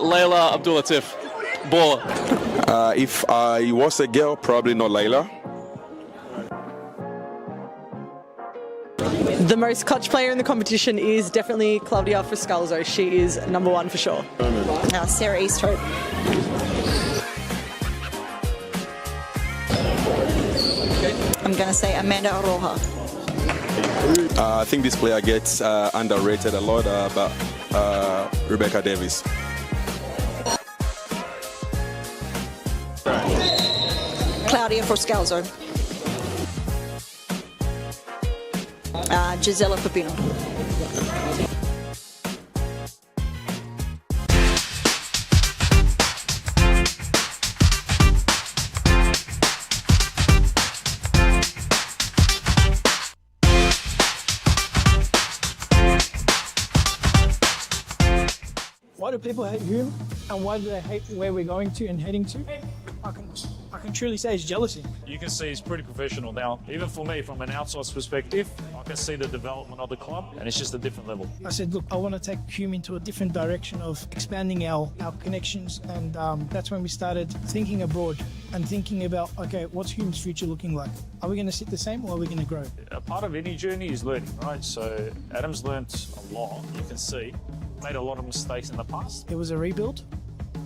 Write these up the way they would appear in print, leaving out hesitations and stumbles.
Layla Abdulatif, baller. If I was a girl, probably not Layla. The most clutch player in the competition is definitely Claudia Friscalzo. She is #1 for sure. Sarah Easthope. I'm going to say Amanda Aroha. I think this player gets underrated a lot, but Rebecca Davis. Claudia Friscalzo. Gisela Pepino. Why do people hate Hume, and why do they hate where we're going to and heading to? I can truly say it's jealousy. You can see he's pretty professional now. Even for me, from an outsider's perspective, I can see the development of the club, and it's just a different level. I said, look, I want to take Hume into a different direction of expanding our connections, and that's when we started thinking abroad and thinking about, okay, what's Hume's future looking like? Are we going to sit the same, or are we going to grow? A part of any journey is learning, right? So Adam's learnt a lot, you can see. Made a lot of mistakes in the past. It was a rebuild.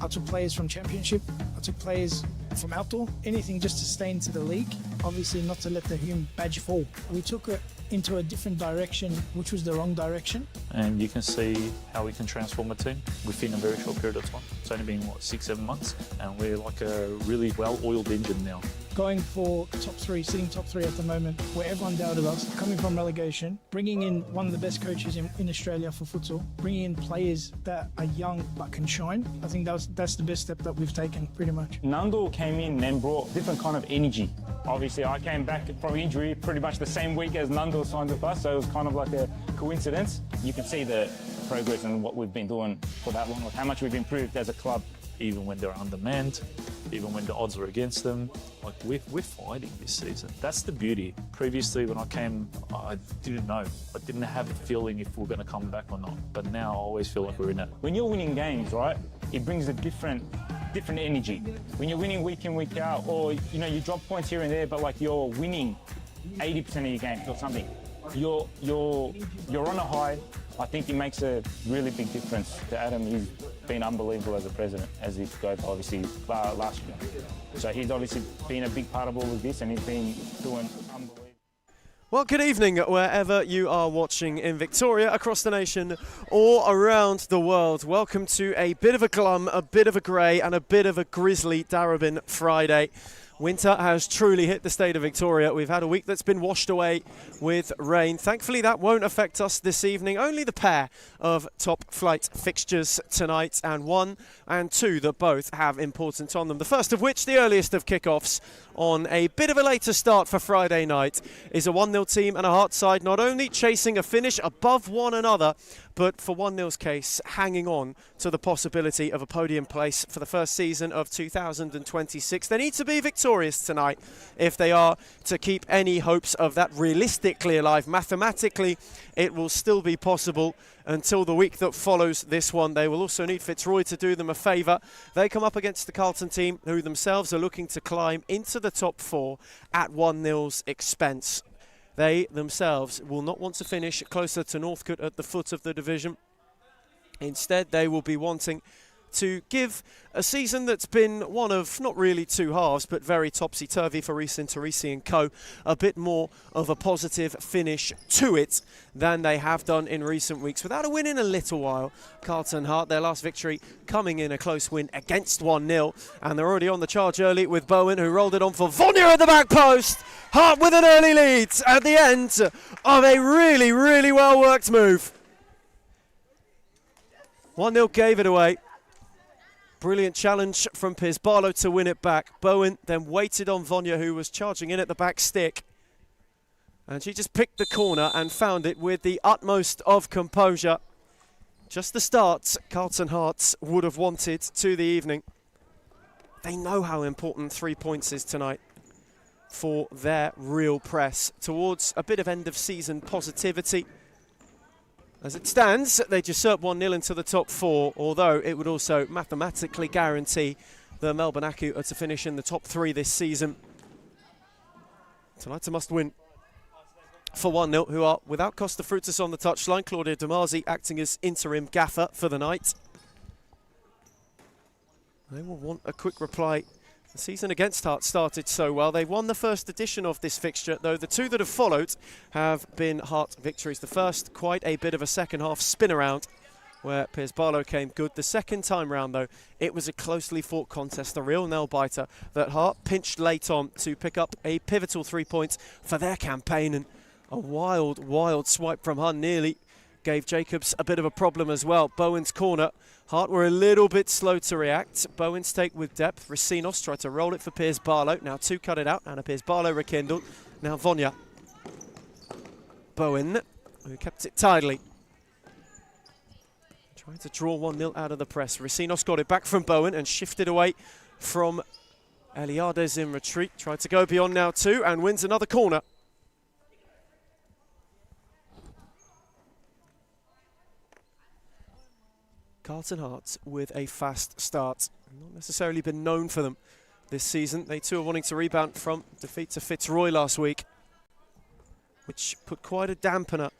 I took players from Championship. I took players from outdoor. Anything just to stay into the league. Obviously not to let the Hume badge fall. We took it into a different direction, which was the wrong direction. And you can see how we can transform a team within a very short period of time. It's only been, 6-7 months? And we're like a really well-oiled engine now. Going for top 3, sitting top 3 at the moment, where everyone doubted us, coming from relegation, bringing in one of the best coaches in Australia for futsal, bringing in players that are young but can shine. I think that's the best step that we've taken, pretty much. Nando came in and brought different kind of energy. Obviously, I came back from injury pretty much the same week as Nando signed with us, so it was kind of like a coincidence. You can see the progress and what we've been doing for that long, how much we've improved as a club. Even when they're undermanned, even when the odds are against them, like we're fighting this season. That's the beauty. Previously, when I came, I didn't know. I didn't have a feeling if we're going to come back or not. But now I always feel like we're in it. When you're winning games, right, it brings a different energy. When you're winning week in, week out, or you drop points here and there, but like you're winning 80% of your games or something, you're on a high. I think it makes a really big difference to Adam. He's been unbelievable as a president, as he goes obviously last year. So he's obviously been a big part of all of this, and he's been doing unbelievable. Well, good evening wherever you are watching in Victoria, across the nation, or around the world. Welcome to a bit of a glum, a bit of a grey, and a bit of a grisly Darebin Friday. Winter has truly hit the state of Victoria. We've had a week that's been washed away with rain. Thankfully, that won't affect us this evening. Only the pair of top flight fixtures tonight, and 1 and 2 that both have importance on them. The first of which, the earliest of kickoffs on a bit of a later start for Friday night, is a 1-0 team and a Hearts side not only chasing a finish above one another, but for 1-0's case, hanging on to the possibility of a podium place for the first season of 2026. They need to be victorious tonight if they are to keep any hopes of that realistically alive. Mathematically, it will still be possible until the week that follows this one. They will also need Fitzroy to do them a favour. They come up against the Carlton team, who themselves are looking to climb into the top 4 at 1-0's expense. They themselves will not want to finish closer to Northcote at the foot of the division. Instead, they will be wanting to give a season that's been one of not really two halves, but very topsy-turvy for Reece Teresi and co. A bit more of a positive finish to it than they have done in recent weeks. Without a win in a little while, Carlton Hart, their last victory coming in a close win against 1-0. And they're already on the charge early with Bowen, who rolled it on for Vonia at the back post. Hart with an early lead at the end of a really, really well-worked move. 1-0 gave it away. Brilliant challenge from Piers Barlow to win it back. Bowen then waited on Vonia, who was charging in at the back stick. And she just picked the corner and found it with the utmost of composure. Just the start Carlton Hearts would have wanted to the evening. They know how important 3 points is tonight for their real press towards a bit of end-of-season positivity. As it stands, they just usurp 1-0 into the top 4, although it would also mathematically guarantee the Melbourne Aku to finish in the top 3 this season. Tonight's a must-win for 1-0, who are without Costa Frutas on the touchline. Claudia Damasi acting as interim gaffer for the night. They will want a quick reply. The season against Hearts started so well. They won the first edition of this fixture, though the 2 that have followed have been Hearts victories. The first, quite a bit of a second-half spin-around, where Piers Barlow came good. The second time round, though, it was a closely fought contest, a real nail-biter that Hart pinched late on to pick up a pivotal 3 points for their campaign. And a wild, wild swipe from Hun nearly gave Jacobs a bit of a problem as well. Bowen's corner. Hart were a little bit slow to react. Bowen's take with depth. Racinos tried to roll it for Piers Barlow. Now 2 cut it out. Anna Piers Barlow rekindled. Now Vonya. Bowen, who kept it tidily. Trying to draw 1-0 out of the press. Racinos got it back from Bowen and shifted away from Eliades in retreat. Tried to go beyond now too and wins another corner. Carlton Hearts with a fast start. Not necessarily been known for them this season. They too are wanting to rebound from defeat to Fitzroy last week, which put quite a dampener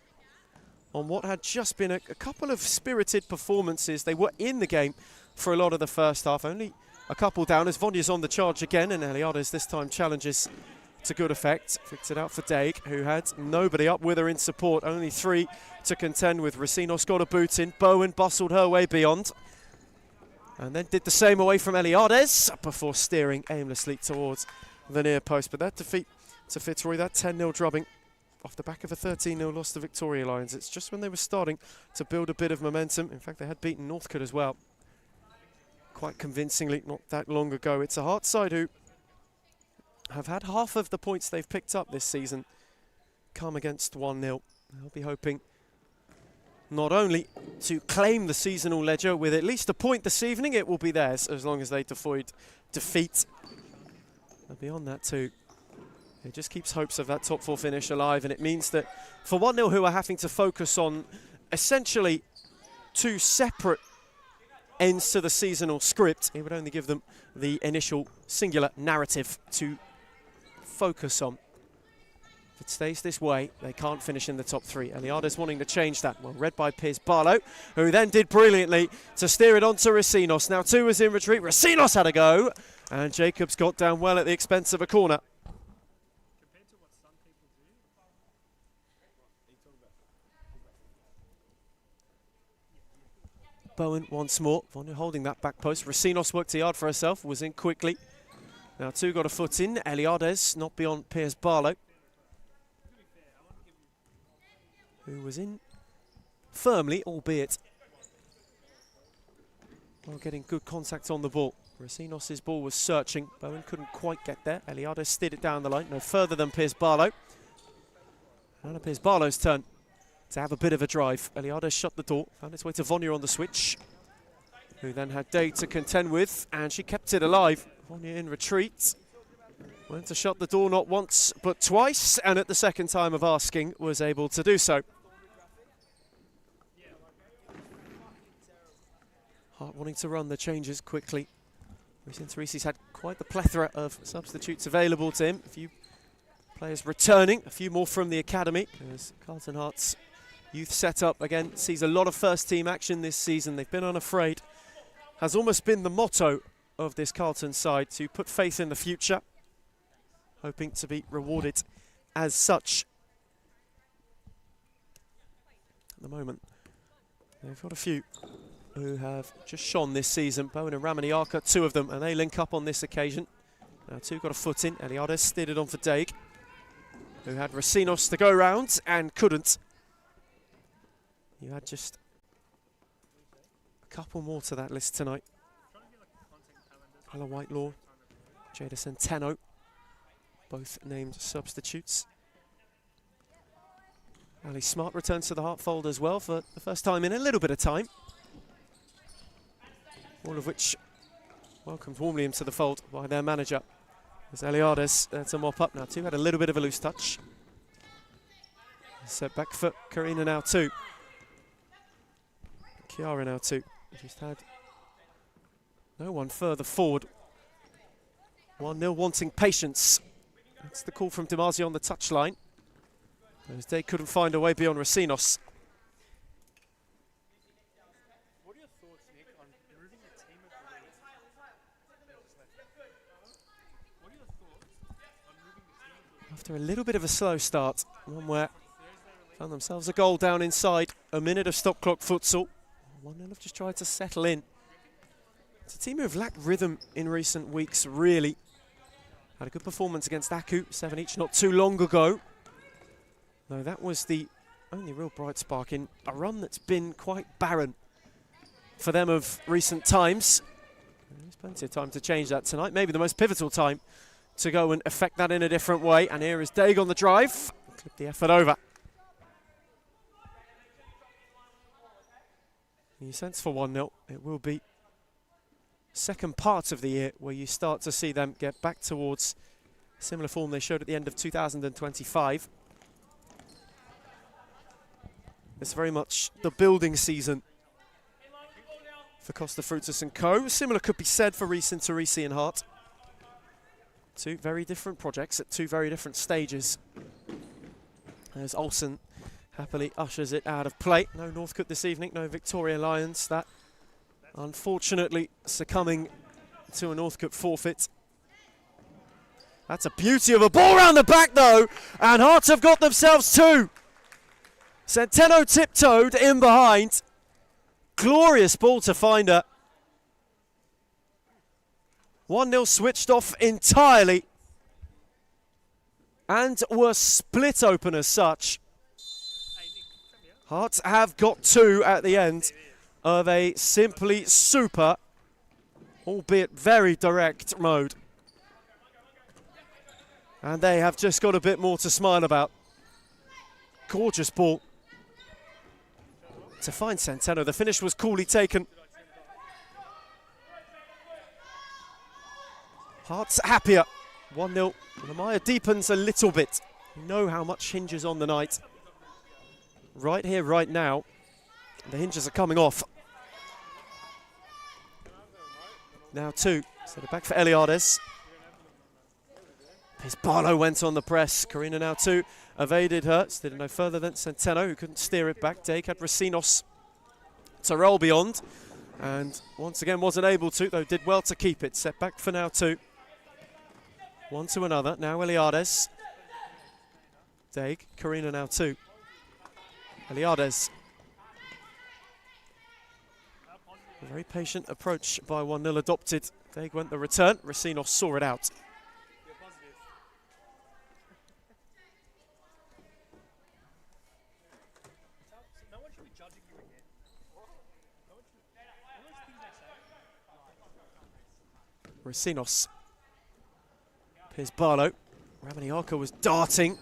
on what had just been a couple of spirited performances. They were in the game for a lot of the first half, only a couple down as Vonya's on the charge again, and Eliades this time challenges to good effect. Flicks it out for Daig, who had nobody up with her in support, only 3 to contend with. Racinos got a boot in, Bowen bustled her way beyond, and then did the same away from Eliades before steering aimlessly towards the near post. But that defeat to Fitzroy, that 10-0 drubbing, off the back of a 13-0 loss to Victoria Lions. It's just when they were starting to build a bit of momentum. In fact, they had beaten Northcote as well, quite convincingly, not that long ago. It's a Hearts side who have had half of the points they've picked up this season come against 1-0. They'll be hoping not only to claim the seasonal ledger with at least a point this evening, it will be theirs as long as they avoid defeat. And beyond that too, it just keeps hopes of that top 4 finish alive, and it means that for 1-0, who are having to focus on essentially 2 separate ends to the seasonal script, it would only give them the initial singular narrative to focus on. If it stays this way, they can't finish in the top 3. Eliades wanting to change that. Well read by Piers Barlow, who then did brilliantly to steer it on to Racinos. Now 2 is in retreat. Racinos had a go, and Jacobs got down well at the expense of a corner. Bowen once more. Vonya holding that back post. Racinos worked hard for herself, was in quickly. Now 2 got a foot in. Eliades not beyond Piers Barlow, who was in firmly, albeit while getting good contact on the ball. Racinos' ball was searching. Bowen couldn't quite get there. Eliades steered it down the line, no further than Piers Barlow. Now Piers Barlow's turn to have a bit of a drive. Eliades shut the door, found its way to Vonya on the switch, who then had Daig to contend with, and she kept it alive. Vonya in retreat. Went to shut the door not once, but twice, and at the second time of asking, was able to do so. Hart wanting to run the changes quickly. Since Reese's had quite the plethora of substitutes available to him. A few players returning, a few more from the academy, as Carlton Hearts youth setup again sees a lot of first team action this season. They've been unafraid. Has almost been the motto of this Carlton side, to put faith in the future, hoping to be rewarded as such. At the moment, they've got a few who have just shone this season. Bowen and Ramaniaka, 2 of them, and they link up on this occasion. Now 2 got a foot in. Eliades steered it on for Daig, who had Racinos to go round and couldn't. You had just a couple more to that list tonight. Ella Whitelaw, Jada Centeno, both named substitutes. Ali Smart returns to the Hart fold as well for the first time in a little bit of time. All of which welcomed warmly into the fold by their manager. As Eliades there to mop up now too, had a little bit of a loose touch. Set back for Karina now too. Chiara now too. Just had no one further forward. 1-0 wanting patience. That's the call from Damasio on the touchline. As they couldn't find a way beyond Racines. What are your thoughts, Nick, on moving the team of the league? What are your thoughts on moving the team of the league? After a little bit of a slow start, one where found themselves a goal down inside, a minute of stop clock futsal. 1-0 have just tried to settle in. It's a team who have lacked rhythm in recent weeks, really. Had a good performance against Aku, 7 each, not too long ago. Though that was the only real bright spark in a run that's been quite barren for them of recent times. There's plenty of time to change that tonight. Maybe the most pivotal time to go and affect that in a different way. And here is Daig on the drive. Clip the effort over. You sense for 1-0, it will be second part of the year where you start to see them get back towards similar form they showed at the end of 2025. It's very much the building season for Costa Frutas & Co. Similar could be said for Reece Teresi and Hart. Two very different projects at two very different stages. As Olsen happily ushers it out of play. No Northcote this evening, no Victoria Lions. That unfortunately succumbing to a Northcote forfeit. That's a beauty of a ball round the back though, and Hearts have got themselves two. Centeno tiptoed in behind. Glorious ball to find her. 1-0 switched off entirely and were split open as such. Hearts have got two at the end of a simply super, albeit very direct mode. And they have just got a bit more to smile about. Gorgeous ball to find Centeno. The finish was coolly taken. Hearts happier. 1-0. Lamaya deepens a little bit. You know how much hinges on the night. Right here, right now. The hinges are coming off. Now two. Set it back for Eliades. His Barlow went on the press. Karina now two. Evaded her. Did no further than Centeno, who couldn't steer it back. Daig had Racines to roll beyond. And once again wasn't able to, though did well to keep it. Set back for now two. One to another. Now Eliades. Daig. Karina now two. Eliades. A very patient approach by 1-0 adopted. Daig went the return. Racines saw it out. Racines. Piers Barlow. Ramaniaka was darting.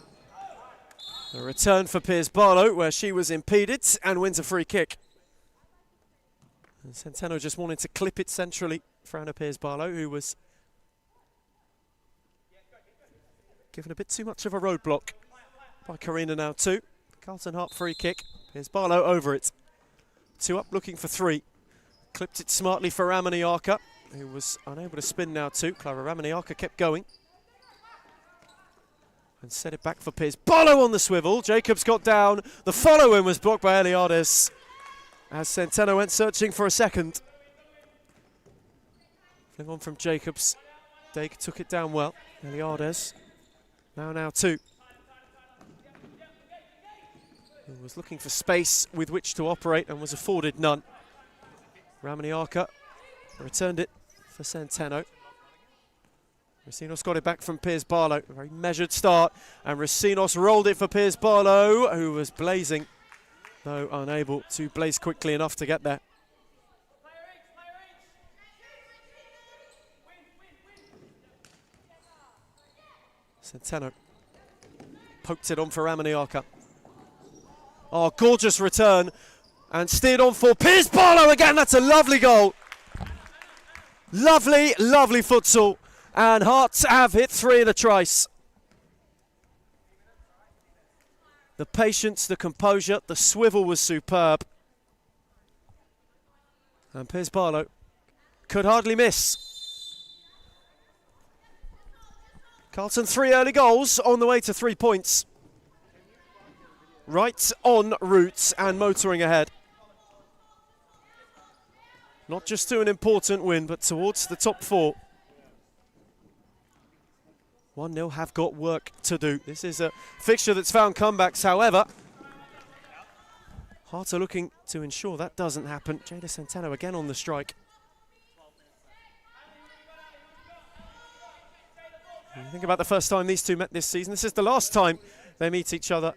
A return for Piers Barlow, where she was impeded and wins a free kick. And Centeno just wanted to clip it centrally for Anna Piers Barlow, who was given a bit too much of a roadblock by Karina now too. Carlton Hart free kick. Piers Barlow over it. Two up looking for three. Clipped it smartly for Ramaniaka, who was unable to spin now too. Clara Ramaniaka kept going. And set it back for Piers Barlow on the swivel. Jacobs got down. The follow-in was blocked by Eliades as Centeno went searching for a second. Fling on from Jacobs. Daig took it down well. Eliades. Now two. He was looking for space with which to operate and was afforded none. Ramaniaka returned it for Centeno. Racines got it back from Piers Barlow. A very measured start. And Racines rolled it for Piers Barlow, who was blazing, though unable to blaze quickly enough to get there. Centeno poked it on for Ramaniaka. Oh, gorgeous return. And steered on for Piers Barlow again. That's a lovely goal. Lovely, lovely futsal. And Hearts have hit three in a trice. The patience, the composure, the swivel was superb. And Piers Barlow could hardly miss. Carlton 3 early goals on the way to 3 points. Right on route and motoring ahead. Not just to an important win, but towards the top 4. 1-0 have got work to do. This is a fixture that's found comebacks, however. Hearts are looking to ensure that doesn't happen. Jada Centeno again on the strike. And think about the first time these two met this season. This is the last time they meet each other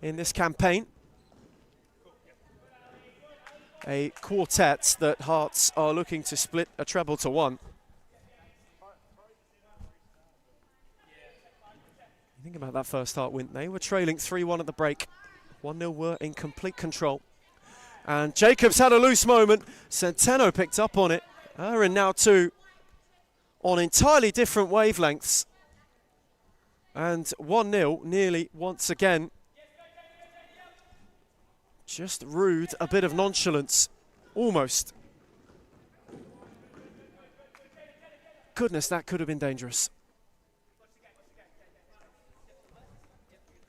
in this campaign. A quartet that Hearts are looking to split a treble to 1. Think about that first Heart win. They were trailing 3-1 at the break. 1-0 were in complete control. And Jacobs had a loose moment. Centeno picked up on it. Aaron now 2 on entirely different wavelengths. And 1-0 nearly once again. Just rude, a bit of nonchalance. Almost. Goodness, that could have been dangerous.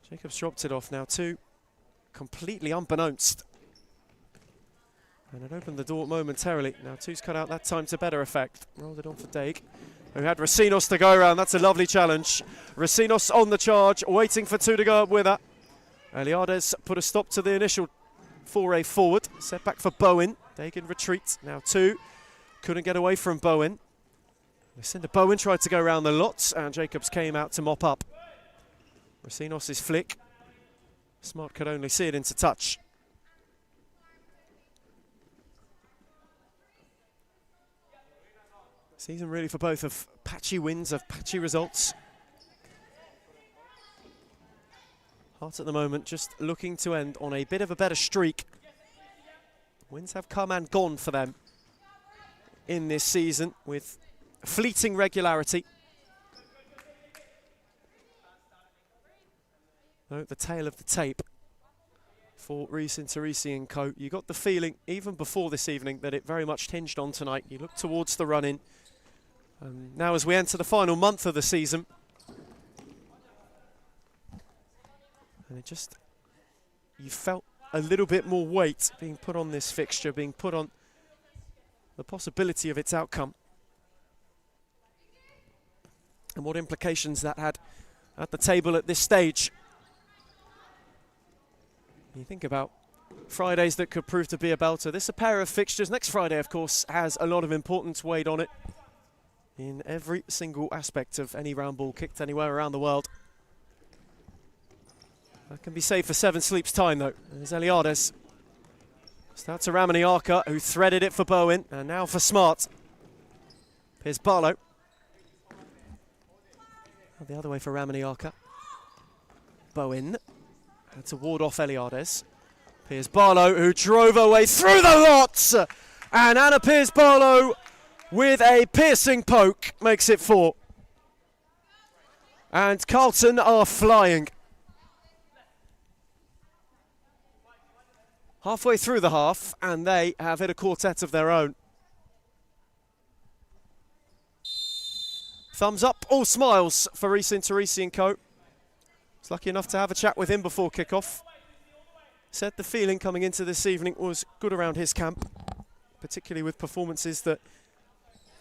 Jacobs dropped it off now too, completely unbeknownst. And it opened the door momentarily. Now 2's cut out that time to better effect. Rolled it on for Daig, who had Racinos to go around. That's a lovely challenge. Racinos on the charge, waiting for 2 to go up with her. Eliades put a stop to the initial foray forward. Set back for Bowen. Daig in retreat. Now 2. Couldn't get away from Bowen. Lucinda Bowen tried to go around the lots, and Jacobs came out to mop up. Racinos' flick. Smart could only see it into touch. Season really for both of patchy wins, of patchy results. Hearts at the moment just looking to end on a bit of a better streak. Wins have come and gone for them in this season with fleeting regularity. Though the tail of the tape for Reece Interisi and co. You got the feeling, even before this evening, that it very much hinged on tonight. You look towards the run-in. Now as we enter the final month of the season, and it just, you felt a little bit more weight being put on this fixture, being put on the possibility of its outcome. And what implications that had at the table at this stage. You think about Fridays that could prove to be a belter. This is a pair of fixtures. Next Friday, of course, has a lot of importance weighed on it in every single aspect of any round ball kicked anywhere around the world. That can be saved for 7 sleeps time, though. There's Eliades. Starts to Ramaniaka, who threaded it for Bowen, and now for Smart. Here's Barlow. The other way for Ramaniaka. Bowen had to ward off Eliades. Piers Barlow, who drove her way through the lots. And Anna Piers Barlow, with a piercing poke, makes it 4. And Carlton are flying. Halfway through the half, and they have hit a quartet of their own. Thumbs up, all smiles for Reece Interisi and co. Was lucky enough to have a chat with him before kickoff. Said the feeling coming into this evening was good around his camp, particularly with performances that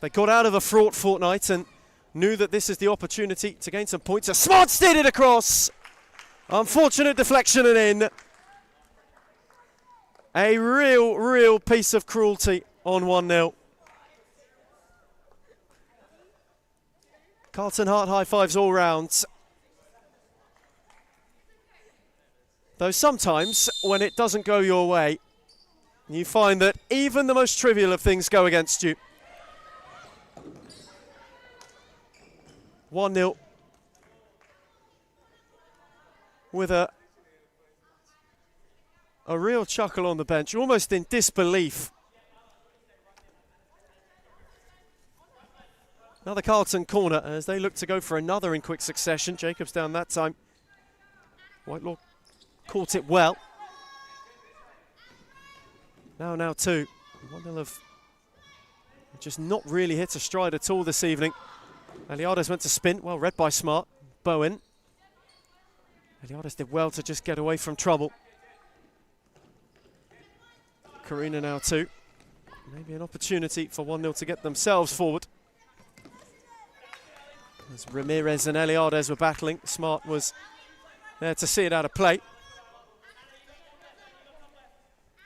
they got out of a fraught fortnight and knew that this is the opportunity to gain some points. A Smart steered it across. Unfortunate deflection and in. A real piece of cruelty on 1-0. Carlton Heart high fives all round. Though sometimes, when it doesn't go your way, you find that even the most trivial of things go against you. 1-0. With a real chuckle on the bench, almost in disbelief. Another Carlton corner as they look to go for another in quick succession. Jacobs down that time. Whitelaw caught it well. Now 2. 1-0 of just not really hit a stride at all this evening. Eliades went to spin, well read by Smart. Bowen. Eliades did well to just get away from trouble. Karina now 2. Maybe an opportunity for 1-0 to get themselves forward. As Ramirez and Eliades were battling, Smart was there to see it out of play.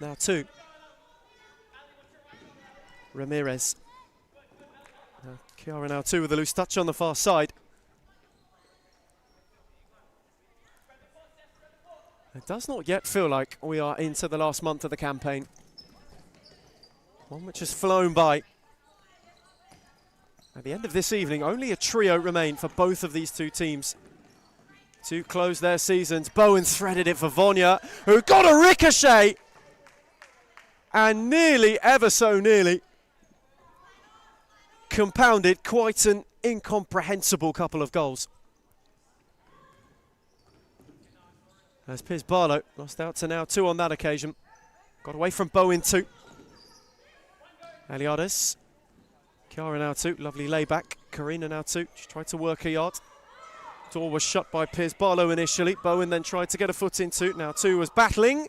Now 2. Ramirez. Chiara now 2 with a loose touch on the far side. It does not yet feel like we are into the last month of the campaign. One which has flown by. At the end of this evening, only a trio remain for both of these two teams to close their seasons. Bowen threaded it for Vonya, who got a ricochet and nearly, ever so nearly, compounded quite an incomprehensible couple of goals. As Piers Barlow lost out to now 2 on that occasion. Got away from Bowen 2. Eliades. Chiara now 2. Lovely layback. Karina now 2. She tried to work a yard. Door was shut by Piers Barlow initially. Bowen then tried to get a foot into. Now 2 was battling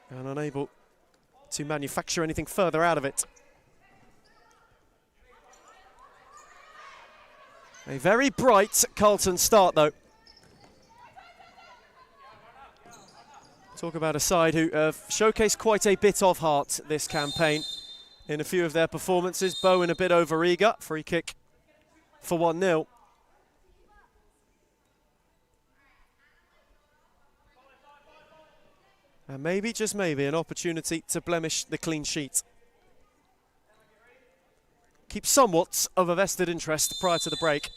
and unable to manufacture anything further out of it. A very bright Carlton start though. Talk about a side who have showcased quite a bit of heart this campaign in a few of their performances. Bowen a bit over-eager. Free kick for 1-0. And maybe, just maybe, an opportunity to blemish the clean sheet. Keep somewhat of a vested interest prior to the break.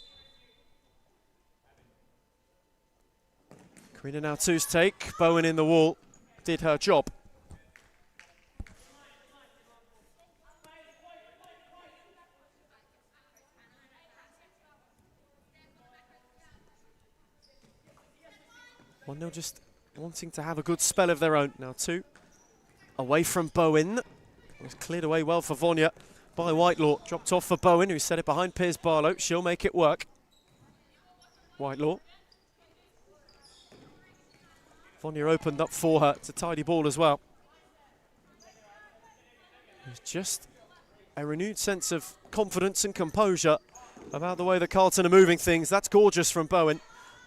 Karina now 2's take. Bowen in the wall. Did her job. One 0 just wanting to have a good spell of their own. Now 2 away from Bowen. It was cleared away well for Vonya by Whitelaw. Dropped off for Bowen, who set it behind Piers Barlow. She'll make it work. Whitelaw. Vonya opened up for her. It's a tidy ball as well. There's just a renewed sense of confidence and composure about the way that Carlton are moving things. That's gorgeous from Bowen.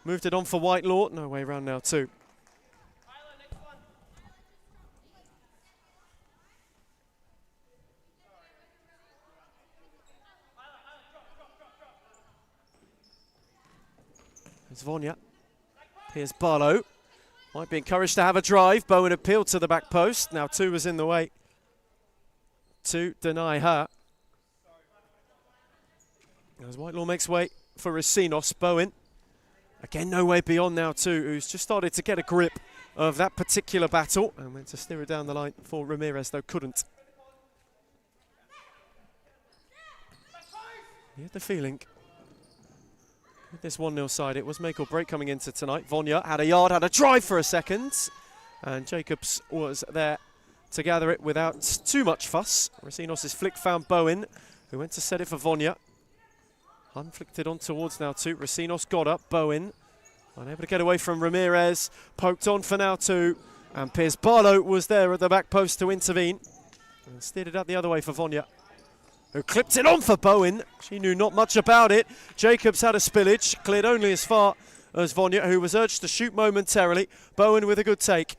Moved it on for Whitelaw. No way around now 2. There's Vonya. Piers Barlow. Might be encouraged to have a drive. Bowen appealed to the back post. Now 2 was in the way to deny her. As Whitelaw makes way for Rasinos. Bowen. Again, no way beyond now 2, who's just started to get a grip of that particular battle. And went to steer it down the line for Ramirez, though couldn't. You had the feeling with this 1-0 side, it was make or break coming into tonight. Vonya had a yard, had a drive for a second. And Jacobs was there to gather it without too much fuss. Rasinos' flick found Bowen, who went to set it for Vonya. Unflicked it on towards now 2. Rasinos got up. Bowen unable to get away from Ramirez. Poked on for now 2. And Piers Barlow was there at the back post to intervene. And steered it out the other way for Vonya, who clipped it on for Bowen. She knew not much about it. Jacobs had a spillage, cleared only as far as Vonya, who was urged to shoot momentarily. Bowen with a good take.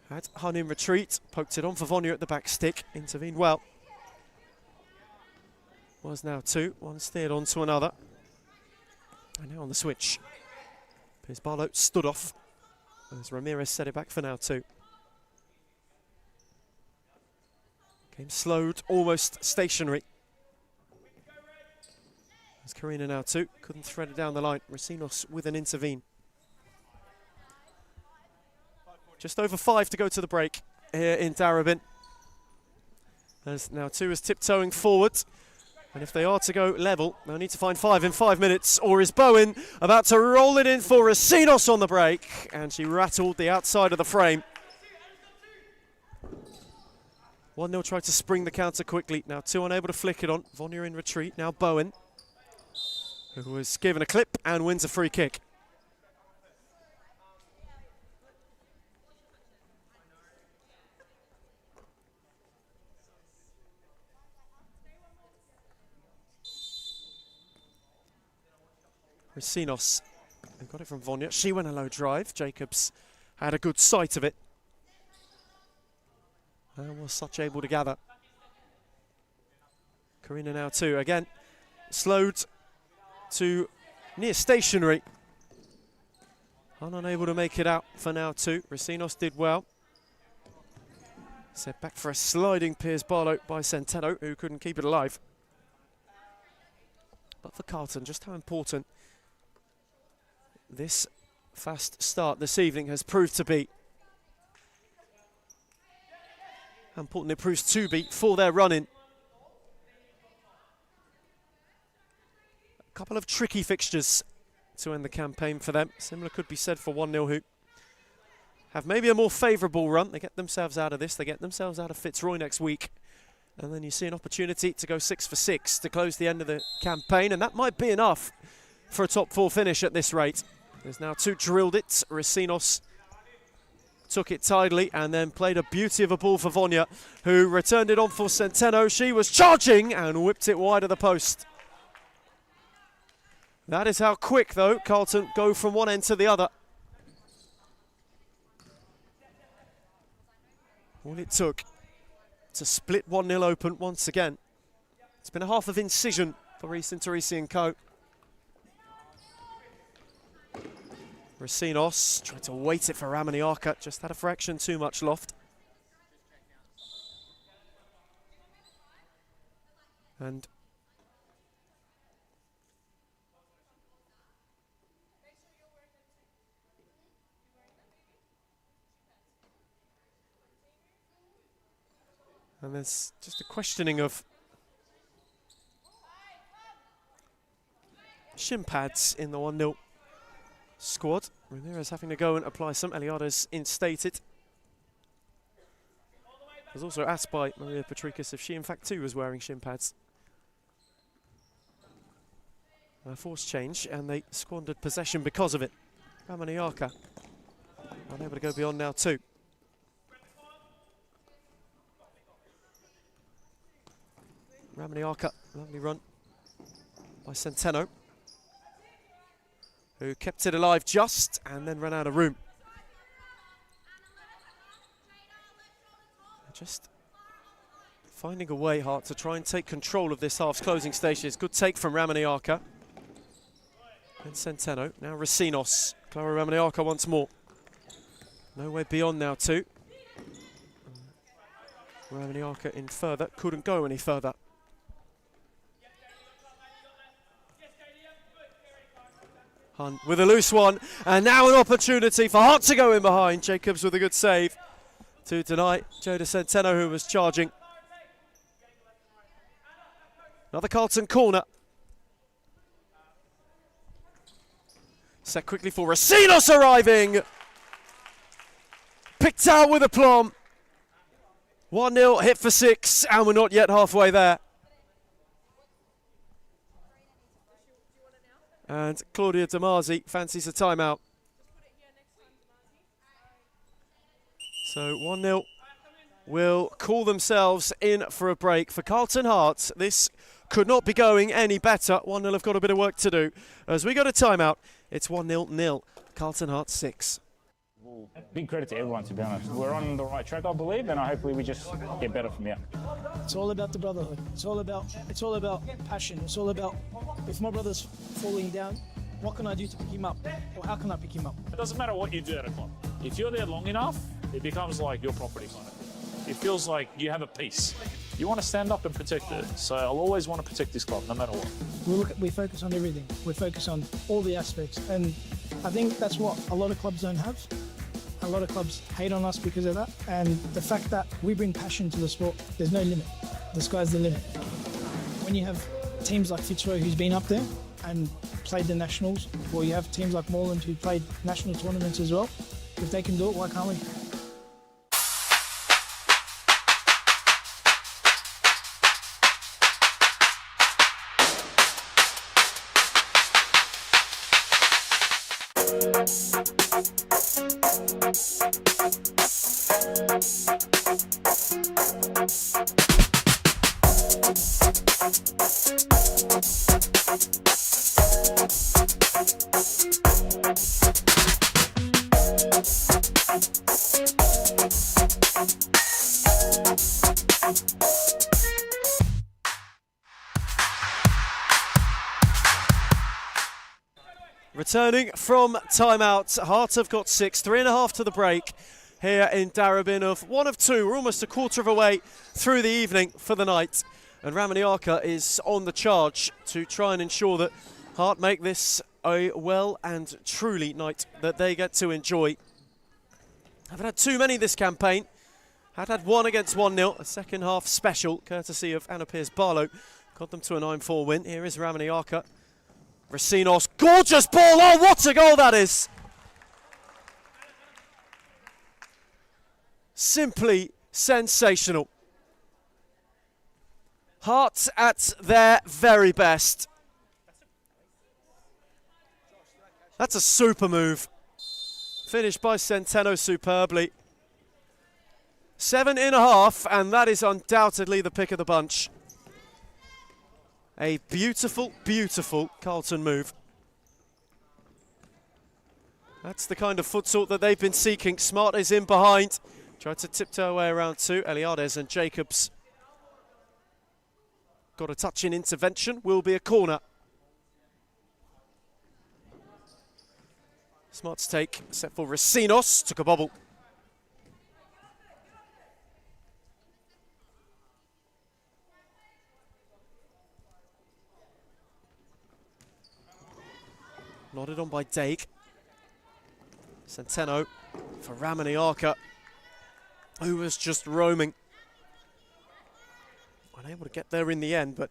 Had Hun in retreat, poked it on for Vonya at the back stick, intervened well. Was now 2, one steered on to another. And now on the switch. Piers Barlow stood off as Ramirez set it back for now 2. Game slowed, almost stationary. As Karina now 2, couldn't thread it down the line. Rasinos with an intervene. Just over 5 to go to the break here in Darebin. As now 2 is tiptoeing forward. And if they are to go level, they'll need to find 5 in 5 minutes. Or is Bowen about to roll it in for Rasinos on the break? And she rattled the outside of the frame. 1-0 tried to spring the counter quickly. Now 2 unable to flick it on. Vonya in retreat. Now Bowen, who was given a clip and wins a free kick. Resinos got it from Vonya. She went a low drive. Jacobs had a good sight of it and was such able to gather. Karina now too. Again, slowed to near stationary. Unable to make it out for now too. Resinos did well. Set back for a sliding Piers Barlow by Centeno, who couldn't keep it alive. But for Carlton, just how important this fast start this evening has proved to be. How important it proves to be for their run-in. A couple of tricky fixtures to end the campaign for them. Similar could be said for 1-0 who have maybe a more favourable run. They get themselves out of this. They get themselves out of Fitzroy next week. And then you see an opportunity to go 6 for 6 to close the end of the campaign. And that might be enough for a top 4 finish at this rate. There's now 2 drilled it. Resinos took it tidily and then played a beauty of a ball for Vonya, who returned it on for Centeno. She was charging and whipped it wide of the post. That is how quick, though, Carlton go from one end to the other. All it took to split 1-0 open once again. It's been a half of incision for Reece Interisi and co. Resinos tried to wait it for Ramaniaka, just had a fraction too much loft. And there's just a questioning of shin pads in the 1-0 squad. Ramirez having to go and apply some. Eliada's instated. I was also asked by Maria Patricus if she in fact too was wearing shin pads. A forced change and they squandered possession because of it. Ramaniaka unable to go beyond now too. Ramaniaka, lovely run by Centeno, who kept it alive just and then ran out of room. Just finding a way, Hart, to try and take control of this half's closing stages. Good take from Ramaniaka. And Centeno, now Resinos. Clara Ramaniaka once more. No way beyond now too. Ramaniaka in further, couldn't go any further. Hunt with a loose one, and now an opportunity for Hart to go in behind. Jacobs with a good save to deny Joda Centeno, who was charging. Another Carlton corner. Set quickly for Resinos arriving. Picked out with aplomb. 1-0, hit for 6, and we're not yet halfway there. And Claudia Damasi fancies a timeout. So 1-0 will call themselves in for a break. For Carlton Hearts, this could not be going any better. 1-0 have got a bit of work to do. As we go to timeout, it's 1-0. Carlton Hearts 6. Big credit to everyone, to be honest. We're on the right track, I believe, and hopefully we just get better from here. It's all about the brotherhood. It's all about passion. It's all about, if my brother's falling down, what can I do to pick him up? Or how can I pick him up? It doesn't matter what you do at a club. If you're there long enough, it becomes like your property kind of thing. It feels like you have a piece. You want to stand up and protect it. So I'll always want to protect this club, no matter what. We focus on everything. We focus on all the aspects. And I think that's what a lot of clubs don't have. A lot of clubs hate on us because of that. And the fact that we bring passion to the sport, there's no limit. The sky's the limit. When you have teams like Fitzroy, who's been up there and played the nationals, or you have teams like Moreland who played national tournaments as well, if they can do it, why can't we? Returning from timeout, Heart have got 6, 3.5 to the break here in Darabin of 1 of 2. We're almost a quarter of a way through the evening for the night. And Ramaniaka is on the charge to try and ensure that Heart make this a well and truly night that they get to enjoy. Haven't had too many this campaign. Had one against 1-0, a second half special, courtesy of Anna Pierce-Barlow. Got them to a 9-4 win. Here is Ramaniaka. Racinos, gorgeous ball, oh what a goal that is! Simply sensational. Heart at their very best. That's a super move. Finished by Centeno superbly. 7.5, and that is undoubtedly the pick of the bunch. A beautiful, beautiful Carlton move. That's the kind of futsal that they've been seeking. Smart is in behind. Tried to tiptoe away around two. Eliades and Jacobs. Got a touch in intervention. Will be a corner. Smart's take. Set for Racinos. Took a bobble. Nodded on by Dake. Centeno for Ramaniaka, who was just roaming. Unable to get there in the end, but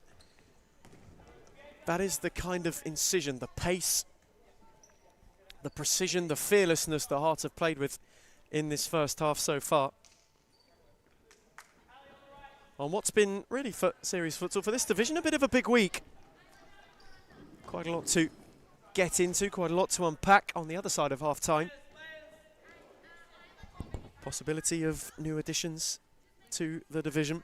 that is the kind of incision, the pace, the precision, the fearlessness the Heart have played with in this first half so far. On what's been really for Series Futsal for this division, a bit of a big week. Quite a lot to get into, quite a lot to unpack on the other side of half-time. Possibility of new additions to the division.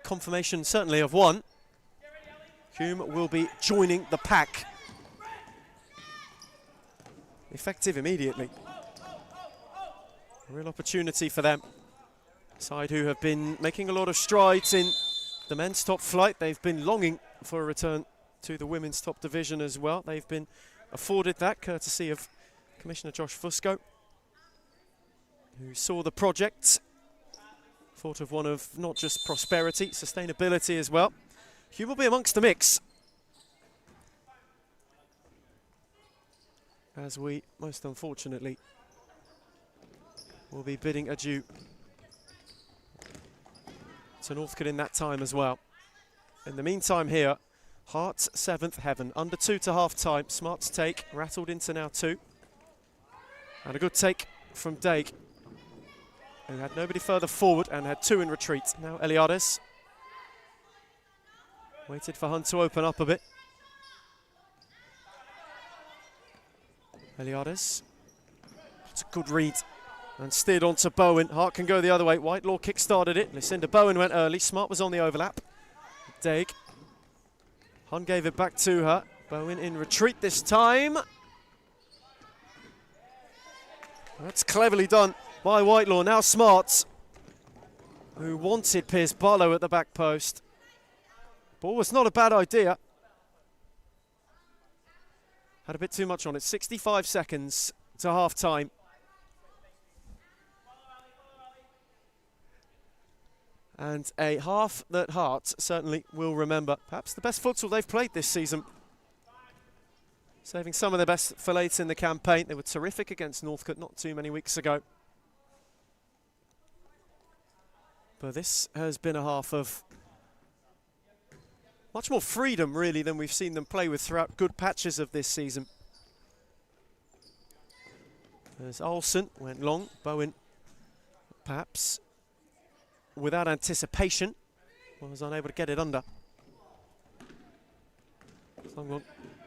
Confirmation certainly of one. Hume will be joining the pack. Effective immediately. A real opportunity for them. Side who have been making a lot of strides in the men's top flight. They've been longing for a return to the women's top division as well. They've been afforded that courtesy of Commissioner Josh Fusco, who saw the project, thought of one of not just prosperity, sustainability as well. Hume will be amongst the mix, as we most unfortunately will be bidding adieu to Northcote in that time as well. In the meantime here, Hearts 7th heaven, under 2 to half-time. Smart's take, rattled into now 2. And a good take from Dake, who had nobody further forward and had 2 in retreat. Now Eliades. Waited for Hunt to open up a bit. Eliades. That's a good read. And steered on to Bowen. Hart can go the other way. Whitelaw kick-started it. Lucinda Bowen went early. Smart was on the overlap. Dake. Hunt gave it back to her. Bowen in retreat this time. That's cleverly done by Whitelaw. Now Smart, who wanted Pierce-Barlow at the back post. Ball was not a bad idea. Had a bit too much on it. 65 seconds to half-time. And a half that Heart certainly will remember. Perhaps the best futsal they've played this season. Saving some of their best for late in the campaign. They were terrific against Northcote not too many weeks ago. But this has been a half of much more freedom, really, than we've seen them play with throughout good patches of this season. As Olsen went long, Bowen perhaps without anticipation was unable to get it under. Long one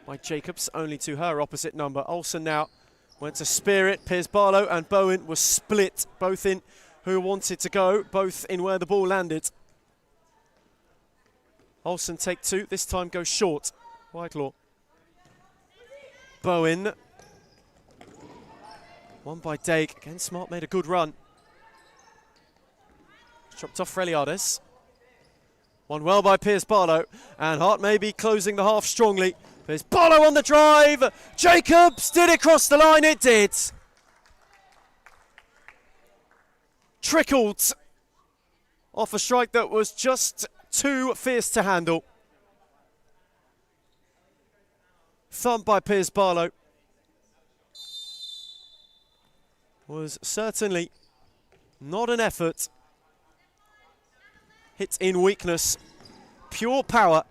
by Jacobs, only to her opposite number. Olsen now went to spear it. Piers Barlow and Bowen was split, both in who wanted to go, both in where the ball landed. Olsen take two, this time goes short. Whitelaw. Bowen. One by Dake. Again, Smart made a good run. Chopped off Reliades. One well by Piers Barlow. And Hart may be closing the half strongly. Piers Barlow on the drive. Jacobs, did it cross the line? It did. Trickled off a strike that was just too fierce to handle. Thumped by Piers Barlow. Was certainly not an effort. Hit in weakness. Pure power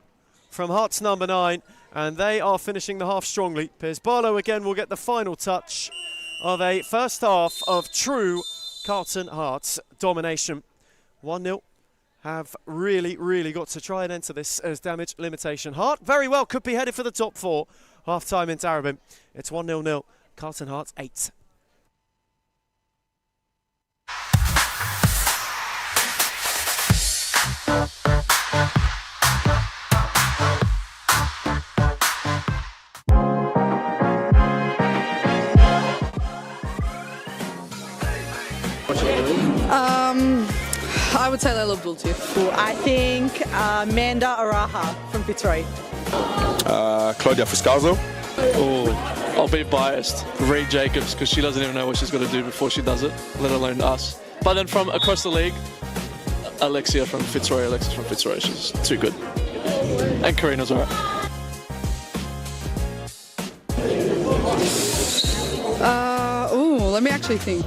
from Hearts number 9. And they are finishing the half strongly. Piers Barlow again will get the final touch of a first half of true Carlton Hearts domination. 1-0. Have really got to try and enter this as damage limitation. Hart very well could be headed for the top 4. Half time in Darabin. It's 1-0. Carlton Hearts 8. I would say Leila Abdulatif. I think Amanda Araha from Fitzroy. Claudia Fuscalzo. Oh, I'll be biased. Reed Jacobs, because she doesn't even know what she's got to do before she does it, let alone us. But then from across the league, Alexis from Fitzroy, she's too good. And Karina's alright. Let me actually think.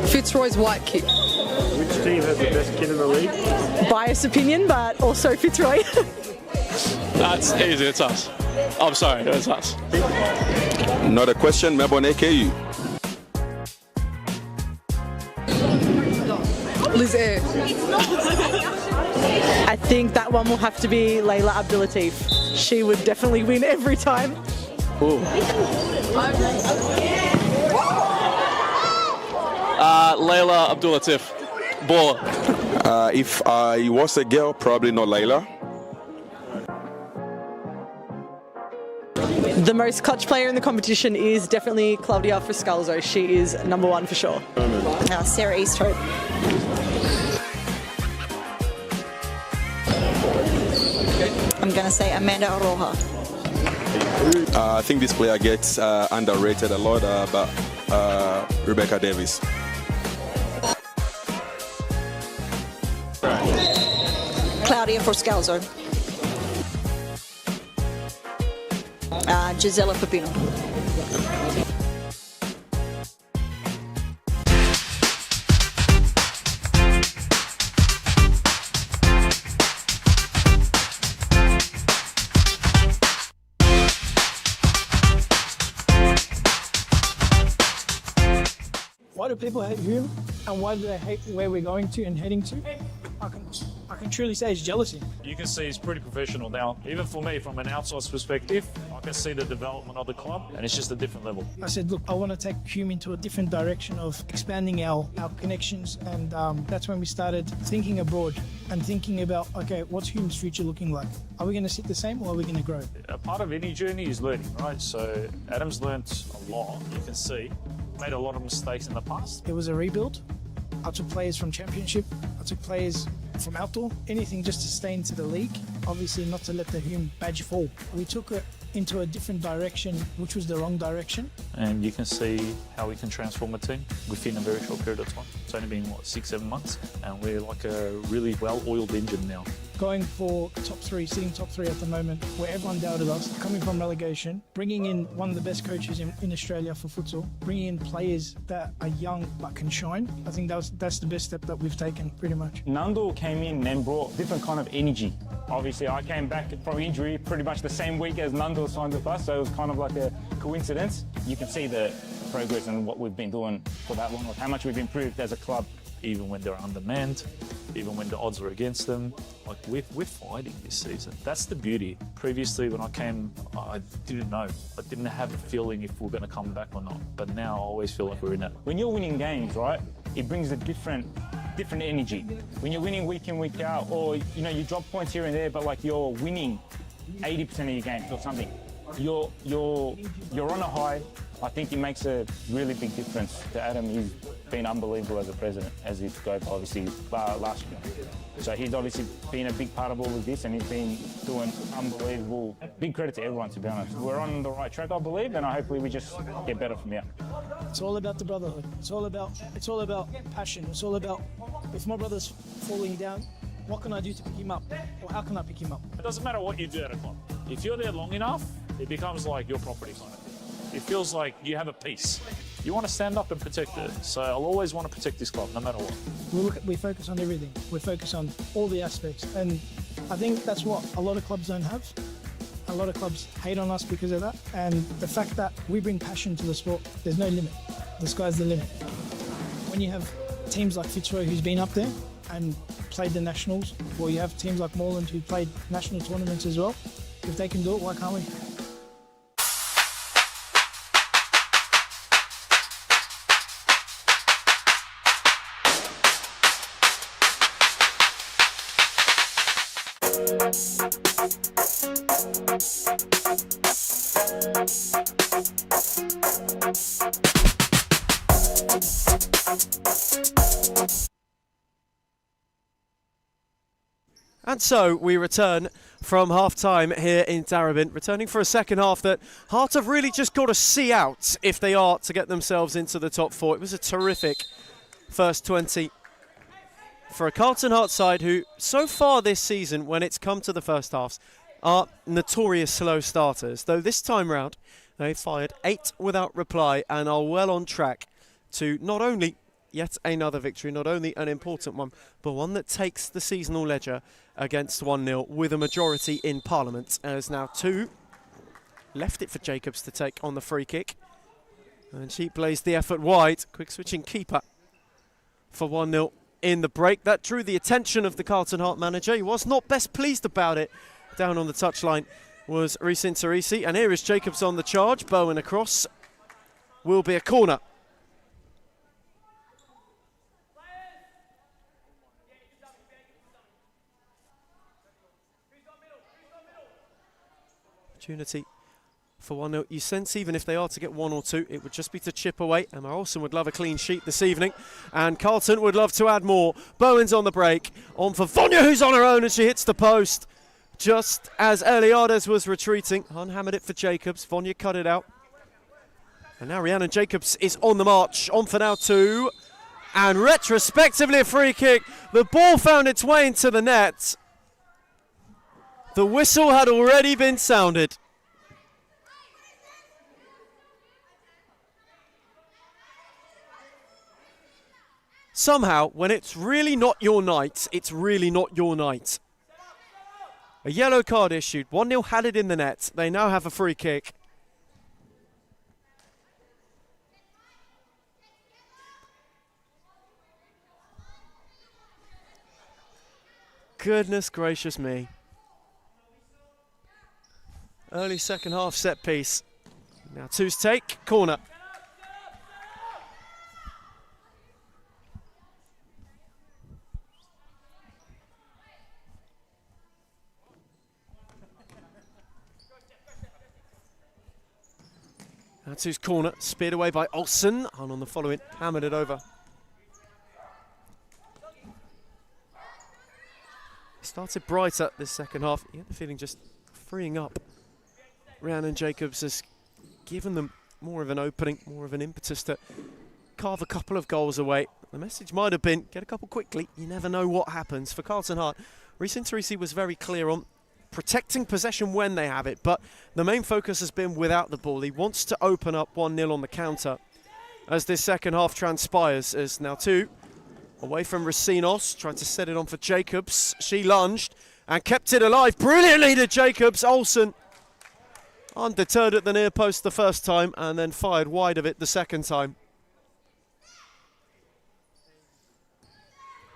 Fitzroy's white kit. Which team has the best kit in the league? Biased opinion, but also Fitzroy. That's easy, it's us. I'm sorry, it's us. Not a question, Melbourne AKU. Liz Air. I think that one will have to be Leila Abdulatif. She would definitely win every time. Ooh. Leila Abdulatif. Baller. If I was a girl, probably not Leila. The most clutch player in the competition is definitely Claudia Friscalzo. She is number 1 for sure. Sarah Easthope. I'm going to say Amanda Aroha. I think this player gets underrated a lot, but Rebecca Davis. Claudia Friscalzo. Gisela Pepino. Why do people hate Hume, and why do they hate where we're going to and heading to? I can truly say it's jealousy. You can see he's pretty professional now. Even for me, from an outsider's perspective, I can see the development of the club, and it's just a different level. I said, look, I want to take Hume into a different direction of expanding our connections, and that's when we started thinking abroad and thinking about, okay, what's Hume's future looking like? Are we going to sit the same, or are we going to grow? A part of any journey is learning, right? So Adam's learnt a lot, you can see. Made a lot of mistakes in the past. It was a rebuild. I took players from Championship. I took players from outdoor. Anything just to stay into the league. Obviously not to let the Hume badge fall. We took it into a different direction, which was the wrong direction. And you can see how we can transform a team within a very short period of time. It's only been, 6-7 months? And we're like a really well-oiled engine now. Going for top 3, sitting top 3 at the moment, where everyone doubted us, coming from relegation, bringing in one of the best coaches in Australia for futsal, bringing in players that are young but can shine. I think that's the best step that we've taken, pretty much. Nando came in and brought different kind of energy. Obviously, I came back from injury pretty much the same week as Nando signed with us, so it was kind of like a coincidence. You can see the progress and what we've been doing for that long, how much we've improved as a club. Even when they're undermanned, even when the odds are against them. Like we're fighting this season. That's the beauty. Previously, when I came, I didn't know. I didn't have a feeling if we're going to come back or not. But now I always feel like we're in it. When you're winning games, right, it brings a different energy. When you're winning week in, week out, or you drop points here and there, but like you're winning 80% of your games or something, you're on a high. I think it makes a really big difference to Adam. He's been unbelievable as a president, as his scope obviously last year. So he's obviously been a big part of all of this, and he's been doing unbelievable. Big credit to everyone, to be honest. We're on the right track, I believe, and hopefully we just get better from here. It's all about the brotherhood. It's all about passion. It's all about, if my brother's falling down, what can I do to pick him up? Or how can I pick him up? It doesn't matter what you do at a club. If you're there long enough, it becomes like your property kind of thing. It feels like you have a piece. You want to stand up and protect it. So I'll always want to protect this club, no matter what. We focus on everything. We focus on all the aspects. And I think that's what a lot of clubs don't have. A lot of clubs hate on us because of that. And the fact that we bring passion to the sport, there's no limit. The sky's the limit. When you have teams like Fitzroy, who's been up there and played the nationals, or you have teams like Moreland who played national tournaments as well, if they can do it, why can't we? And so we return from half-time here in Darebin, returning for a second half that Heart have really just got to see out if they are to get themselves into the top four. It was a terrific first 20 for a Carlton Heart side who, so far this season, when it's come to the first halves, are notorious slow starters. Though this time round, they fired 8 without reply and are well on track to not only yet another victory, not only an important one, but one that takes the seasonal ledger against 1-0 with a majority in Parliament. As now 2 left it for Jacobs to take on the free kick. And she plays the effort wide. Quick switching keeper for 1-0 in the break. That drew the attention of the Carlton Heart manager. He was not best pleased about it. Down on the touchline was Resin Tarisi. And here is Jacobs on the charge. Bowen across. Will be a corner. Opportunity for 1-0. You sense even if they are to get 1 or 2, it would just be to chip away. Emma Olsen would love a clean sheet this evening, and Carlton would love to add more. Bowen's on the break, on for Vonya, who's on her own, and she hits the post. Just as Eliades was retreating, unhammered it for Jacobs. Vonya cut it out. And now Rhiannon Jacobs is on the march, on for now 2. And retrospectively a free kick. The ball found its way into the net. The whistle had already been sounded. Somehow, when it's really not your night, it's really not your night. A yellow card issued. 1-0 had it in the net. They now have a free kick. Goodness gracious me. Early second half set piece. Now 2's take, corner. Now 2's corner, speared away by Olsen, and on the following, hammered it over. Started brighter this second half. You get the feeling just freeing up. Rhiannon Jacobs has given them more of an opening, more of an impetus to carve a couple of goals away. The message might have been, get a couple quickly, you never know what happens. For Carlton Heart, Resin Tarisi was very clear on protecting possession when they have it, but the main focus has been without the ball. He wants to open up 1-0 on the counter as this second half transpires. As now 2 away from Racinos, tried to set it on for Jacobs. She lunged and kept it alive brilliantly to Jacobs. Olsen undeterred at the near post the first time and then fired wide of it the second time.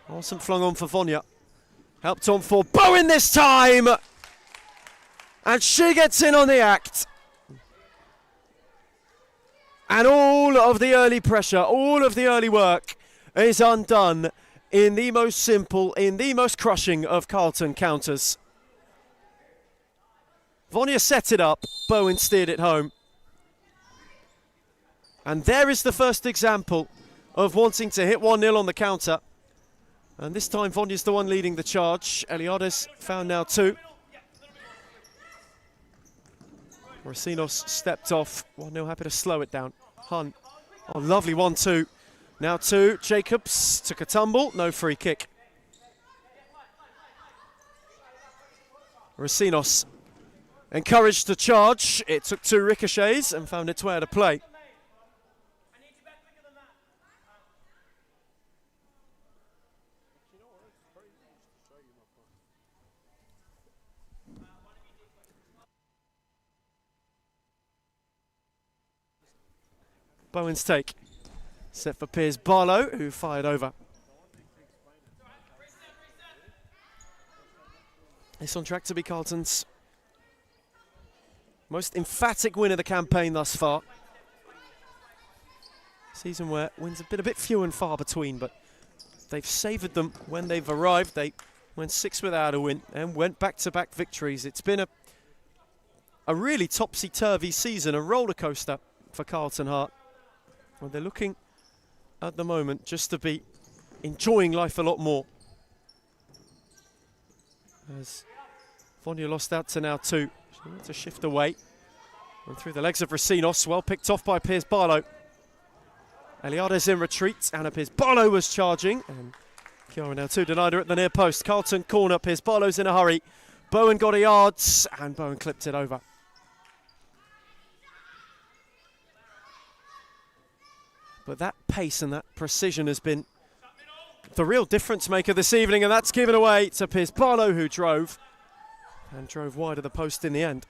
Olsen flung on for Vonya. Helped on for Bowen this time! And she gets in on the act. And all of the early pressure, all of the early work is undone in the most simple, in the most crushing of Carlton counters. Vonya set it up, Bowen steered it home. And there is the first example of wanting to hit 1-0 on the counter. And this time Vonya's the one leading the charge. Eliades found now 2. Rosinos stepped off. 1-0, happy to slow it down. Hunt. Oh, lovely 1-2. Now 2. Jacobs took a tumble. No free kick. Rosinos encouraged to charge. It took 2 ricochets and found its way out of play. Bowen's take. Set for Piers Barlow, who fired over. It's on track to be Carlton's most emphatic win of the campaign thus far. Season where wins have been a bit few and far between, but they've savoured them when they've arrived. They went 6 without a win and went back-to-back victories. It's been a really topsy-turvy season, a roller coaster for Carlton Heart. Well, they're looking at the moment just to be enjoying life a lot more. As Vonya lost out to now 2. She wants to shift away. Went through the legs of Rosinos, well picked off by Piers Barlow. Eliades in retreat, Anna Piers Barlow was charging. And Kiara now 2 denied her at the near post. Carlton corner, Piers Barlow's in a hurry. Bowen got a yards, and Bowen clipped it over. But that pace and that precision has been the real difference maker this evening, and that's given away to Piers Barlow, who drove wide of the post in the end.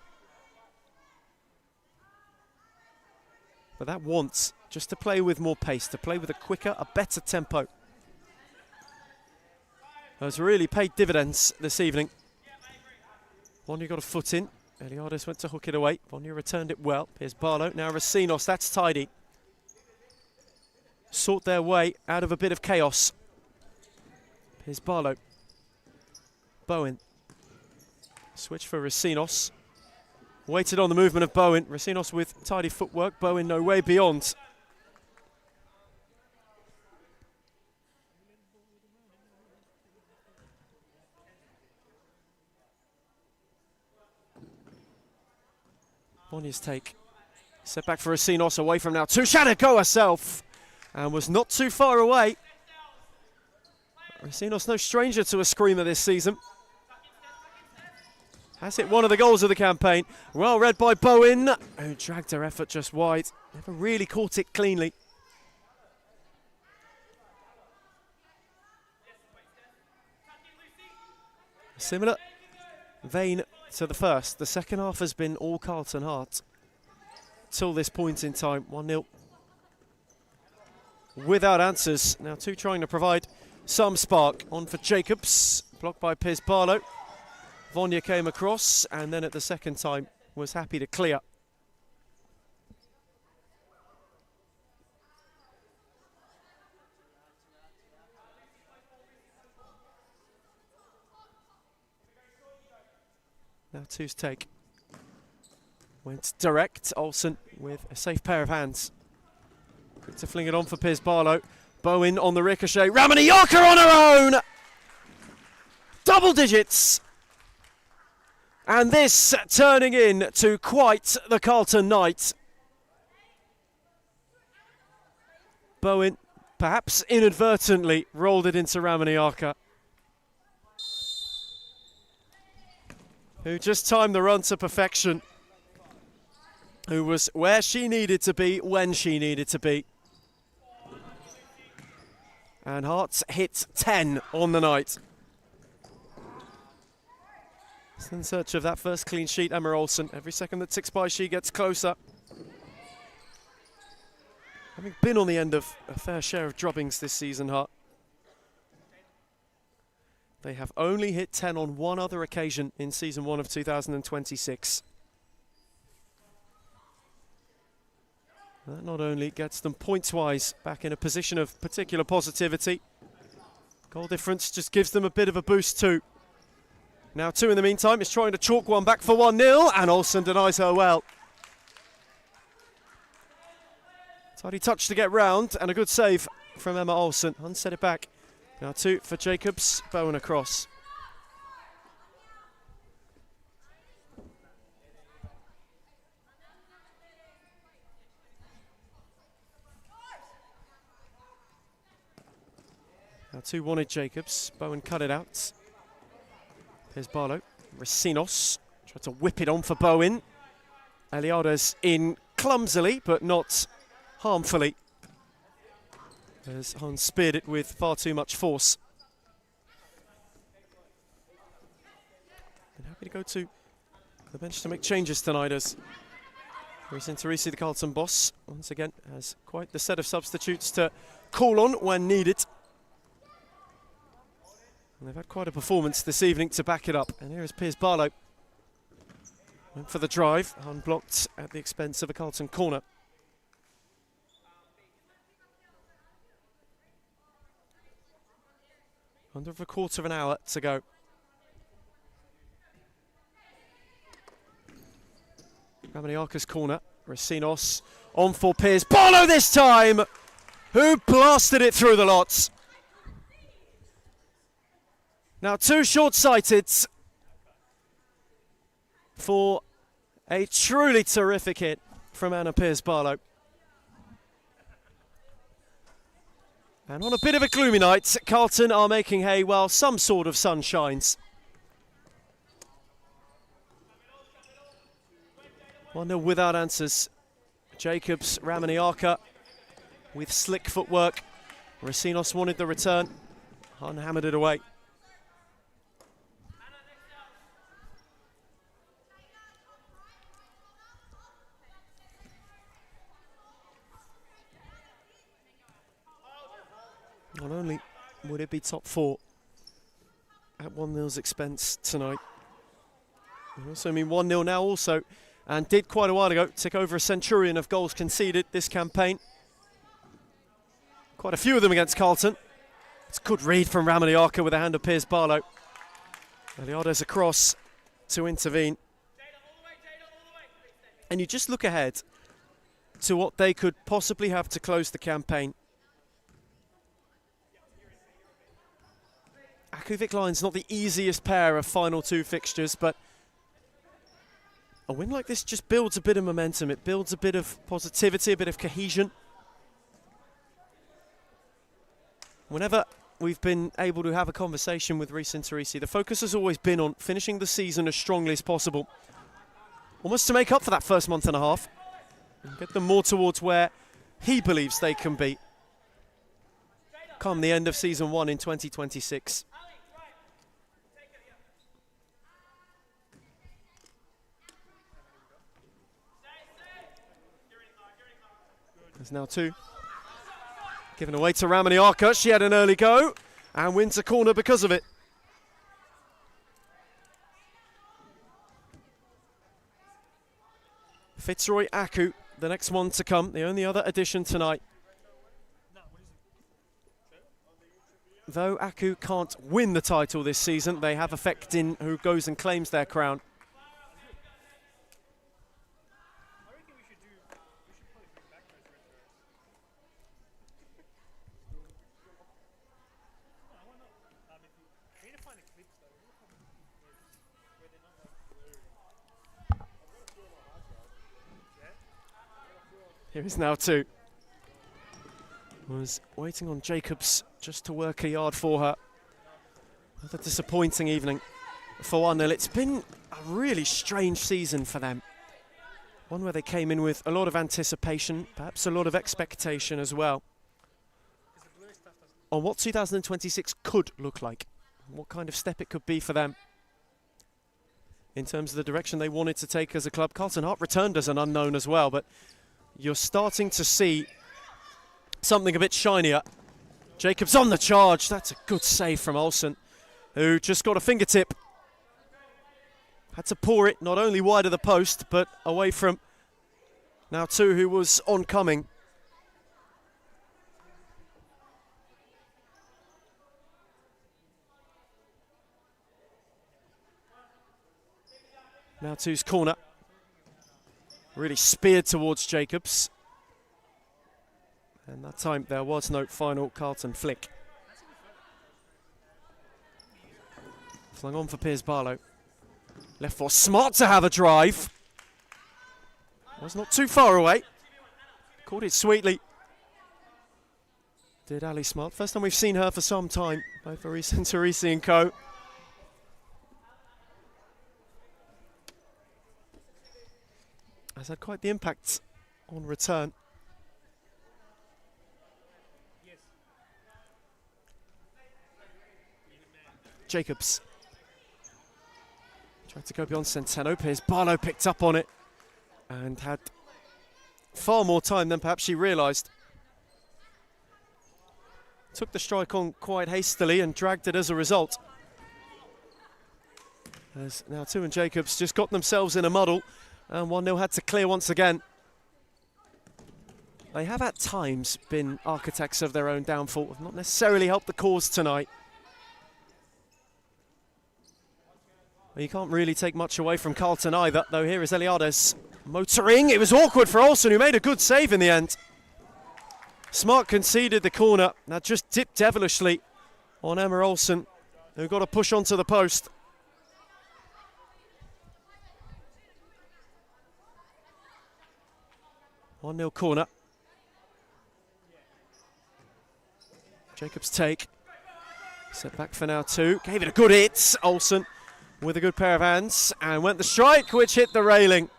But that wants just to play with more pace, to play with a quicker, a better tempo. Has really paid dividends this evening. Vonya got a foot in. Eliades went to hook it away. Vonya returned it well. Piers Barlow, now Rosinos, that's tidy. Sort their way out of a bit of chaos. Here's Barlow. Bowen. Switch for Rosinos. Waited on the movement of Bowen. Rosinos with tidy footwork. Bowen no way beyond. Vonya's take. Set back for Rosinos, away from now 2. Shanna go herself. And was not too far away. Rosinos no stranger to a screamer this season. Has hit one of the goals of the campaign. Well read by Bowen, who dragged her effort just wide. Never really caught it cleanly. A similar vein to the first. The second half has been all Carlton Heart. Till this point in time, 1-0. Without answers. Now 2 trying to provide some spark. On for Jacobs. Blocked by Piers Barlow. Vonya came across and then at the second time was happy to clear. Now 2's take. Went direct. Olsen with a safe pair of hands. Quick to fling it on for Piers Barlow. Bowen on the ricochet. Ramaniaka on her own! Double digits! And this turning in to quite the Carlton night. Bowen, perhaps inadvertently, rolled it into Ramaniaka, who just timed the run to perfection. Who was where she needed to be, when she needed to be. And Hearts hit 10 on the night. It's in search of that first clean sheet, Emma Olsen. Every second that ticks by, she gets closer. Having been on the end of a fair share of drubbings this season, Hart. They have only hit 10 on one other occasion in Season 1 of 2026. That not only gets them points-wise back in a position of particular positivity, goal difference just gives them a bit of a boost too. Now 2 in the meantime is trying to chalk one back for 1-0, and Olsen denies her well. Tidy touch to get round, and a good save from Emma Olsen. Unset it back. Now 2 for Jacobs, Bowen across. Now 2 wanted Jacobs, Bowen cut it out. Here's Barlow, Racinos, tried to whip it on for Bowen. Eliades in clumsily, but not harmfully, as Hans speared it with far too much force. And happy to go to the bench to make changes tonight, as Reece Teresi, the Carlton boss, once again has quite the set of substitutes to call on when needed. And they've had quite a performance this evening to back it up. And here is Piers Barlow. Went for the drive, unblocked at the expense of a Carlton corner. Under a quarter of an hour to go. Ramaniaka's corner. Racinos on for Piers Barlow this time, who blasted it through the lots. Now 2 short-sighted for a truly terrific hit from Anna Piers Barlow. And on a bit of a gloomy night, Carlton are making hay while some sort of sun shines. 1-0 without answers. Jacobs, Ramaniaka with slick footwork. Racinos wanted the return. Hun hammered it away. Not only would it be top 4 at 1-0's expense tonight, it would also mean 1-0 now also, and did quite a while ago tick over a centurion of goals conceded this campaign. Quite a few of them against Carlton. It's a good read from Ramaniaka with a hand of Piers Barlow. Eliades across to intervene. And you just look ahead to what they could possibly have to close the campaign. Akuvik Lions not the easiest pair of final 2 fixtures, but a win like this just builds a bit of momentum. It builds a bit of positivity, a bit of cohesion. Whenever we've been able to have a conversation with Reece Teresi, the focus has always been on finishing the season as strongly as possible, almost to make up for that first month and a half and get them more towards where he believes they can be come the end of Season 1 in 2026. There's now 2. Given away to Ramaniaka. She had an early go and wins a corner because of it. Fitzroy Aku, the next one to come, the only other addition tonight. Though Aku can't win the title this season, they have effect in who goes and claims their crown. Here is now 2. Was waiting on Jacobs just to work a yard for her. Another disappointing evening for 1-0. It's been a really strange season for them. One where they came in with a lot of anticipation, perhaps a lot of expectation as well, on what 2026 could look like, what kind of step it could be for them in terms of the direction they wanted to take as a club. Carlton Hart returned as an unknown as well, but you're starting to see something a bit shinier. Jacobs on the charge. That's a good save from Olsen. who just got a fingertip. Had to pour it not only wide of the post, but away from now two who was oncoming. Now two's corner. Really speared towards Jacobs. And that time there was no final Carlton flick. Flung on for Piers Barlow. Left for Smart to have a drive. Was not too far away. Caught it sweetly. Did Ali Smart. First time we've seen her for some time. Both Aris and Teresi and co. Has had quite the impact on return. Jacobs. Tried to go beyond Centeno. Piers Barlow picked up on it and had far more time than perhaps she realised. Took the strike on quite hastily and dragged it as a result. As now two and Jacobs just got themselves in a muddle and 1-0 had to clear once again. They have at times been architects of their own downfall, have not necessarily helped the cause tonight. Well, you can't really take much away from Carlton either, though here is Eliades motoring. It was awkward for Olsen, who made a good save in the end. Smart conceded the corner. Now just dipped devilishly on Emma Olsen, who got a push onto the post. One-0 corner. Jacobs take. Set back for now two. Gave it a good hit. Olsen with a good pair of hands and went the strike, which hit the railing.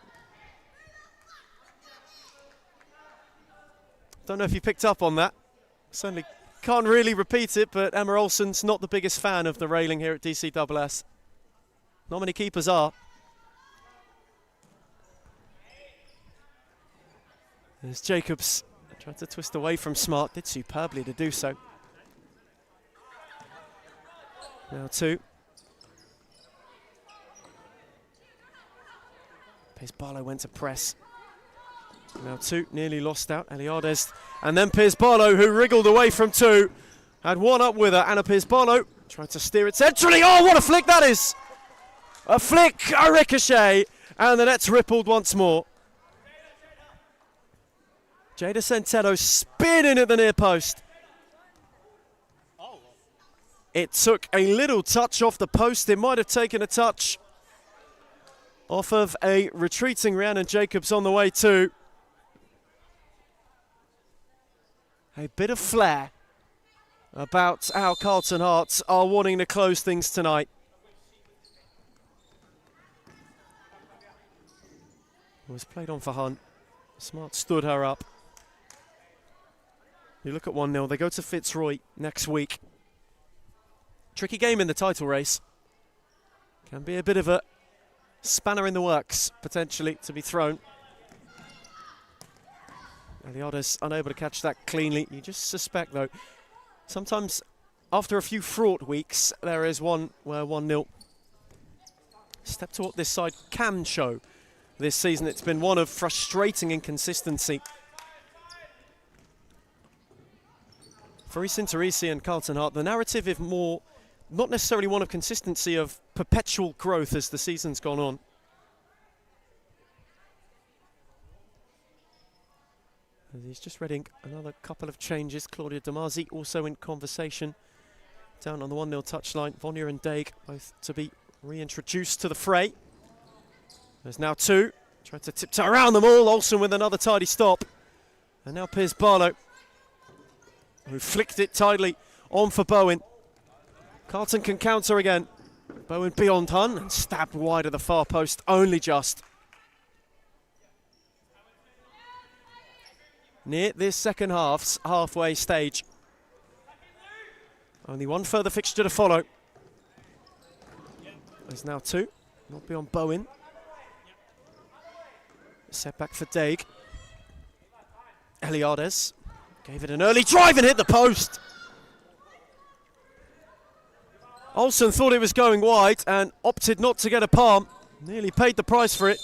Don't know if you picked up on that. Certainly can't really repeat it, but Emma Olsen's not the biggest fan of the railing here at DCSS. Not many keepers are. There's Jacobs. Tried to twist away from Smart. Did superbly to do so. Now two. Piers Barlow went to press. Now two, nearly lost out. Eliades. And then Piers Barlow, who wriggled away from two. Had one up with her. Anna Piers Barlow tried to steer it centrally. Oh, what a flick that is! A flick, a ricochet. And the net's rippled once more. Jada Centeno spinning at the near post. It took a little touch off the post. It might have taken a touch off of a retreating Rhiannon Jacobs on the way too. A bit of flair about how Carlton Hearts are wanting to close things tonight. It was played on for Hunt. Smart stood her up. You look at 1-0, they go to Fitzroy next week. Tricky game in the title race. Can be a bit of a spanner in the works, potentially, to be thrown. Eliades unable to catch that cleanly. You just suspect, though, sometimes after a few fraught weeks, there is one where 1-0 step to what this side can show this season. It's been one of frustrating inconsistency. For Teresi and Carlton Hart, the narrative is more, not necessarily one of consistency, of perpetual growth as the season's gone on. And he's just reading another couple of changes. Claudia Damasi also in conversation down on the 1-0 touchline. Vonia and Daig both to be reintroduced to the fray. There's now two. Trying to tiptoe around them all. Olsen with another tidy stop. And now Piers Barlow, who flicked it tidily on for Bowen. Carlton can counter again. Bowen beyond Hun and stabbed wide of the far post, only just. Near this second half's halfway stage. Only one further fixture to follow. There's now two, not beyond Bowen. Set back for Daig. Eliades gave it an early drive and hit the post. Olsen thought it was going wide and opted not to get a palm. Nearly paid the price for it.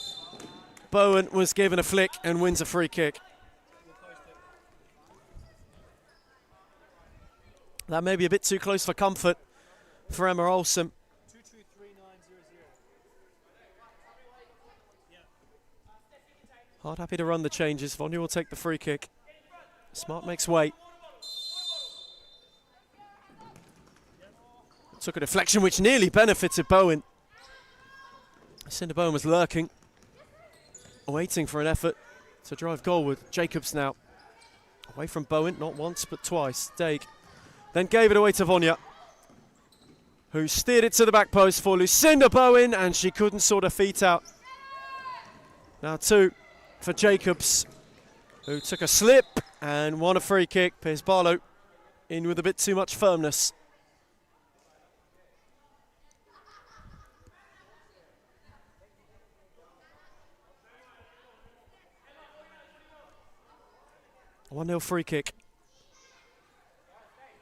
Bowen was given a flick and wins a free kick. That may be a bit too close for comfort for Emma Olsen. Hard happy to run the changes. Vonya will take the free kick. Smart makes way. Took a deflection which nearly benefited Bowen. Cinder Bowen was lurking, waiting for an effort to drive goalward. Jacobs now away from Bowen, not once but twice. Daig then gave it away to Vonya, who steered it to the back post for Lucinda Bowen, and she couldn't sort her feet out. Now 2 for Jacobs, who took a slip and won a free kick. Piers Barlow in with a bit too much firmness. A 1-0 free kick.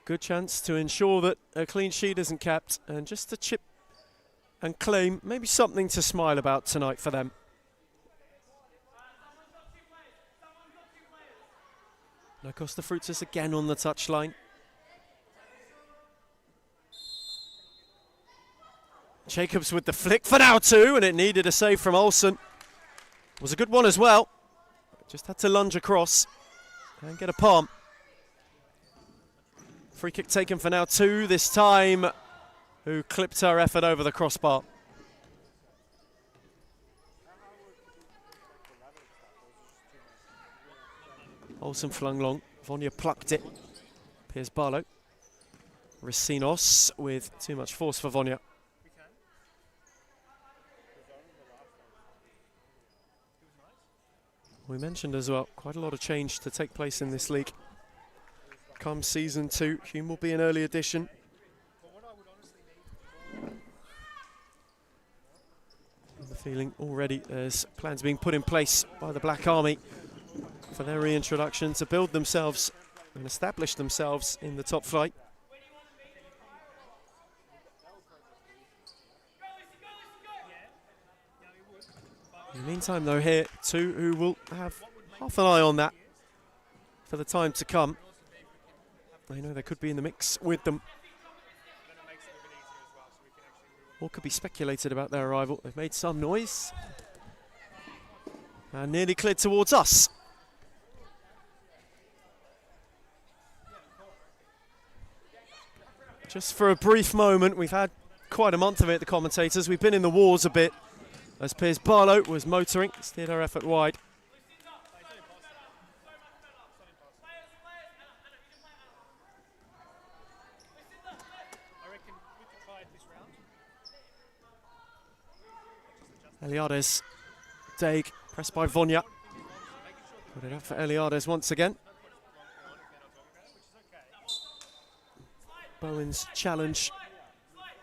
Good chance to ensure that a clean sheet isn't kept, and just to chip and claim maybe something to smile about tonight for them. No Costa Fruitas again on the touchline. Jacobs with the flick for now 2, and it needed a save from Olsen. Was a good one as well. Just had to lunge across and get a palm. Free kick taken for now 2 this time, who clipped her effort over the crossbar. Olsen flung long. Vonya plucked it. Piers Barlow. Racinos with too much force for Vonya. We mentioned as well, quite a lot of change to take place in this league. Come season 2, Hume will be an early addition. The feeling already there's plans being put in place by the Black Army for their reintroduction to build themselves and establish themselves in the top flight. In the meantime, though, here, 2 who will have half an eye on that for the time to come. They know they could be in the mix with them. Or could be speculated about their arrival. They've made some noise. And nearly cleared towards us. Just for a brief moment, we've had quite a month of it, the commentators. We've been in the wars a bit, as Piers Barlow was motoring, steered her effort wide. Eliades, Daig, pressed by Vonya. Put it up for Eliades once again. Bowen's challenge,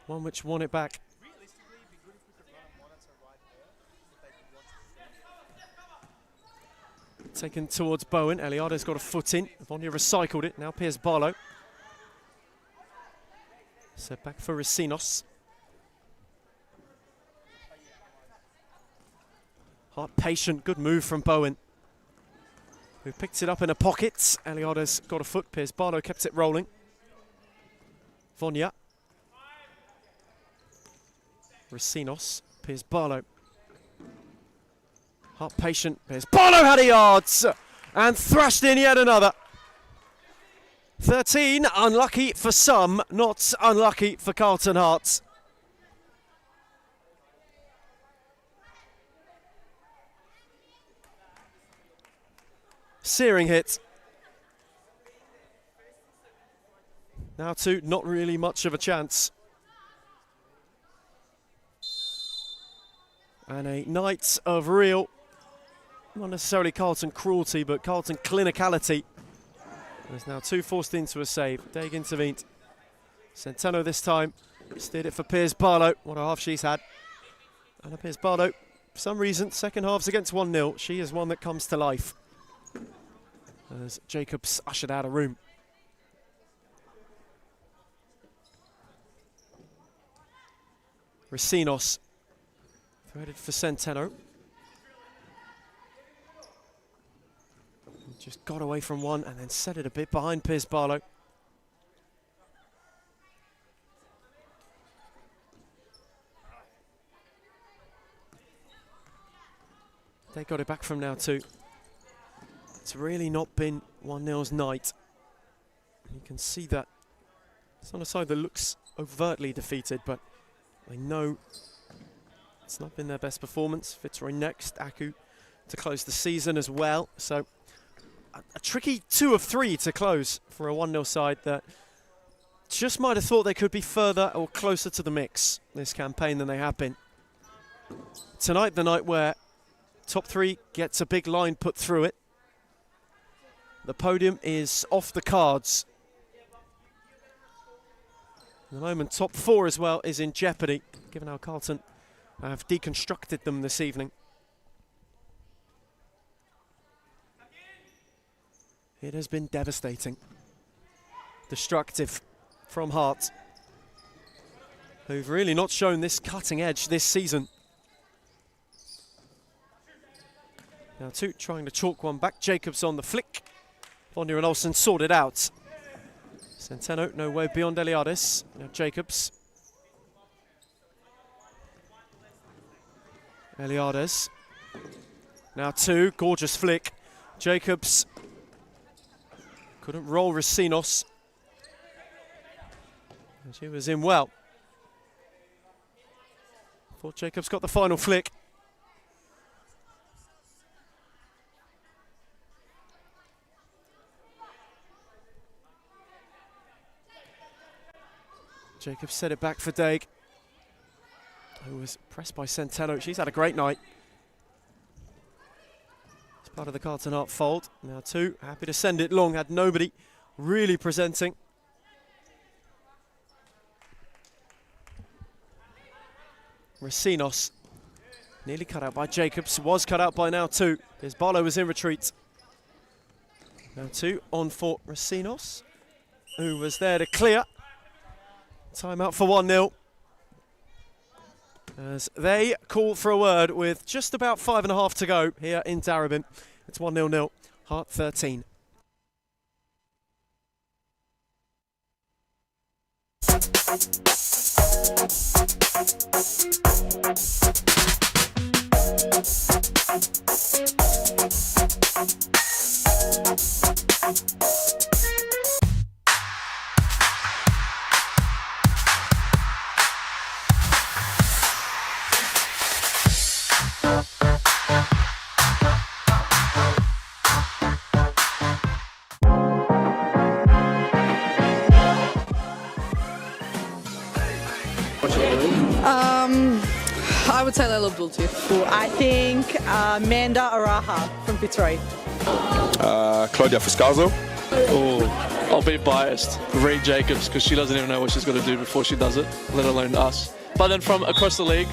one which won it back. Taken towards Bowen. Eliades got a foot in. Vonya recycled it. Now Piers Barlow. Set back for Racinos. Hard, patient, good move from Bowen, who picked it up in a pocket. Eliades got a foot. Piers Barlow kept it rolling. Vonya. Racinos. Piers Barlow. Hard, patient. Piers Barlow had a yards and thrashed in yet another. 13, unlucky for some, not unlucky for Carlton Hearts. Searing hit. Now 2, not really much of a chance. And a night of real, not necessarily Carlton cruelty, but Carlton clinicality. There's now 2 forced into a save. Daig intervened. Centeno this time steered it for Piers Barlow. What a half she's had. And Piers Barlow, for some reason, second half's against 1-0. She is one that comes to life. As Jacobs ushered out of room. Racinos threaded for Centeno. Just got away from one and then set it a bit behind Piers Barlow. They got it back from now too. It's really not been 1-0's night. You can see that it's on a side that looks overtly defeated, but they know it's not been their best performance. Fitzroy next, Aku to close the season as well. So a tricky 2 of 3 to close for a 1-0 side that just might have thought they could be further or closer to the mix this campaign than they have been. Tonight, the night where top 3 gets a big line put through it. The podium is off the cards. At the moment, top 4 as well is in jeopardy, given how Carlton have deconstructed them this evening. It has been devastating. Destructive from Hart, who've really not shown this cutting edge this season. Now 2 trying to chalk one back. Jacobs on the flick. Vondir and Olsen sorted out. Centeno no way beyond Eliades. Now Jacobs. Eliades. Now 2, gorgeous flick. Jacobs couldn't roll Racinos. And she was in well. Thought Jacobs got the final flick. Jacobs set it back for Daig, who was pressed by Centeno. She's had a great night. It's part of the Carlton Hart fold. Now 2, happy to send it long, had nobody really presenting. Racinos, nearly cut out by Jacobs, was cut out by now 2. His Barlow was in retreat. Now 2 on for Racinos, who was there to clear. Time out for 1-0. As they call for a word with just about 5.5 to go here in Darebin. It's 1-0-0, Hart 13. I would say Layla Bulti. I think Amanda Araha from Fitzroy. Claudia Fuscazzo. Oh, I'll be biased. Reed Jacobs, because she doesn't even know what she's got to do before she does it, let alone us. But then from across the league,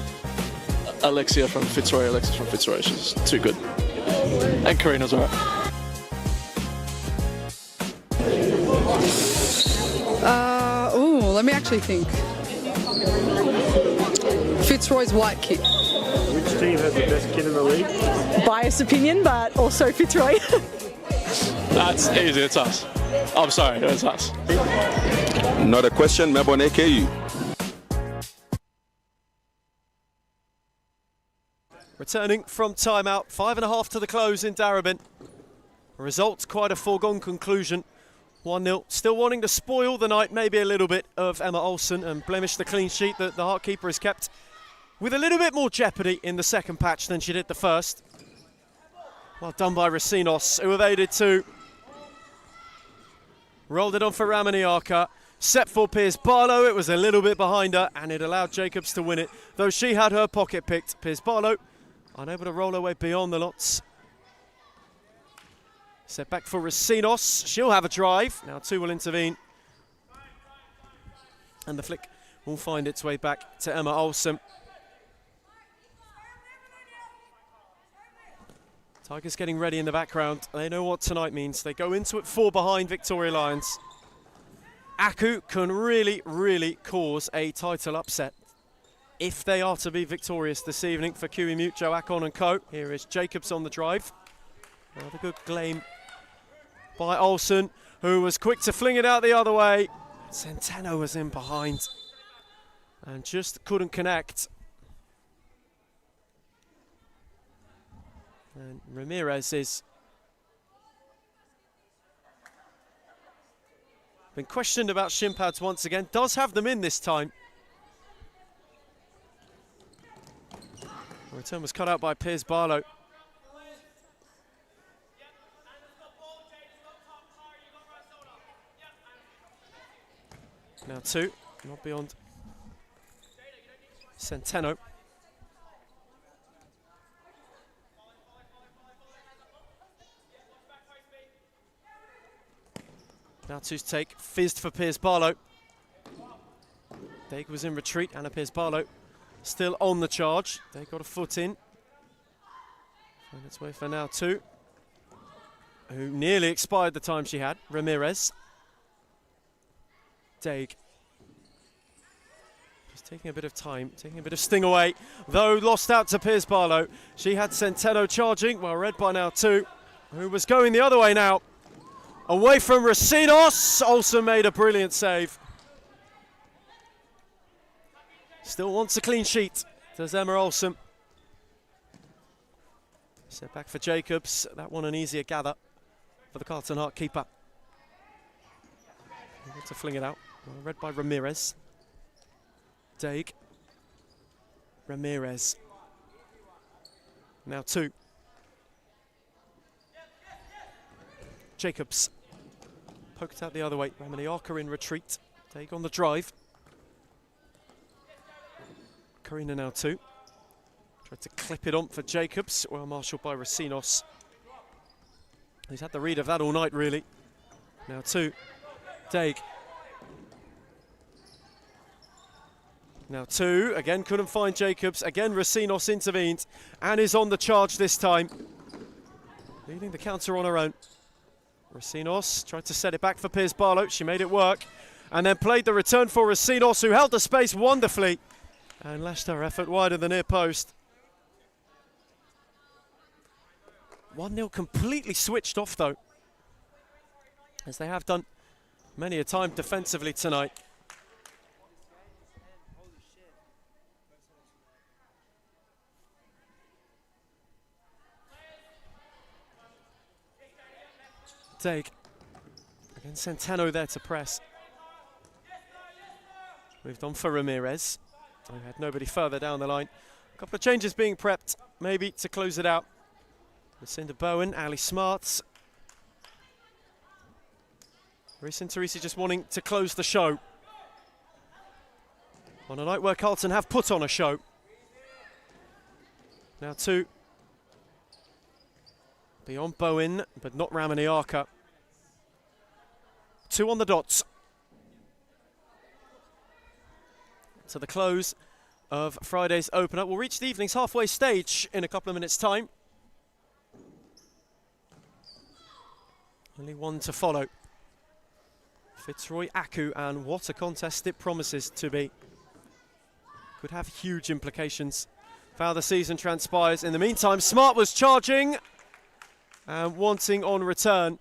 Alexis from Fitzroy. She's too good. And Karina's alright. Let me actually think. Fitzroy's white kit. Which team has the best kid in the league? Biased opinion, but also Fitzroy. That's easy, it's us. I'm sorry, it's us. Not a question, Melbourne AKU. Returning from timeout, 5.5 to the close in Darebin. Results quite a foregone conclusion. 1-0, still wanting to spoil the night maybe a little bit of Emma Olsen and blemish the clean sheet that the Hart keeper has kept with a little bit more jeopardy in the second patch than she did the first. Well done by Racinos, who evaded 2. Rolled it on for Ramaniaka. Set for Piers Barlow, it was a little bit behind her and it allowed Jacobs to win it, though she had her pocket picked. Piers Barlow unable to roll her way beyond the lots. Set back for Racinos, she'll have a drive. Now 2 will intervene. And the flick will find its way back to Emma Olsen. Tigers getting ready in the background. They know what tonight means. They go into it 4 behind Victoria Lions. Aku can really, really cause a title upset. if they are to be victorious this evening for QE Mute, Joe Akon and co. Here is Jacobs on the drive. Another good claim by Olsen, who was quick to fling it out the other way. Centeno was in behind and just couldn't connect. And Ramirez is been questioned about shin pads once again. Does have them in this time. The return was cut out by Piers Barlow. Now 2, not beyond Centeno. Now 2's take, fizzed for Piers Barlow. Daig was in retreat, Anna Piers Barlow still on the charge. They got a foot in. Find its way for now 2, who nearly expired the time she had. Ramirez. Daig. Just taking a bit of time, taking a bit of sting away, though lost out to Piers Barlow. She had Centeno charging, well read by now 2, who was going the other way now. Away from Racines, also made a brilliant save. Still wants a clean sheet, does Emma Olsen. Set back for Jacobs, that one an easier gather for the Carlton Heart keeper. Able to fling it out, well, read by Ramirez. Daig. Ramirez. Now 2. Jacobs. Poked out the other way. Ramaniaka in retreat. Daig on the drive. Karina now 2. Tried to clip it on for Jacobs. Well marshalled by Racines. He's had the read of that all night, really. Now 2. Daig. Now 2. Again couldn't find Jacobs. Again Racines intervened and is on the charge this time. Leading the counter on her own. Racines tried to set it back for Piers Barlow. She made it work and then played the return for Racines, who held the space wonderfully and lashed her effort wide of the near post. 1-0 completely switched off though, as they have done many a time defensively tonight. Daig. Again, Centeno there to press. Moved on for Ramirez. We had nobody further down the line. A couple of changes being prepped, maybe, to close it out. Lucinda Bowen, Ali Smarts. Reece and Teresi just wanting to close the show. On a night where Carlton have put on a show. Now 2. Beyond Bowen, but not Ramaniaka. 2 on the dots. To the close of Friday's opener. We'll reach the evening's halfway stage in a couple of minutes' time. Only one to follow. Fitzroy Aku, and what a contest it promises to be. Could have huge implications for how the season transpires. In the meantime, Smart was charging and wanting on return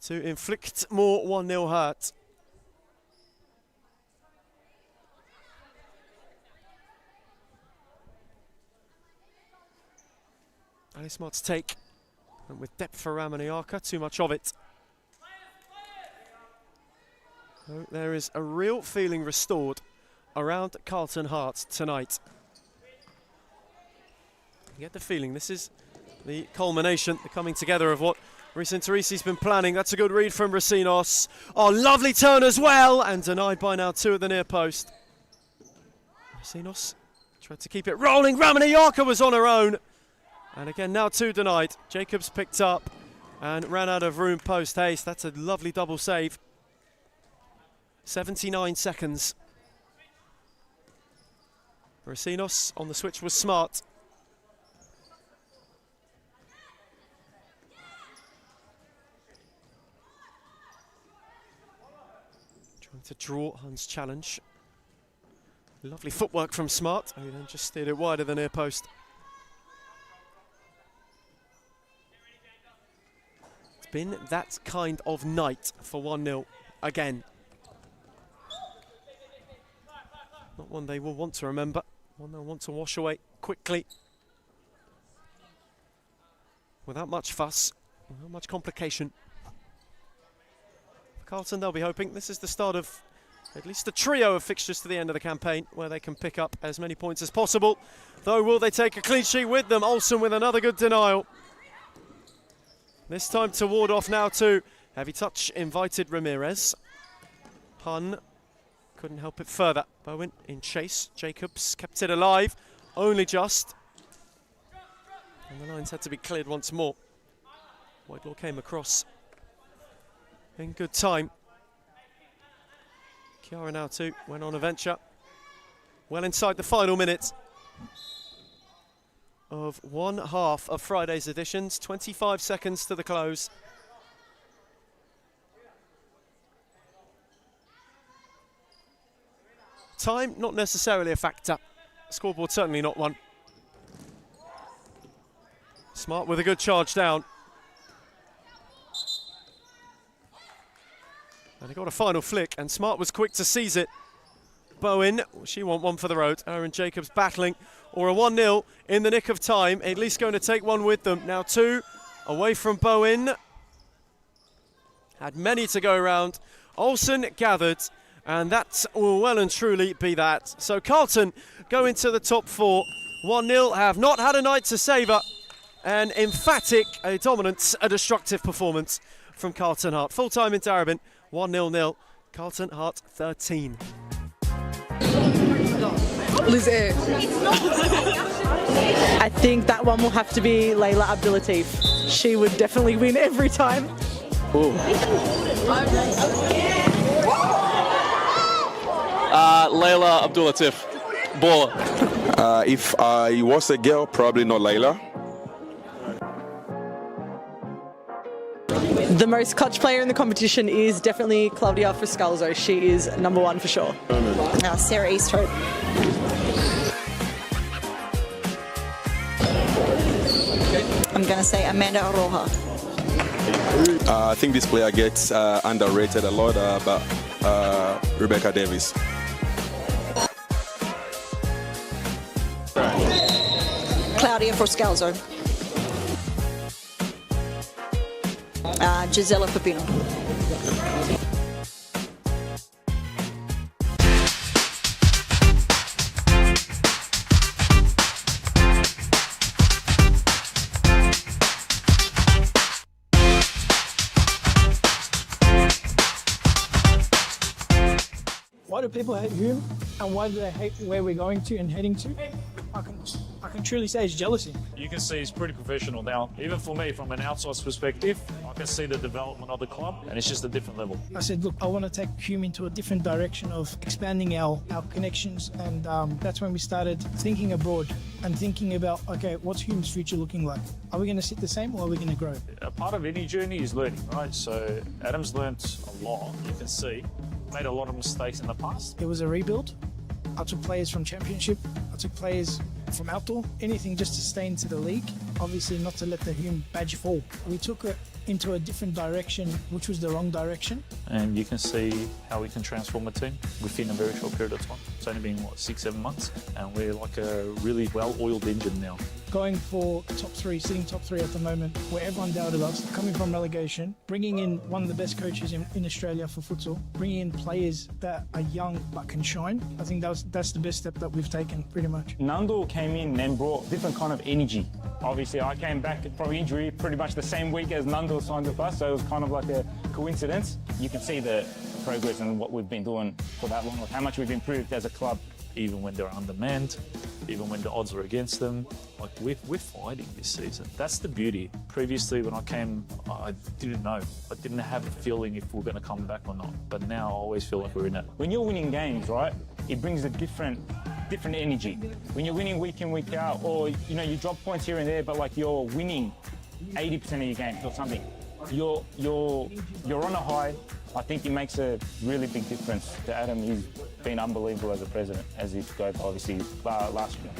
to inflict more 1-0 hurt. Ali Smart's take, and with depth for Ramaniaka, too much of it. So there is a real feeling restored around Carlton Heart tonight. You get the feeling this is the culmination, the coming together of what Reece and Teresi's been planning. That's a good read from Racines. Oh, lovely turn as well, and denied by now 2 at the near post. Racines tried to keep it rolling. Ramaniaka was on her own. And again, now 2 denied. Jacobs picked up and ran out of room post haste. That's a lovely double save. 79 seconds. Racines on the switch was Smart. Trying to draw Hunt's challenge. Lovely footwork from Smart, who then just steered it wider than near post. It's been that kind of night for 1-0 again. Not one they will want to remember, one they'll want to wash away quickly. Without much fuss, without much complication. For Carlton, they'll be hoping this is the start of at least a trio of fixtures to the end of the campaign where they can pick up as many points as possible. Though, will they take a clean sheet with them? Olsen with another good denial. This time to ward off now too. Heavy touch invited Ramirez. Pun couldn't help it further. Bowen in chase. Jacobs kept it alive, only just. And the lines had to be cleared once more. Whitelaw came across in good time. Chiara now too went on a venture. Well inside the final minute of one half of Friday's editions. 25 seconds to the close. Time, not necessarily a factor. Scoreboard, certainly not one. Smart with a good charge down. And he got a final flick, and Smart was quick to seize it. Bowen, she won one for the road. Aaron Jacobs battling, or a 1-0 in the nick of time. At least going to take one with them. Now 2 away from Bowen. Had many to go around. Olsen gathered, and that will well and truly be that. So Carlton go into the top 4. 1-0, have not had a night to savour. An emphatic, a dominant, a destructive performance from Carlton Heart. Full time in Darabin, 1-0-0. Carlton Heart 13. Liz Air. I think that one will have to be Layla Abdulatif. She would definitely win every time. Layla Abdulatif. Baller. If I was a girl, probably not Layla. The most clutch player in the competition is definitely Claudia Friscalzo. She is number 1 for sure. Sarah Easthope. I'm going to say Amanda Aroha. I think this player gets underrated a lot, but Rebecca Davis. Claudia Friscalzo. Gisela Pepino. Why do people hate Hume, and why do they hate where we're going to and heading to? I can truly say it's jealousy. You can see he's pretty professional now. Even for me, from an outside perspective, I can see the development of the club, and it's just a different level. I said, look, I want to take Hume into a different direction of expanding our connections, and that's when we started thinking abroad and thinking about, okay, what's Hume's future looking like? Are we going to sit the same, or are we going to grow? A part of any journey is learning, right? So Adam's learnt a lot, you can see. Made a lot of mistakes in the past. It was a rebuild. I took players from Championship. I took players from outdoor. Anything just to stay into the league. Obviously not to let the Hume badge fall. We took it into a different direction, which was the wrong direction. And you can see how we can transform a team within a very short period of time. It's only been, what, 6-7 months? And we're like a really well-oiled engine now. Going for top 3, sitting top 3 at the moment, where everyone doubted us, coming from relegation, bringing in one of the best coaches in Australia for futsal, bringing in players that are young but can shine. I think that's the best step that we've taken, pretty much. Nando came in and brought different kind of energy. Obviously, I came back from injury pretty much the same week as Nando signed with us, so it was kind of like a coincidence. You can see the progress and what we've been doing for that long, like how much we've improved as a club. Even when they're undermanned, even when the odds are against them, like we're fighting this season. That's the beauty. Previously, when I came, I didn't know. I didn't have a feeling if we're going to come back or not. But now I always feel like we're in it. When you're winning games, right, it brings a different energy. When you're winning week in, week out, or you drop points here and there, but like you're winning 80% of your games or something, you're on a high. I think it makes a really big difference to Adam. been unbelievable as a president, as he got obviously last year.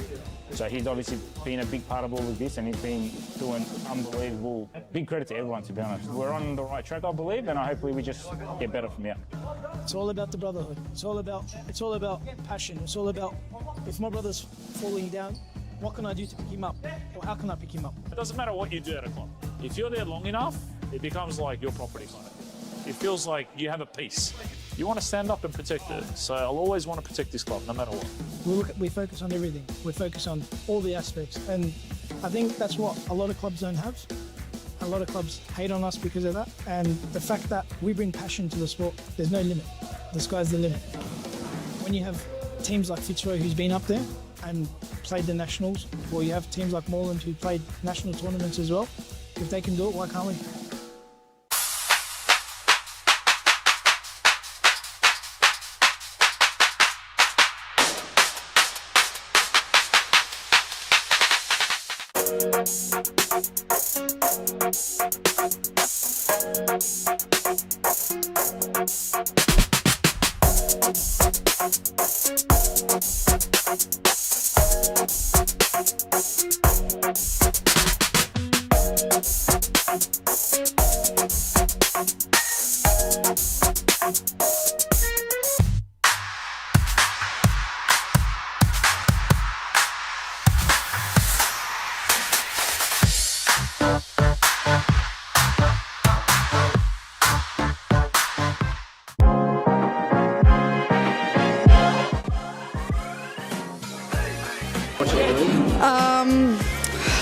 So he's obviously been a big part of all of this, and he's been doing unbelievable. Big credit to everyone, to be honest. We're on the right track, I believe, and hopefully we just get better from here. It's all about the brotherhood. It's all about passion. It's all about, if my brother's falling down, what can I do to pick him up? Or how can I pick him up? It doesn't matter what you do at a club. If you're there long enough, it becomes like your property kind of thing. It feels like you have a piece. You want to stand up and protect it. So I'll always want to protect this club, no matter what. We focus on everything. We focus on all the aspects. And I think that's what a lot of clubs don't have. A lot of clubs hate on us because of that. And the fact that we bring passion to the sport, there's no limit. The sky's the limit. When you have teams like Fitzroy, who's been up there and played the nationals, or you have teams like Moreland who played national tournaments as well, if they can do it, why can't we?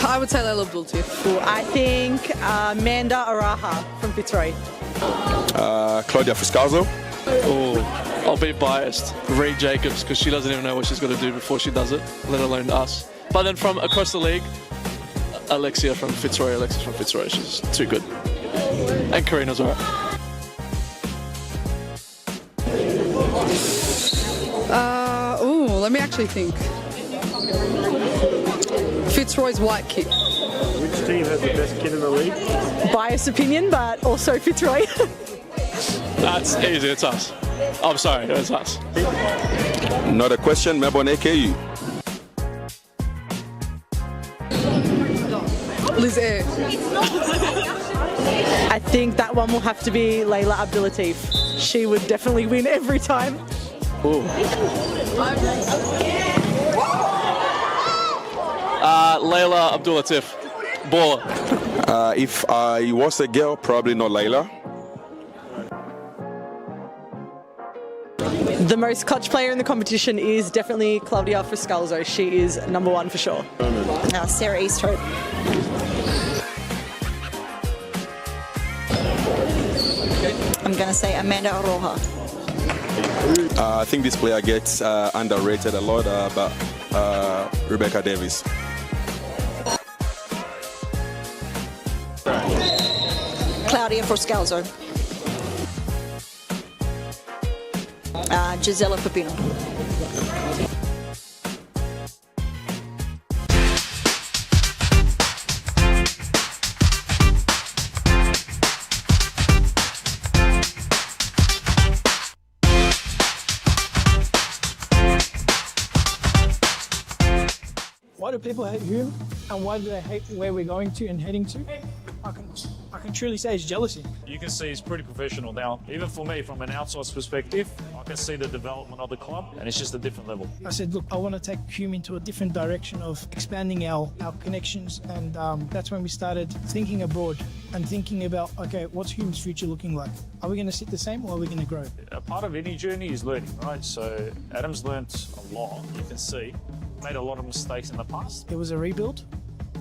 I would say Layla Abdul-Latif. I think Amanda Araha from Fitzroy. Claudia Fuscalzo. Oh, I'll be biased. Reed Jacobs, because she doesn't even know what she's got to do before she does it, let alone us. But then from across the league, Alexis from Fitzroy. She's too good. And Karina's alright. Let me actually think. Fitzroy's white kit. Which team has the best kit in the league? Biased opinion, but also Fitzroy. That's easy, it's us. I'm sorry, it's us. Not a question, Melbourne AKU. Liz Air. I think that one will have to be Layla Abdul-Latif. She would definitely win every time. Ooh. Layla Abdul-Latif. Baller. If I was a girl, probably not Layla. The most clutch player in the competition is definitely Claudia Fuscalzo. She is number one for sure. Sarah Easthope. I'm going to say Amanda Aroha. I think this player gets underrated a lot, but Rebecca Davis. Claudia Fuscalzo. Gisela Pepino. Why do people hate Hume, and why do they hate where we're going to and heading to? I can truly say it's jealousy. You can see he's pretty professional now. Even for me, from an outside perspective, I can see the development of the club, and it's just a different level. I said, look, I want to take Hume into a different direction of expanding our connections, and that's when we started thinking abroad and thinking about, okay, what's Hume's future looking like? Are we going to sit the same, or are we going to grow? A part of any journey is learning, right? So Adam's learnt a lot, you can see. Made a lot of mistakes in the past. It was a rebuild.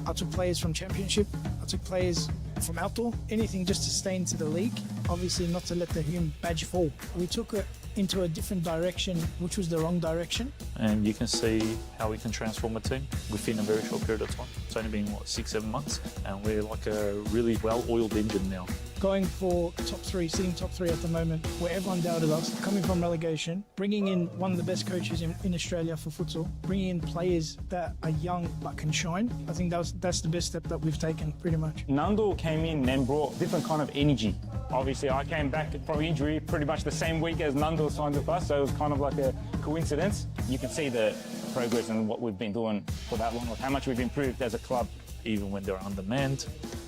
I took players from Championship. I took players from outdoor. Anything just to stay into the league. Obviously not to let the Hume badge fall. We took it into a different direction, which was the wrong direction. And you can see how we can transform a team within a very short period of time. It's only been, 6-7 months? And we're like a really well-oiled engine now. Going for top three, sitting top three at the moment, where everyone doubted us, coming from relegation, bringing in one of the best coaches in Australia for futsal, bringing in players that are young but can shine. I think that's the best step that we've taken, pretty much. Nando came in and brought different kind of energy. Obviously, I came back from injury pretty much the same week as Nando signed with us, so it was kind of like a coincidence. You can see the progress and what we've been doing for that long, how much we've improved as a club. Even when they're undermanned,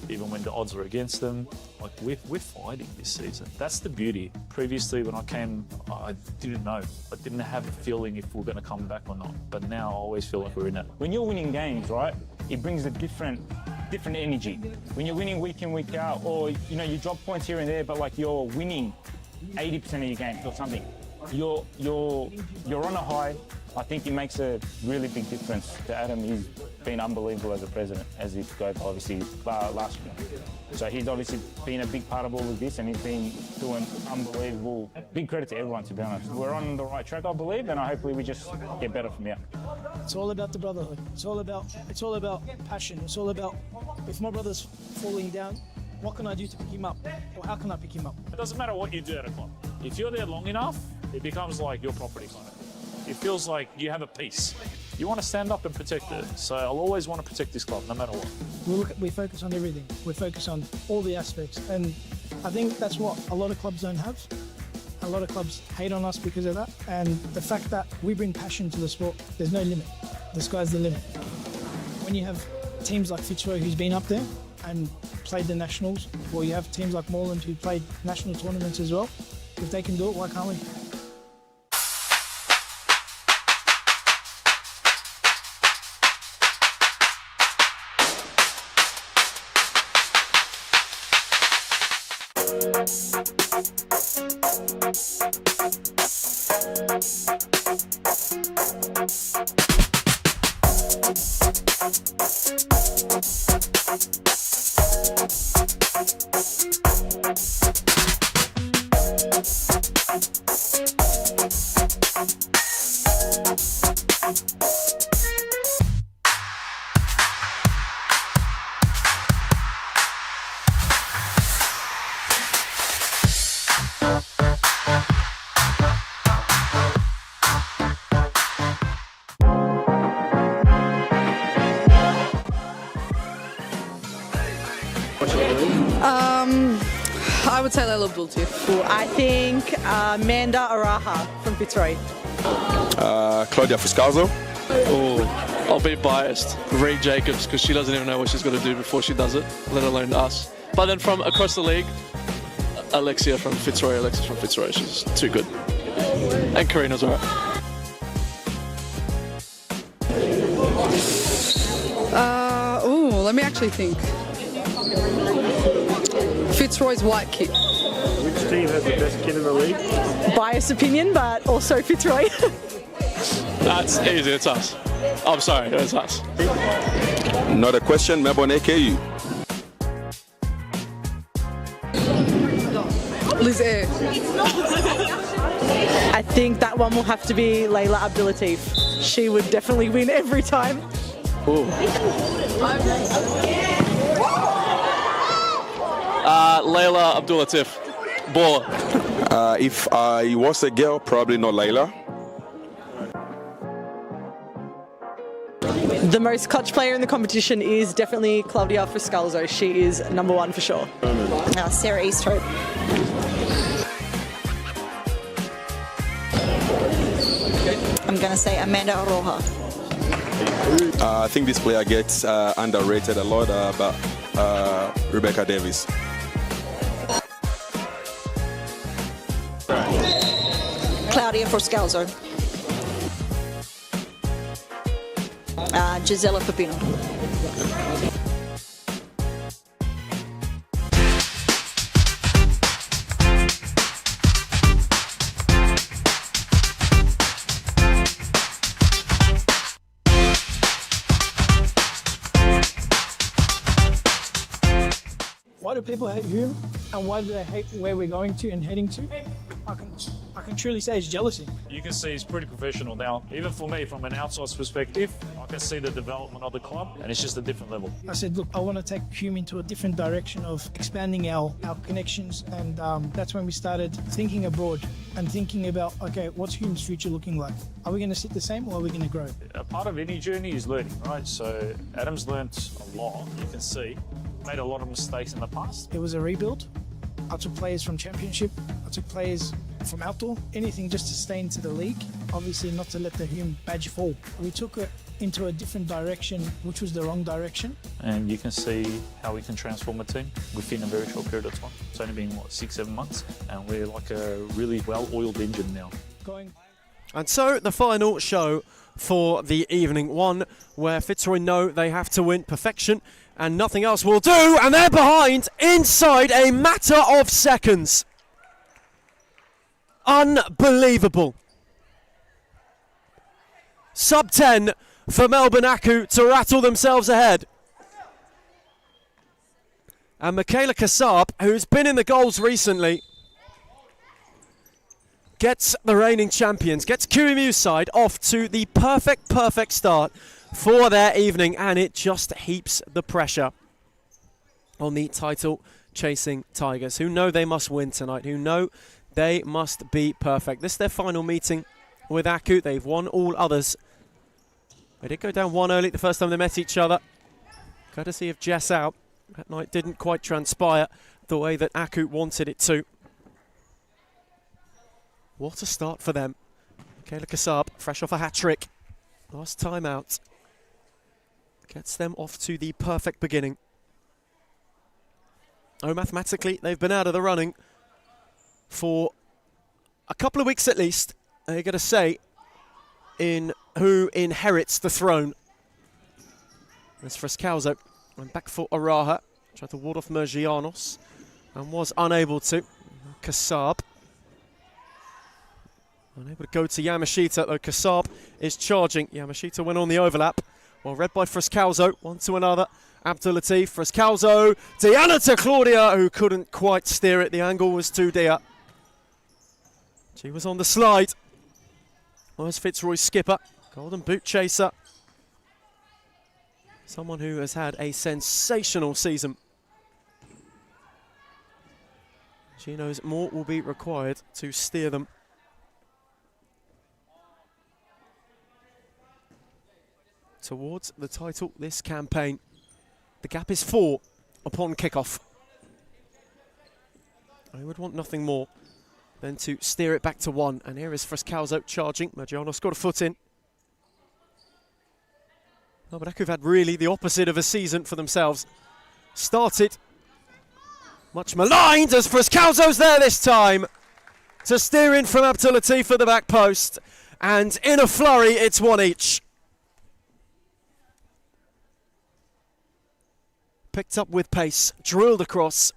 even when the odds are against them, like we're fighting this season. That's the beauty. Previously, when I came, I didn't know. I didn't have a feeling if we're going to come back or not. But now I always feel like we're in it. When you're winning games, right, it brings a different energy. When you're winning week in, week out, or you drop points here and there, but like you're winning 80% of your games or something, you're on a high. I think it makes a really big difference to Adam. He's been unbelievable as a president, as he goes obviously last year. So he's obviously been a big part of all of this, and he's been doing unbelievable. Big credit to everyone, to be honest. We're on the right track, I believe, and hopefully we just get better from here. It's all about the brotherhood. It's all about passion. It's all about, if my brother's falling down, what can I do to pick him up? Or how can I pick him up? It doesn't matter what you do at a club. If you're there long enough, it becomes like your property kind of thing. It feels like you have a piece. You want to stand up and protect it. So I'll always want to protect this club, no matter what. We focus on everything. We focus on all the aspects. And I think that's what a lot of clubs don't have. A lot of clubs hate on us because of that. And the fact that we bring passion to the sport, there's no limit. The sky's the limit. When you have teams like Fitzroy, who's been up there and played the nationals, or you have teams like Moreland who played national tournaments as well, if they can do it, why can't we? I would say Layla Bulti. I think Amanda Araha from Fitzroy. Claudia Fuscalzo. Oh, I'll be biased. Reed Jacobs, because she doesn't even know what she's got to do before she does it, let alone us. But then from across the league, Alexis from Fitzroy. She's too good. And Karina's alright. Let me actually think. Fitzroy's white kid. Which team has the best kid in the league? Biased opinion, but also Fitzroy. That's easy, it's us. I'm sorry, it's us. Not a question, Melbourne AKU. Liz Air. I think that one will have to be Layla Abdulatif. She would definitely win every time. Ooh. Layla Abdulatif. Baller. If I was a girl, probably not Layla. The most clutch player in the competition is definitely Claudia Fuscalzo. She is number one for sure. Sarah Easthope. I'm going to say Amanda Aroha. I think this player gets underrated a lot, but Rebecca Davis. Claudia Fuscalzo. Gisela Pepino. Why do people hate whom, and why do they hate where we're going to and heading to? I can truly say it's jealousy. You can see he's pretty professional now. Even for me, from an outsider's perspective, I can see the development of the club, and it's just a different level. I said, look, I want to take Hume into a different direction of expanding our connections, and that's when we started thinking abroad and thinking about, okay, what's Hume's future looking like? Are we going to sit the same, or are we going to grow? A part of any journey is learning, right? So Adam's learnt a lot. You can see made a lot of mistakes in the past. It was a rebuild, I took players from championship, I took players from outdoor, anything just to stay into the league. Obviously not to let the Hume badge fall. We took it into a different direction, which was the wrong direction. And you can see how we can transform a team within a very short period of time. It's only been, 6-7 months, and we're like a really well-oiled engine now. And so the final show for the evening, one where Fitzroy know they have to win perfection and nothing else will do, and they're behind inside a matter of seconds. Unbelievable. Sub 10 for Melbourne Aku to rattle themselves ahead. And Michaela Kassab, who's been in the goals recently, gets the reigning champions, gets QEMU's side off to the perfect start for their evening, and it just heaps the pressure on the title-chasing Tigers, who know they must win tonight, who know they must be perfect. This is their final meeting with Aku. They've won all others. They did go down 1 early the first time they met each other, courtesy of Jess out. That night didn't quite transpire the way that Aku wanted it to. What a start for them. Michaela Kassab, fresh off a hat-trick. Last time out. Gets them off to the perfect beginning. Oh, mathematically, they've been out of the running for a couple of weeks at least. They're going to say in who inherits the throne. There's Frescalzo. Went back for Araha. Tried to ward off Mergianos and was unable to. Kassab. Unable to go to Yamashita, though Kassab is charging. Yamashita went on the overlap. Well read by Frescalzo. One to another. Abdul Latif, Frescalzo. Diana to Claudia, who couldn't quite steer it. The angle was too dear. She was on the slide. Was Fitzroy's skipper. Golden boot chaser. Someone who has had a sensational season. She knows more will be required to steer them towards the title this campaign. The gap is 4 upon kickoff. I would want nothing more than to steer it back to 1. And here is Frescalzo charging. Mergianos got a foot in. No, but Aku've had really the opposite of a season for themselves. Started much maligned as Frescalzo's there this time to steer in from Abdul Latif at the back post. And in a flurry, it's 1 each. Picked up with pace, drilled across.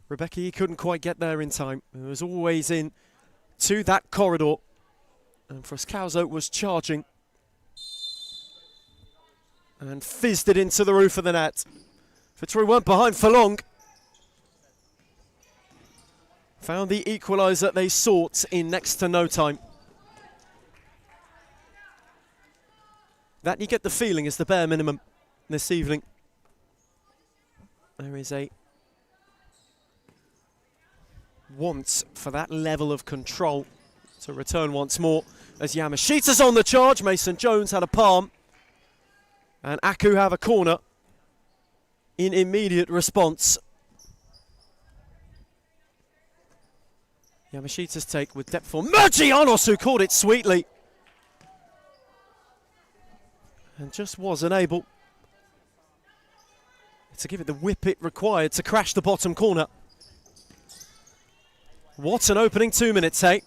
Rebecca Yee couldn't quite get there in time. It was always in to that corridor. And Frescalzo was charging. And fizzed it into the roof of the net. Fitzroy weren't behind for long. Found the equaliser they sought in next to no time. That you get the feeling is the bare minimum this evening. There is a want for that level of control to return once more as Yamashita's on the charge. Mason Jones had a palm. And Aku have a corner in immediate response. Yamashita's take with depth for Mergianos, who caught it sweetly. And just wasn't able to give it the whip it required to crash the bottom corner. What an opening 2 minutes, hey?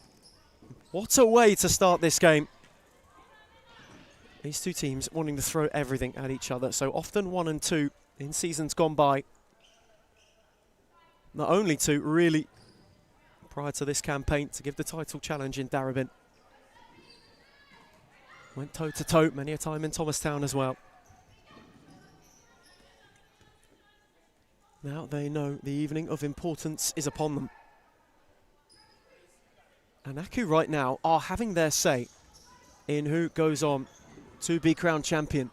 What a way to start this game. These two teams wanting to throw everything at each other. So often 1 and 2 in seasons gone by. Not only 2, really, prior to this campaign, to give the title challenge in Darebin. Went toe-to-toe many a time in Thomastown as well. Now they know the evening of importance is upon them. And Aku right now are having their say in who goes on to be crowned champion.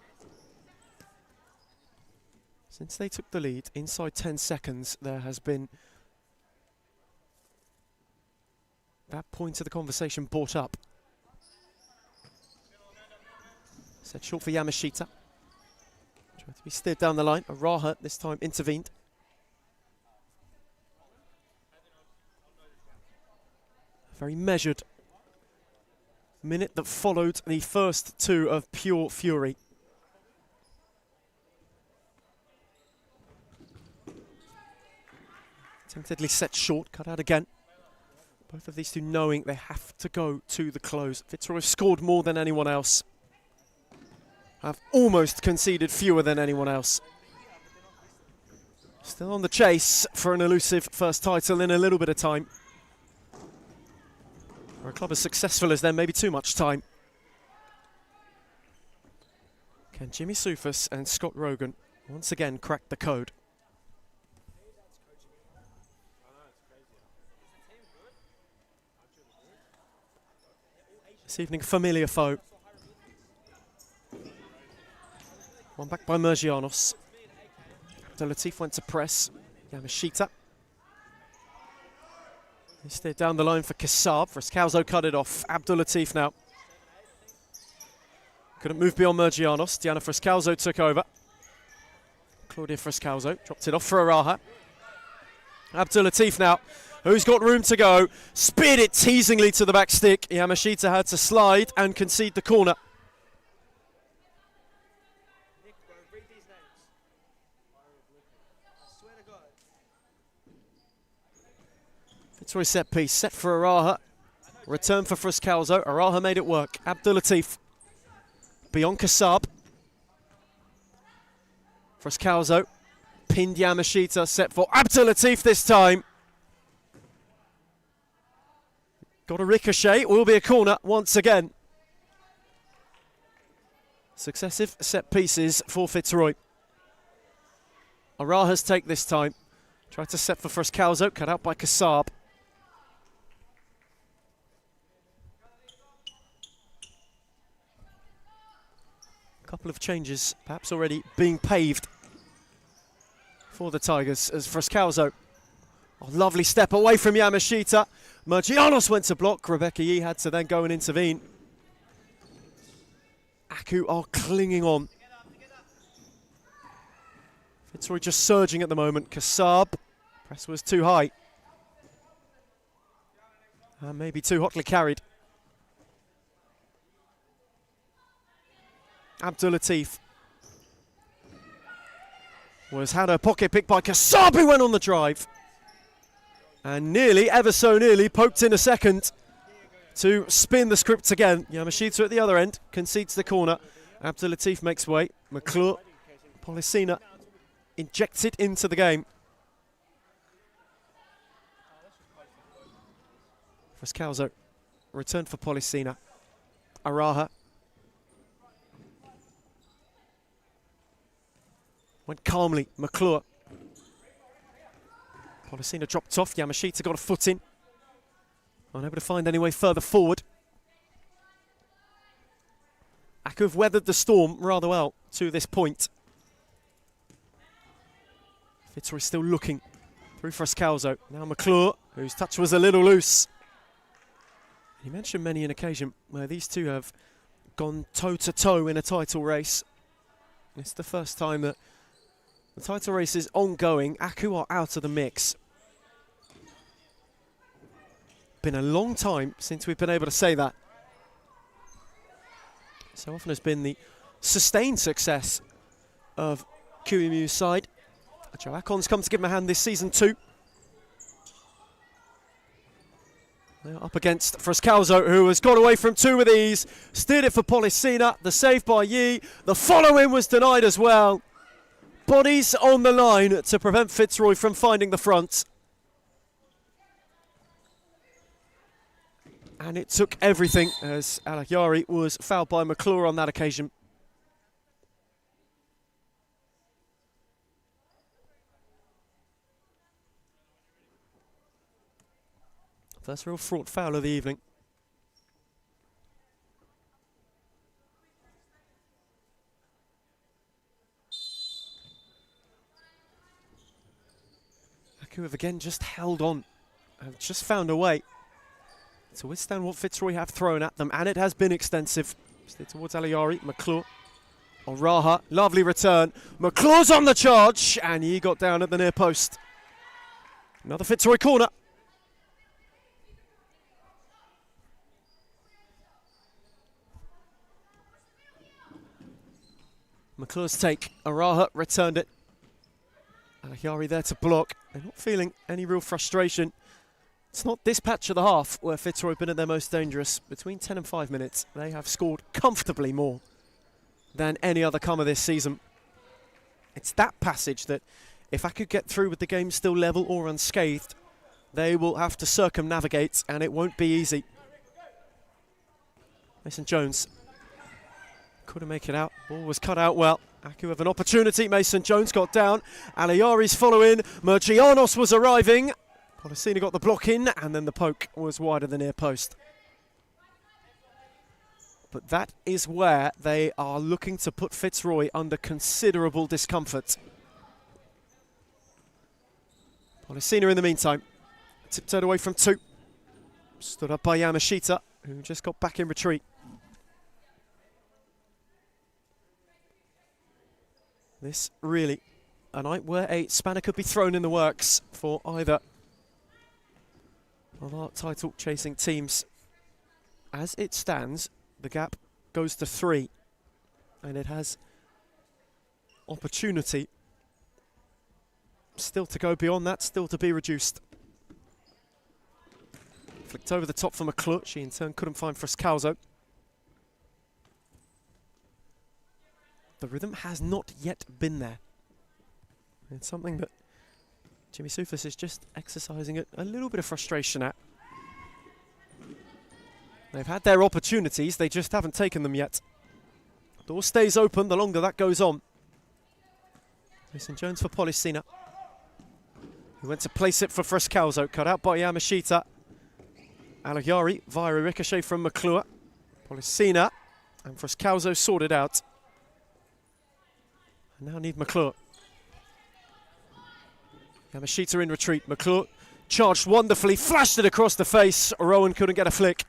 Since they took the lead inside 10 seconds, there has been that point of the conversation brought up. Set short for Yamashita. Tried to be steered down the line. Araha this time intervened. Very measured minute that followed the first two of pure fury. Temptedly set short, cut out again. Both of these two knowing they have to go to the close. Fitzroy scored more than anyone else. Have almost conceded fewer than anyone else. Still on the chase for an elusive first title in a little bit of time. For a club as successful as them, maybe too much time. Can Jimmy Soufas and Scott Rogan once again crack the code? This evening, familiar foe. One back by Mergianos. Abdelatif went to press. Yamashita. He steered down the line for Kassab. Frescalzo cut it off. Abdelatif now. Couldn't move beyond Mergianos. Diana Frescalzo took over. Claudia Frescalzo dropped it off for Araha. Abdelatif now, who's got room to go. Speared it teasingly to the back stick. Yamashita had to slide and concede the corner. Fitzroy set piece, set for Araha. Return for Frescalzo. Araha made it work. Abdelatif beyond Kassab. Frescalzo pinned Yamashita, set for Abdelatif this time. Got a ricochet, will be a corner once again. Successive set pieces for Fitzroy. Araha's take this time. Tried to set for Frescalzo, cut out by Kassab. Couple of changes perhaps already being paved for the Tigers as Frescalzo. Oh, lovely step away from Yamashita. Mergianos went to block. Rebecca Yee had to then go and intervene. Aku are clinging on. Fitzroy just surging at the moment. Kassab. Press was too high. And maybe too hotly carried. Abdelatif was had a pocket picked by Kassab, who went on the drive. And nearly, ever so nearly, poked in a second to spin the script again. Yamashita at the other end, concedes the corner. Abdelatif makes way. McClure, Policina injected into the game. Frescalzo, return for Policina. Araha. Went calmly, McClure. Policina dropped off, Yamashita got a foot in. Unable to find any way further forward. Aku have weathered the storm rather well to this point. Fitzroy still looking through Frescalzo. Now McClure, whose touch was a little loose. He mentioned many an occasion where these two have gone toe-to-toe in a title race. It's the first time that the title race is ongoing. Aku are out of the mix. Been a long time since we've been able to say that. So often has been the sustained success of QEMU's side. Joe Akon's come to give him a hand this season too. They're up against Frescalzo, who has got away from two with ease. Steered it for Policina. The save by Yee. The follow-in was denied as well. Bodies on the line to prevent Fitzroy from finding the front. And it took everything as Alahyari was fouled by McClure on that occasion. First real fraught foul of the evening. Aku have again just held on, have just found a way to withstand what Fitzroy have thrown at them, and it has been extensive. Stay towards Alahyari, McClure, Araha, lovely return. McClure's on the charge, and he got down at the near post. Another Fitzroy corner. McClure's take. Araha returned it. Alahiari there to block. They're not feeling any real frustration. It's not this patch of the half where Fitzroy have been at their most dangerous. Between 10 and 5 minutes, they have scored comfortably more than any other comer this season. It's that passage that, if I could get through with the game still level or unscathed, they will have to circumnavigate, and it won't be easy. Mason Jones couldn't make it out. Ball was cut out well. Aku have an opportunity. Mason Jones got down. Alahiari's following. Mergianos was arriving. Policina got the block in, and then the poke was wide of the near post. But that is where they are looking to put Fitzroy under considerable discomfort. Policina in the meantime tiptoed away from 2. Stood up by Yamashita, who just got back in retreat. This really a night where a spanner could be thrown in the works for either of our title chasing teams. As it stands, the gap goes to 3, and it has opportunity still to go beyond that, still to be reduced. Flicked over the top for McClure. She in turn couldn't find Friscalzo. The rhythm has not yet been there. It's something that Jimmy Soufis is just exercising a little bit of frustration at. They've had their opportunities, they just haven't taken them yet. Door stays open the longer that goes on. Mason Jones for Policina, who went to place it for Friscalzo, cut out by Yamashita. Alahiari via a ricochet from McClure. Policina and Friscalzo sorted out. And now need McClure. Yamashita in retreat. McClure charged wonderfully, flashed it across the face. Rowan couldn't get a flick.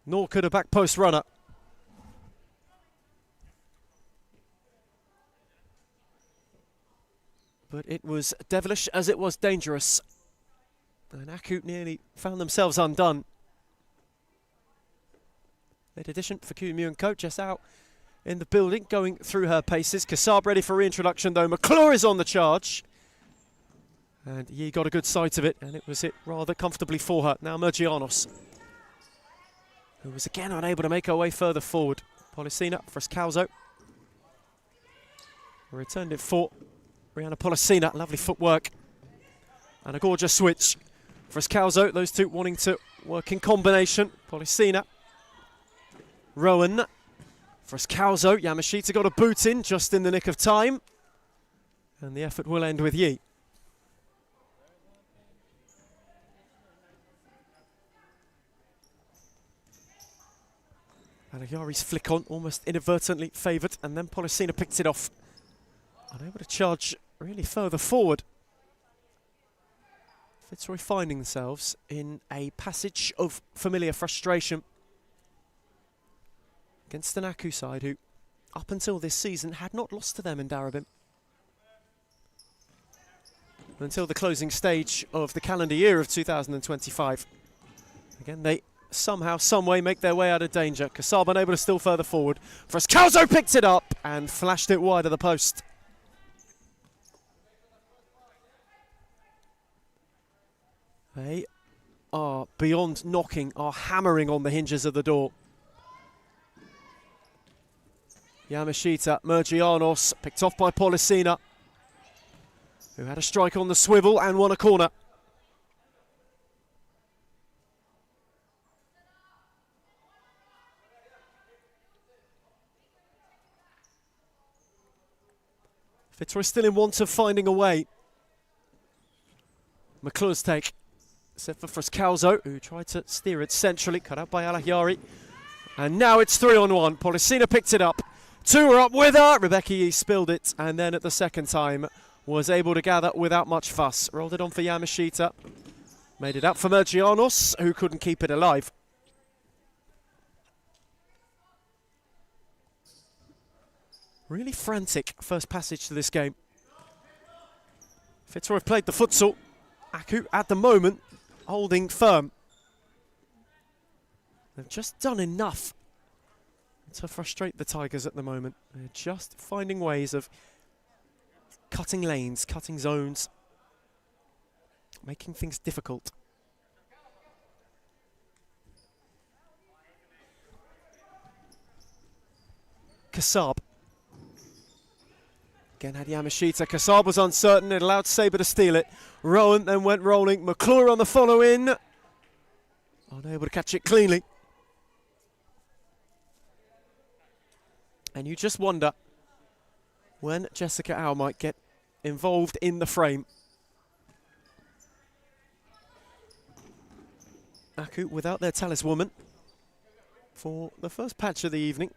Nor could a back post runner. But it was devilish as it was dangerous. And Aku nearly found themselves undone. Late addition for QMU & Co. just out in the building, going through her paces. Kassab ready for reintroduction though. McClure is on the charge. And Yi got a good sight of it, and it was hit rather comfortably for her. Now Mergianos, who was again unable to make her way further forward. Policina, Friscalzo. Returned it for Rihanna Policina. Lovely footwork. And a gorgeous switch. Friscalzo, those two wanting to work in combination. Policina. Rowan. Friscalzo. Yamashita got a boot in just in the nick of time. And the effort will end with Yi. Alahiari's flick on, almost inadvertently favoured, and then Policina picked it off. Unable to charge really further forward. Fitzroy finding themselves in a passage of familiar frustration against an Aku side who, up until this season, had not lost to them in Darabin. Until the closing stage of the calendar year of 2025. Again, they somehow, someway make their way out of danger. Kassab unable to steal further forward. Friscalzo picked it up and flashed it wide of the post. They are beyond knocking, are hammering on the hinges of the door. Yamashita, Mergianos, picked off by Policina, who had a strike on the swivel and won a corner. Fitzroy still in want of finding a way. McClure's take, set for Friscalzo, who tried to steer it centrally, cut out by Alahiari. And now it's 3-on-1. Policina picked it up. 2 are up with her. Rebecca Yee spilled it, and then at the second time was able to gather without much fuss. Rolled it on for Yamashita. Made it up for Mergianos, who couldn't keep it alive. Really frantic first passage to this game. Fitzroy have played the futsal. Aku, at the moment, holding firm. They've just done enough to frustrate the Tigers at the moment. They're just finding ways of cutting lanes, cutting zones, making things difficult. Kasab. Again had Yamashita. Kasab was uncertain. It allowed Sabre to steal it. Rowan then went rolling. McClure on the follow-in. Unable to catch it cleanly. And you just wonder when Jessica Au might get involved in the frame. Aku without their taliswoman for the first patch of the evening.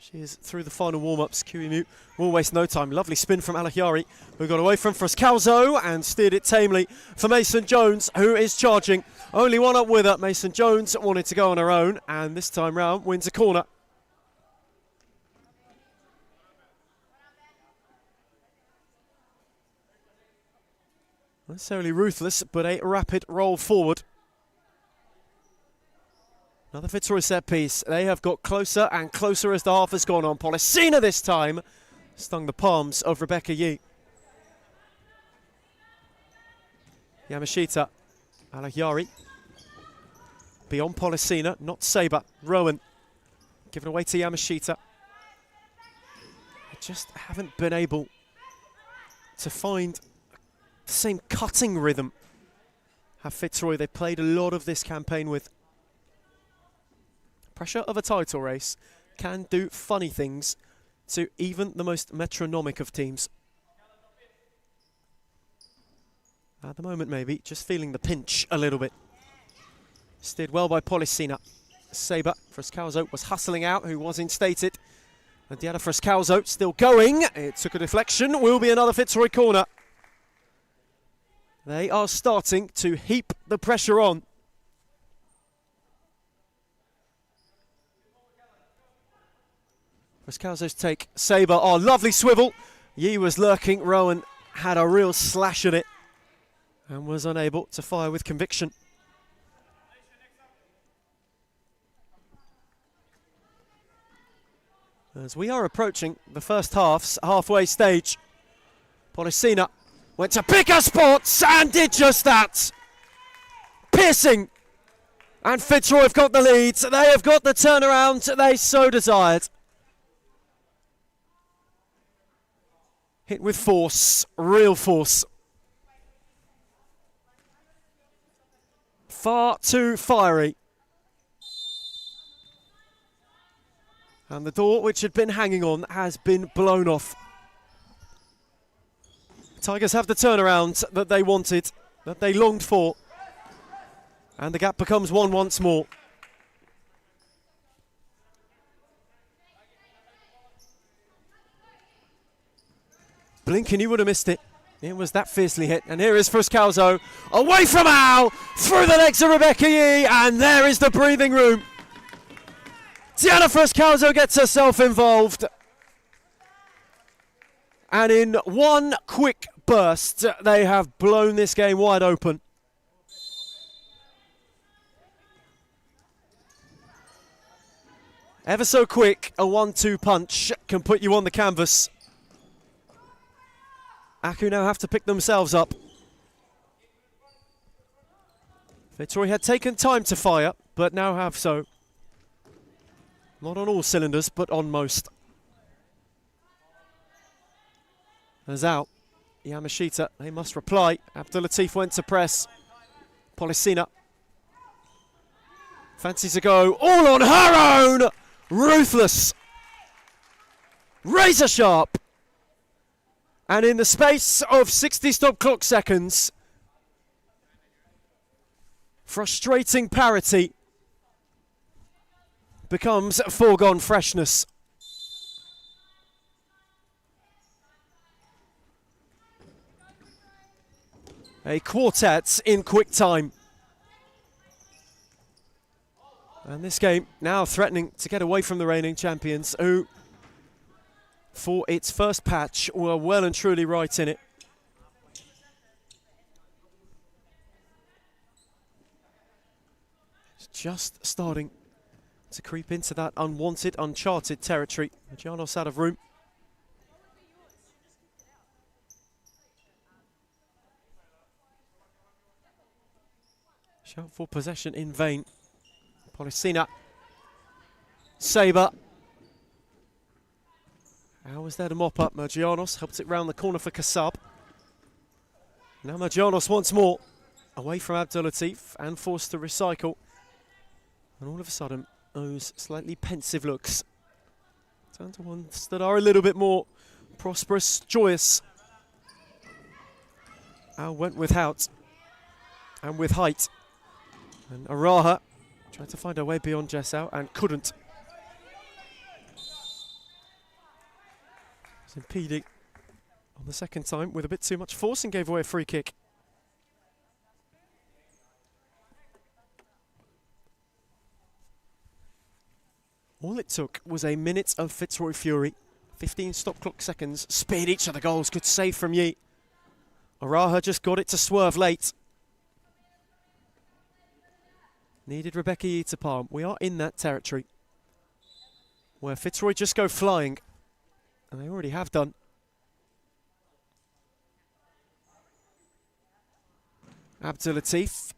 She is through the final warm-ups. Kiwimu will waste no time. Lovely spin from Alahiari, who got away from Frascalzo and steered it tamely for Mason Jones, who is charging. Only one up with her. Mason Jones wanted to go on her own, and this time round wins a corner. Not necessarily ruthless, but a rapid roll forward. Another Fitzroy set piece. They have got closer and closer as the half has gone on. Polisina this time stung the palms of Rebecca Yee. Yamashita, Alahiari. Beyond Polisina, not Sabre. Rowan given away to Yamashita. They just haven't been able to find the same cutting rhythm have Fitzroy they played a lot of this campaign with. Pressure of a title race can do funny things to even the most metronomic of teams. At the moment maybe, just feeling the pinch a little bit. Steered well by Polisina. Sabre, Frascalzo was hustling out, who was instated. And Diana Frascalzo still going. It took a deflection, will be another Fitzroy corner. They are starting to heap the pressure on. Frascalzo's take. Sabre, oh, lovely swivel. Yee was lurking. Rowan had a real slash at it and was unable to fire with conviction. As we are approaching the first half's halfway stage, Polisina went to pick her spots and did just that. Piercing. And Fitzroy have got the lead. They have got the turnaround they so desired. Hit with force, real force. Far too fiery. And the door which had been hanging on has been blown off. Tigers have the turnaround that they wanted, that they longed for. And the gap becomes one once more. Blink and you would have missed it. It was that fiercely hit. And here is Frascalzo. Away from Al. Through the legs of Rebecca Yee. And there is the breathing room. Diana Frascalzo gets herself involved. And in one quick burst, they have blown this game wide open. Ever so quick, a 1-2 punch can put you on the canvas. Aku now have to pick themselves up. Fitzroy had taken time to fire, but now have so. Not on all cylinders, but on most. As out, Yamashita, they must reply. Abdulatif went to press. Polisina fancies to go all on her own. Ruthless. Razor sharp. And in the space of 60 stop clock seconds, frustrating parity becomes foregone freshness. A quartet in quick time. And this game now threatening to get away from the reigning champions, who for its first patch were well and truly right in it. It's just starting to creep into that unwanted, uncharted territory. Giannos out of room. Shout for possession in vain. Polissina. Sabre. How was there to mop up? Mergianos helped it round the corner for Kassab. Now Mergianos once more. Away from Abdulatif and forced to recycle. And all of a sudden, those slightly pensive looks turn to ones that are a little bit more prosperous, joyous. Al went without and with height. And Araha tried to find her way beyond Jessau and couldn't. Was impeding on the second time with a bit too much force and gave away a free kick. All it took was a minute of Fitzroy fury. 15 stop clock seconds, speared each of the goals, good save from Yi. Araha just got it to swerve late. Needed Rebecca Yi to palm. We are in that territory where Fitzroy just go flying, and they already have done. Abdulatif.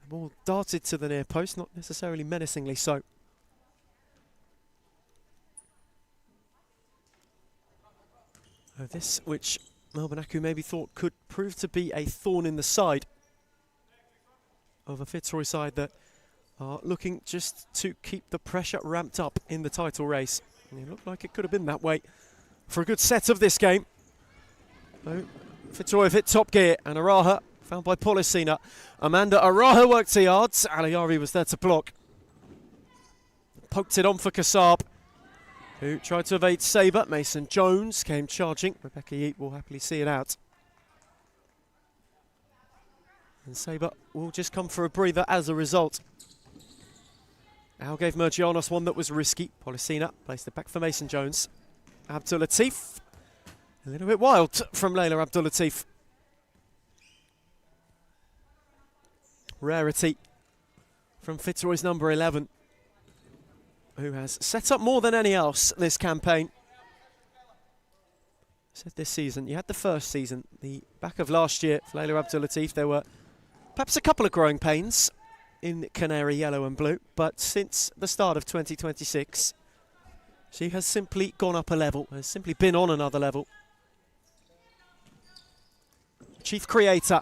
The ball darted to the near post, not necessarily menacingly so. This, which Melbourne Aku maybe thought could prove to be a thorn in the side of a Fitzroy side that are looking just to keep the pressure ramped up in the title race. And it looked like it could have been that way for a good set of this game. So Fitzroy have hit top gear, and Araha found by Polissina. Amanda Araha worked to yards. Aliari was there to block. Poked it on for Kassab, who tried to evade Sabre. Mason Jones came charging. Rebecca Yeat will happily see it out. And Sabre will just come for a breather as a result. Al gave Mergianos one that was risky. Polissina placed it back for Mason Jones. Abdulatif. A little bit wild from Layla Abdulatif. Rarity from Fitzroy's number 11, who has set up more than any else this campaign. Said this season, you had the first season, the back of last year for Layla Abdulatif, there were perhaps a couple of growing pains in canary yellow and blue, but since the start of 2026, she has simply gone up a level, has simply been on another level. Chief creator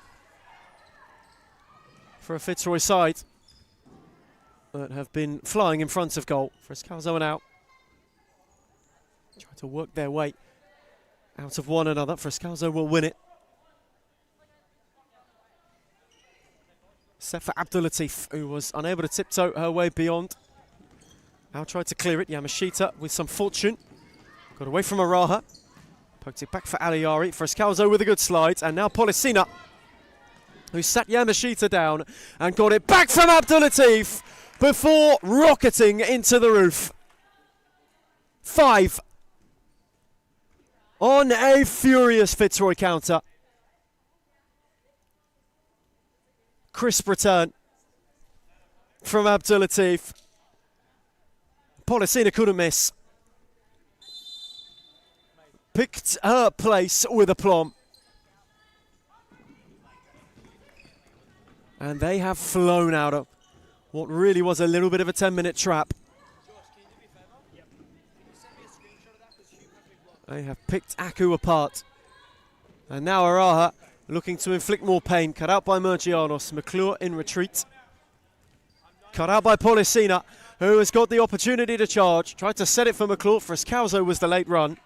for a Fitzroy side that have been flying in front of goal. Frescalzo and out. Try to work their way out of one another. Frescalzo will win it. Set for Abdulatif, who was unable to tiptoe her way beyond. Now tried to clear it. Yamashita with some fortune. Got away from Araha. Poked it back for Aliari. Frescalzo with a good slide. And now Polissina, who sat Yamashita down and got it back from Abdulatif before rocketing into the roof. 5 on a furious Fitzroy counter. Crisp return from Abdulatif. Polissina couldn't miss. Picked her place with aplomb. And they have flown out of what really was a little bit of a 10-minute trap. They have picked Aku apart. And now Araha looking to inflict more pain. Cut out by Mergianos. McClure in retreat. Cut out by Polissina, who has got the opportunity to charge. Tried to set it for McClure. Frescalzo was the late run.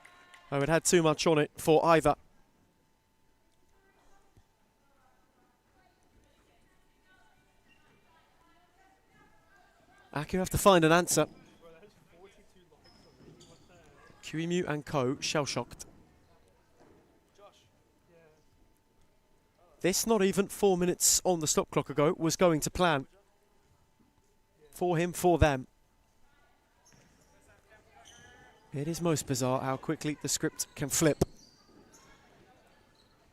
Oh, it had too much on it for either. Aku have to find an answer. Kiwimu and Co. shell-shocked. This, not even 4 minutes on the stop clock ago, was going to plan. For him, for them. It is most bizarre how quickly the script can flip.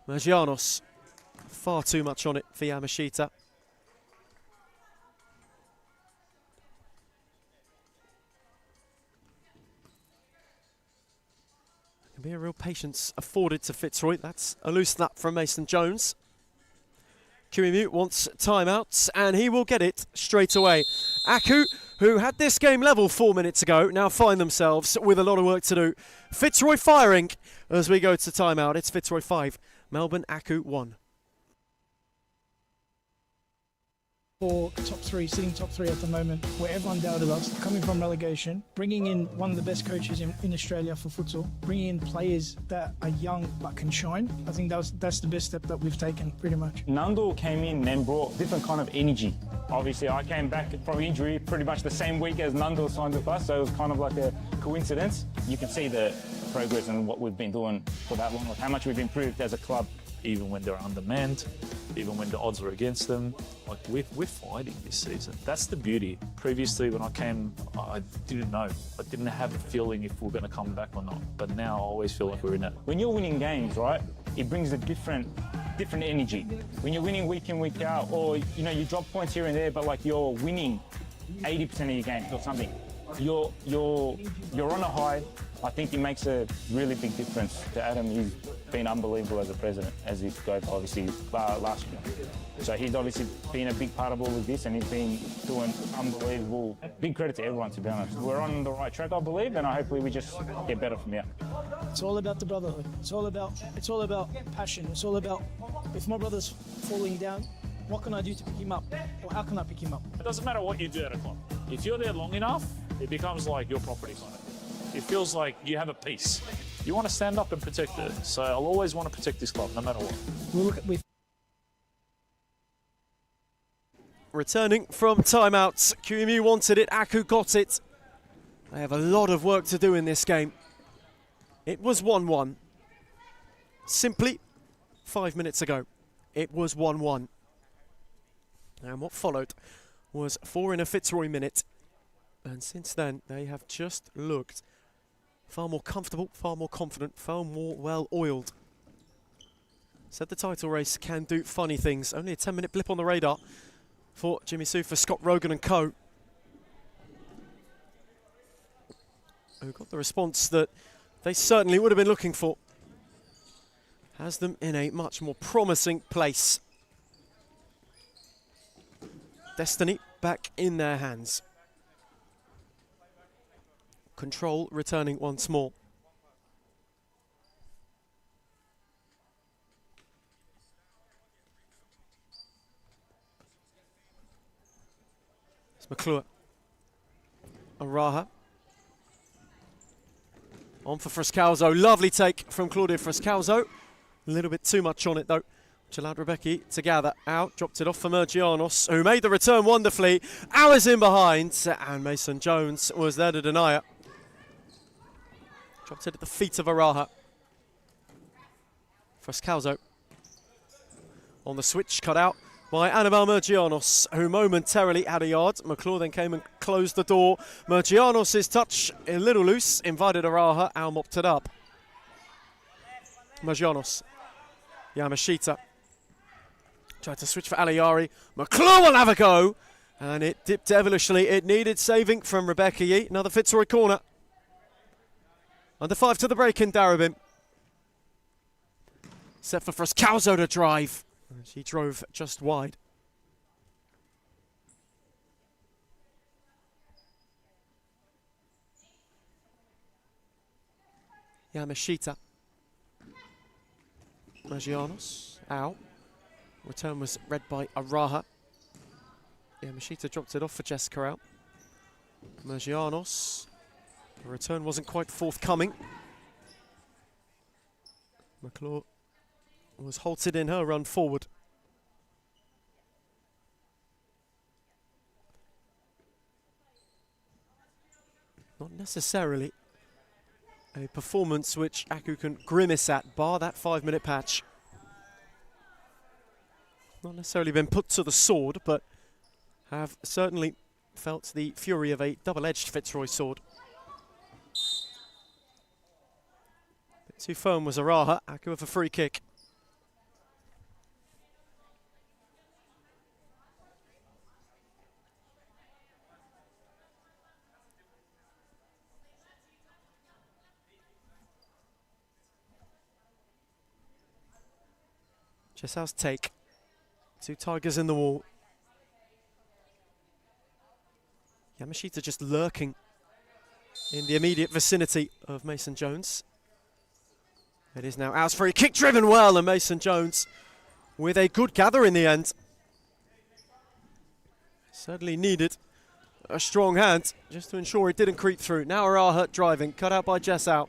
Mergianos, far too much on it for Yamashita. Can be a real patience afforded to Fitzroy. That's a loose snap from Mason Jones. QEMU wants timeouts, and he will get it straight away. Aku, who had this game level 4 minutes ago, now find themselves with a lot of work to do. Fitzroy firing as we go to timeout. It's Fitzroy 5, Melbourne Aku 1. For top three, sitting top three at the moment, where everyone doubted us, coming from relegation, bringing in one of the best coaches in Australia for futsal, bringing in players that are young but can shine. I think that's the best step that we've taken, pretty much. Nando came in and brought different kind of energy. Obviously, I came back from injury pretty much the same week as Nando signed with us, so it was kind of like a coincidence. You can see the progress and what we've been doing for that long, how much we've improved as a club. Even when they're undermanned, even when the odds are against them, like we're fighting this season. That's the beauty. Previously, when I came, I didn't know. I didn't have a feeling if we're going to come back or not. But now I always feel like we're in it. When you're winning games, right, it brings a different energy. When you're winning week in, week out, or you drop points here and there, but like you're winning 80% of your games or something, you're on a high. I think it makes a really big difference to Adam. He's been unbelievable as a president, as he goes obviously last year. So he's obviously been a big part of all of this, and he's been doing unbelievable. Big credit to everyone, to be honest. We're on the right track, I believe, and hopefully we just get better from here. It's all about the brotherhood. It's all about passion. It's all about, if my brother's falling down, what can I do to pick him up? Or how can I pick him up? It doesn't matter what you do at a club. If you're there long enough, it becomes like your property kind of. It feels like you have a piece. You want to stand up and protect it. So I'll always want to protect this club, no matter what. Returning from timeouts, QEMU wanted it, Aku got it. They have a lot of work to do in this game. It was 1-1. Simply 5 minutes ago, it was 1-1. And what followed was 4 in a Fitzroy minute. And since then, they have just looked far more comfortable, far more confident, far more well-oiled. Said the title race can do funny things. Only a 10-minute blip on the radar for Jimmy Sue, for Scott Rogan and co. Who got the response that they certainly would have been looking for. Has them in a much more promising place. Destiny back in their hands. Control returning once more. It's McClure. Araha. On for Frascalzo. Lovely take from Claudio Frascalzo. A little bit too much on it though, which allowed Rebecca to gather out. Dropped it off for Mergianos, who made the return wonderfully. Hours in behind, and Mason Jones was there to deny it. Dropped it at the feet of Araha. Frascalzo. On the switch, cut out by Annabelle Mergianos, who momentarily had a yard. McClure then came and closed the door. Mergianos' touch a little loose, invited Araha, Al mopped it up. Mergianos. Yamashita. Tried to switch for Aliari. McClure will have a go. And it dipped devilishly. It needed saving from Rebecca Yee. Another Fitzroy corner. Under 5 to the break in Darabin. Set for Frascalzo to drive. She drove just wide. Yamashita. Magianos out. Return was read by Araha. Yamashita dropped it off for Jessica out. Magianos. The return wasn't quite forthcoming. McClure was halted in her run forward. Not necessarily a performance which Aku can grimace at, bar that 5-minute patch. Not necessarily been put to the sword, but have certainly felt the fury of a double-edged Fitzroy sword. Bit too firm was Araha. Aku with a free kick. Jesau's take. 2 Tigers in the wall. Yamashita just lurking in the immediate vicinity of Mason Jones. It is now Aus free kick driven well, and Mason Jones with a good gather in the end. Certainly needed a strong hand just to ensure it didn't creep through. Now Araha driving, cut out by Jesau,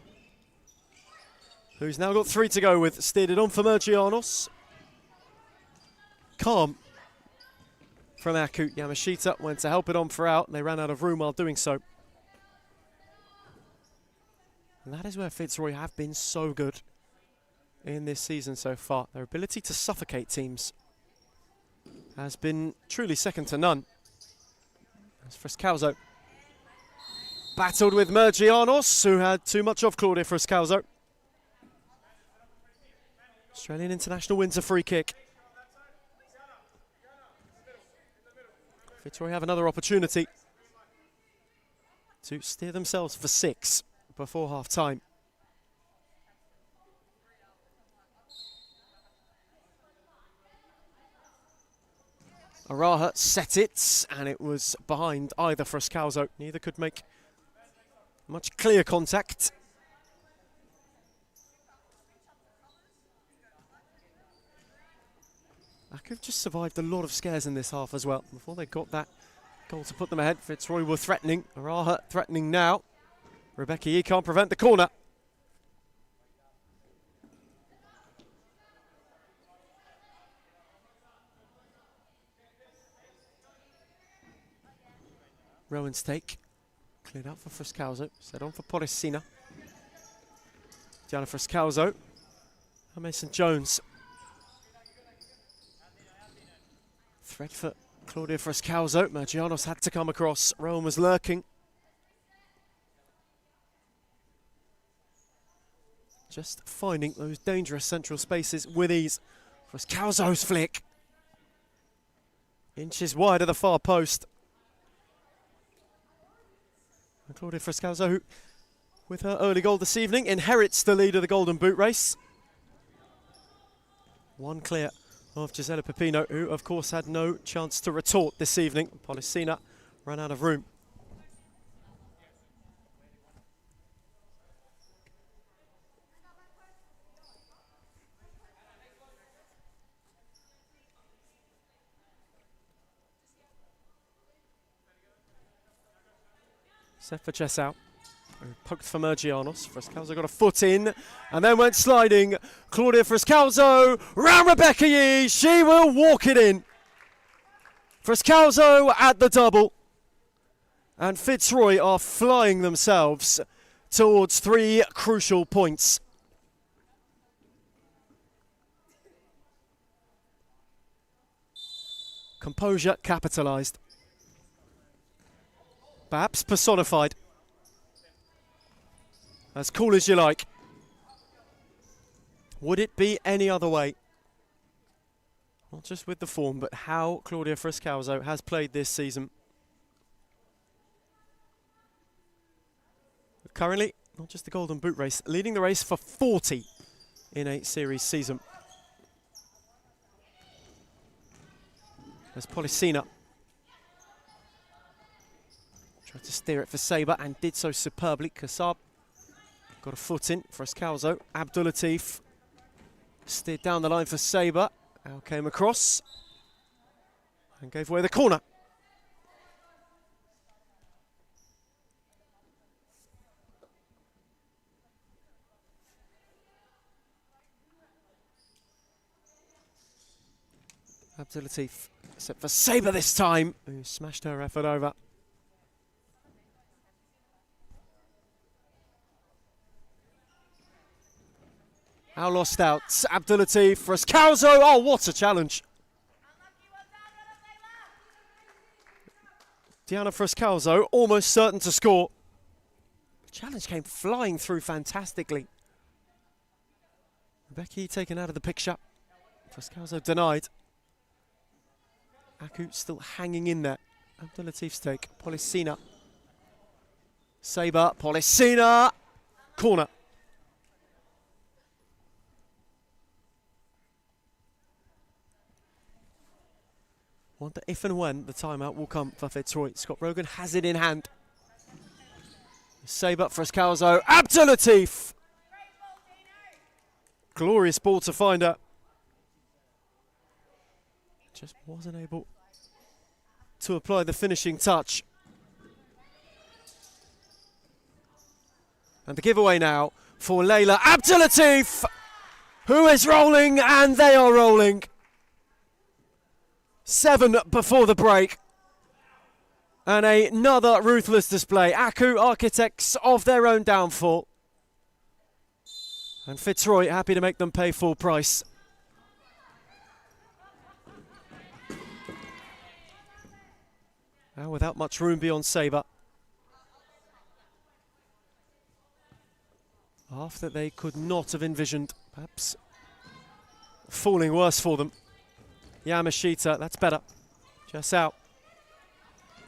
who's now got 3 to go with. Steered it on for Mergianos. Calm from Aku. Yamashita went to help it on for out, and they ran out of room while doing so. And that is where Fitzroy have been so good in this season so far. Their ability to suffocate teams has been truly second to none. As Frescalzo battled with Mergianos, who had too much of Claudia Frescalzo. Australian international wins a free kick. Fitzroy have another opportunity to steer themselves for 6 before half-time. Araha set it, and it was behind either Frescalzo. Neither could make much clear contact. Aku've just survived a lot of scares in this half as well. Before they got that goal to put them ahead, Fitzroy were threatening. Araha threatening now. Rebecca Yee can't prevent the corner. Rowan's take. Cleared out for Frescalzo. Set on for Poricina. Diana Frescalzo. And Mason Jones. Threat for Claudia Frescalzo. Mergianos had to come across. Rowan was lurking. Just finding those dangerous central spaces with ease. Frescalzo's flick. Inches wide of the far post. And Claudia Frescalzo, who, with her early goal this evening, inherits the lead of the Golden Boot race. 1 clear of Gisela Pepino, who of course had no chance to retort this evening. Policina ran out of room. Set for Jesau. Poked for Mergianos. Frescalzo got a foot in and then went sliding. Claudia Frescalzo round Rebecca Yee. She will walk it in. Frescalzo at the double. And Fitzroy are flying themselves towards 3 crucial points. Composure capitalised. Perhaps personified. As cool as you like. Would it be any other way? Not just with the form, but how Claudia Frescalzo has played this season. Currently, not just the Golden Boot race, leading the race for 40 in a series season. There's Policina. Tried to steer it for Sabre and did so superbly. Kassab got a foot in. Frescalzo. Abdulatif steered down the line for Sabre. Al came across and gave away the corner. Abdulatif set for Sabre this time, who smashed her effort over. Al lost out. Abdulatif, Frescalzo. Oh, what a challenge. Diana Frescalzo almost certain to score. The challenge came flying through fantastically. Becky taken out of the picture. Frescalzo denied. Aku still hanging in there. Abdulatif's take. Policina. Sabre. Policina. Corner. Wonder if and when the timeout will come for Fitzroy. Scott Rogan has it in hand. Save up for Escalzo. Abdulatif! Glorious ball to find her. Just wasn't able to apply the finishing touch. And the giveaway now for Layla Abdulatif, who is rolling, and they are rolling. 7 before the break. And another ruthless display. Aku, architects of their own downfall. And Fitzroy happy to make them pay full price. Now without much room beyond Sabre. Half that they could not have envisioned. Perhaps falling worse for them. Yamashita, that's better. Just out.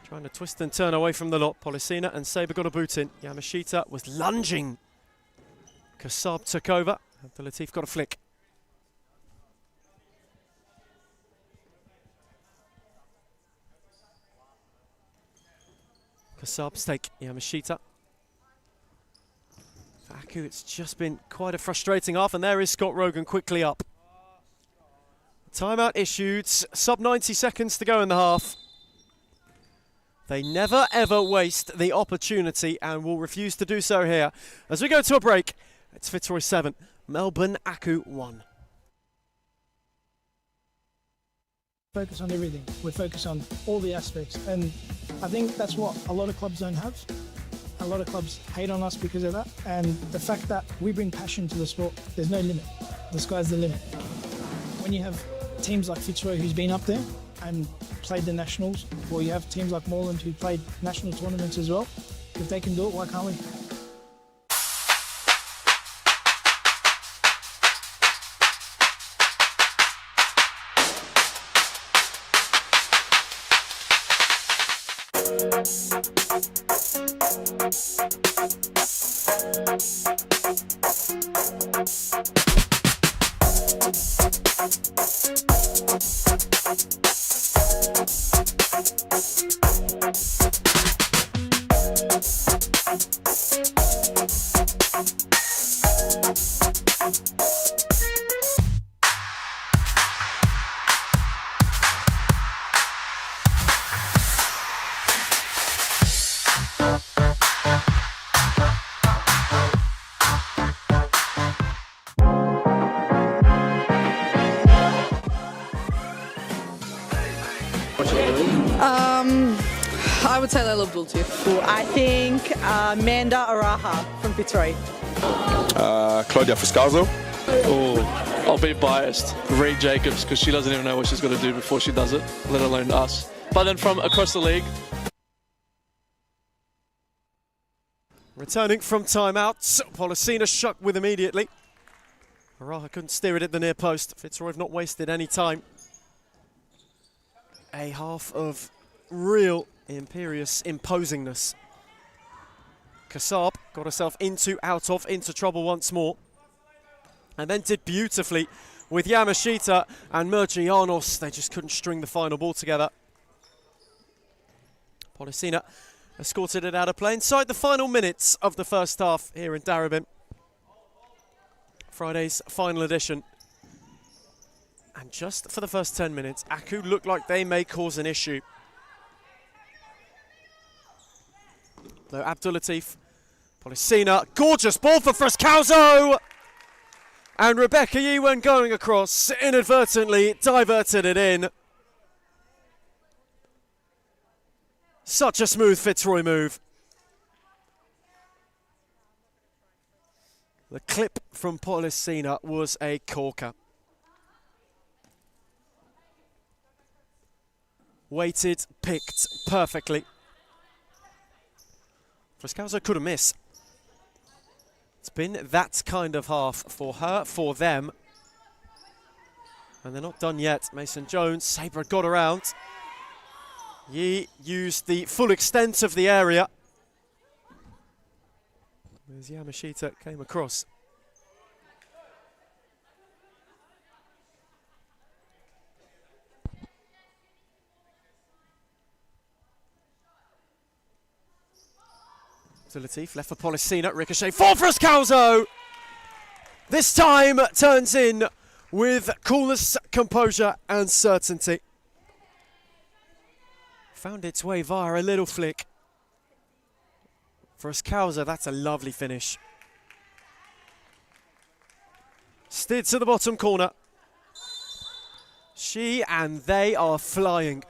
Trying to twist and turn away from the lot. Polisina and Sabre got a boot in. Yamashita was lunging. Kassab took over. Abdulatif got a flick. Kassab stake. Yamashita. Aku, it's just been quite a frustrating half, and there is Scott Rogan quickly up. Timeout issued, sub 90 seconds to go in the half. They never ever waste the opportunity and will refuse to do so here. As we go to a break, it's Fitzroy 7, Melbourne Aku 1. Focus on everything. We focus on all the aspects, and I think that's what a lot of clubs don't have. A lot of clubs hate on us because of that, and the fact that we bring passion to the sport, there's no limit. The sky's the limit. When you have teams like Fitzroy who's been up there and played the nationals, or you have teams like Moreland who played national tournaments as well, if they can do it, why can't we? I would say Layla Abdulatif. I think Manda Araha from Fitzroy. Claudia Fuscalzo. Oh, I'll be biased. Reed Jacobs, because she doesn't even know what she's going to do before she does it, let alone us. But then from across the league. Returning from timeouts, Polisina shook with immediately. Araha couldn't steer it at the near post. Fitzroy have not wasted any time. A half of real imperious imposingness. Kassab got herself into trouble once more. And then did beautifully with Yamashita and Mergianos. They just couldn't string the final ball together. Polisina escorted it out of play inside the final minutes of the first half here in Darebin. Friday's final edition. And just for the first 10 minutes, Aku looked like they may cause an issue. Though Abdulatif, Polisina, gorgeous ball for Frescalzo! And Rebecca Yee, when going across, inadvertently diverted it in. Such a smooth Fitzroy move. The clip from Polisina was a corker. Weighted, picked perfectly. Frescalzo couldn't miss. It's been that kind of half for her, for them. And they're not done yet. Mason Jones, Sabre got around. He used the full extent of the area. As Yamashita came across. Latif left for Policina, ricochet for Frascalzo. This time turns in with coolness, composure and certainty. Found its way via a little flick. Frascalzo, that's a lovely finish. Steered to the bottom corner. She and they are flying.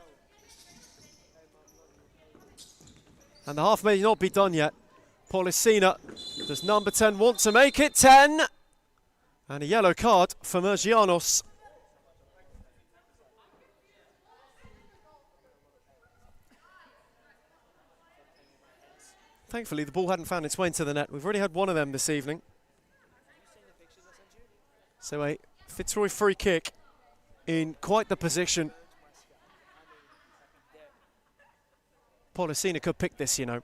And the half may not be done yet. Policina, does number 10 want to make it 10? And a yellow card for Mergianos. Thankfully, the ball hadn't found its way into the net. We've already had one of them this evening. So a Fitzroy free kick in quite the position. Policina could pick this, you know.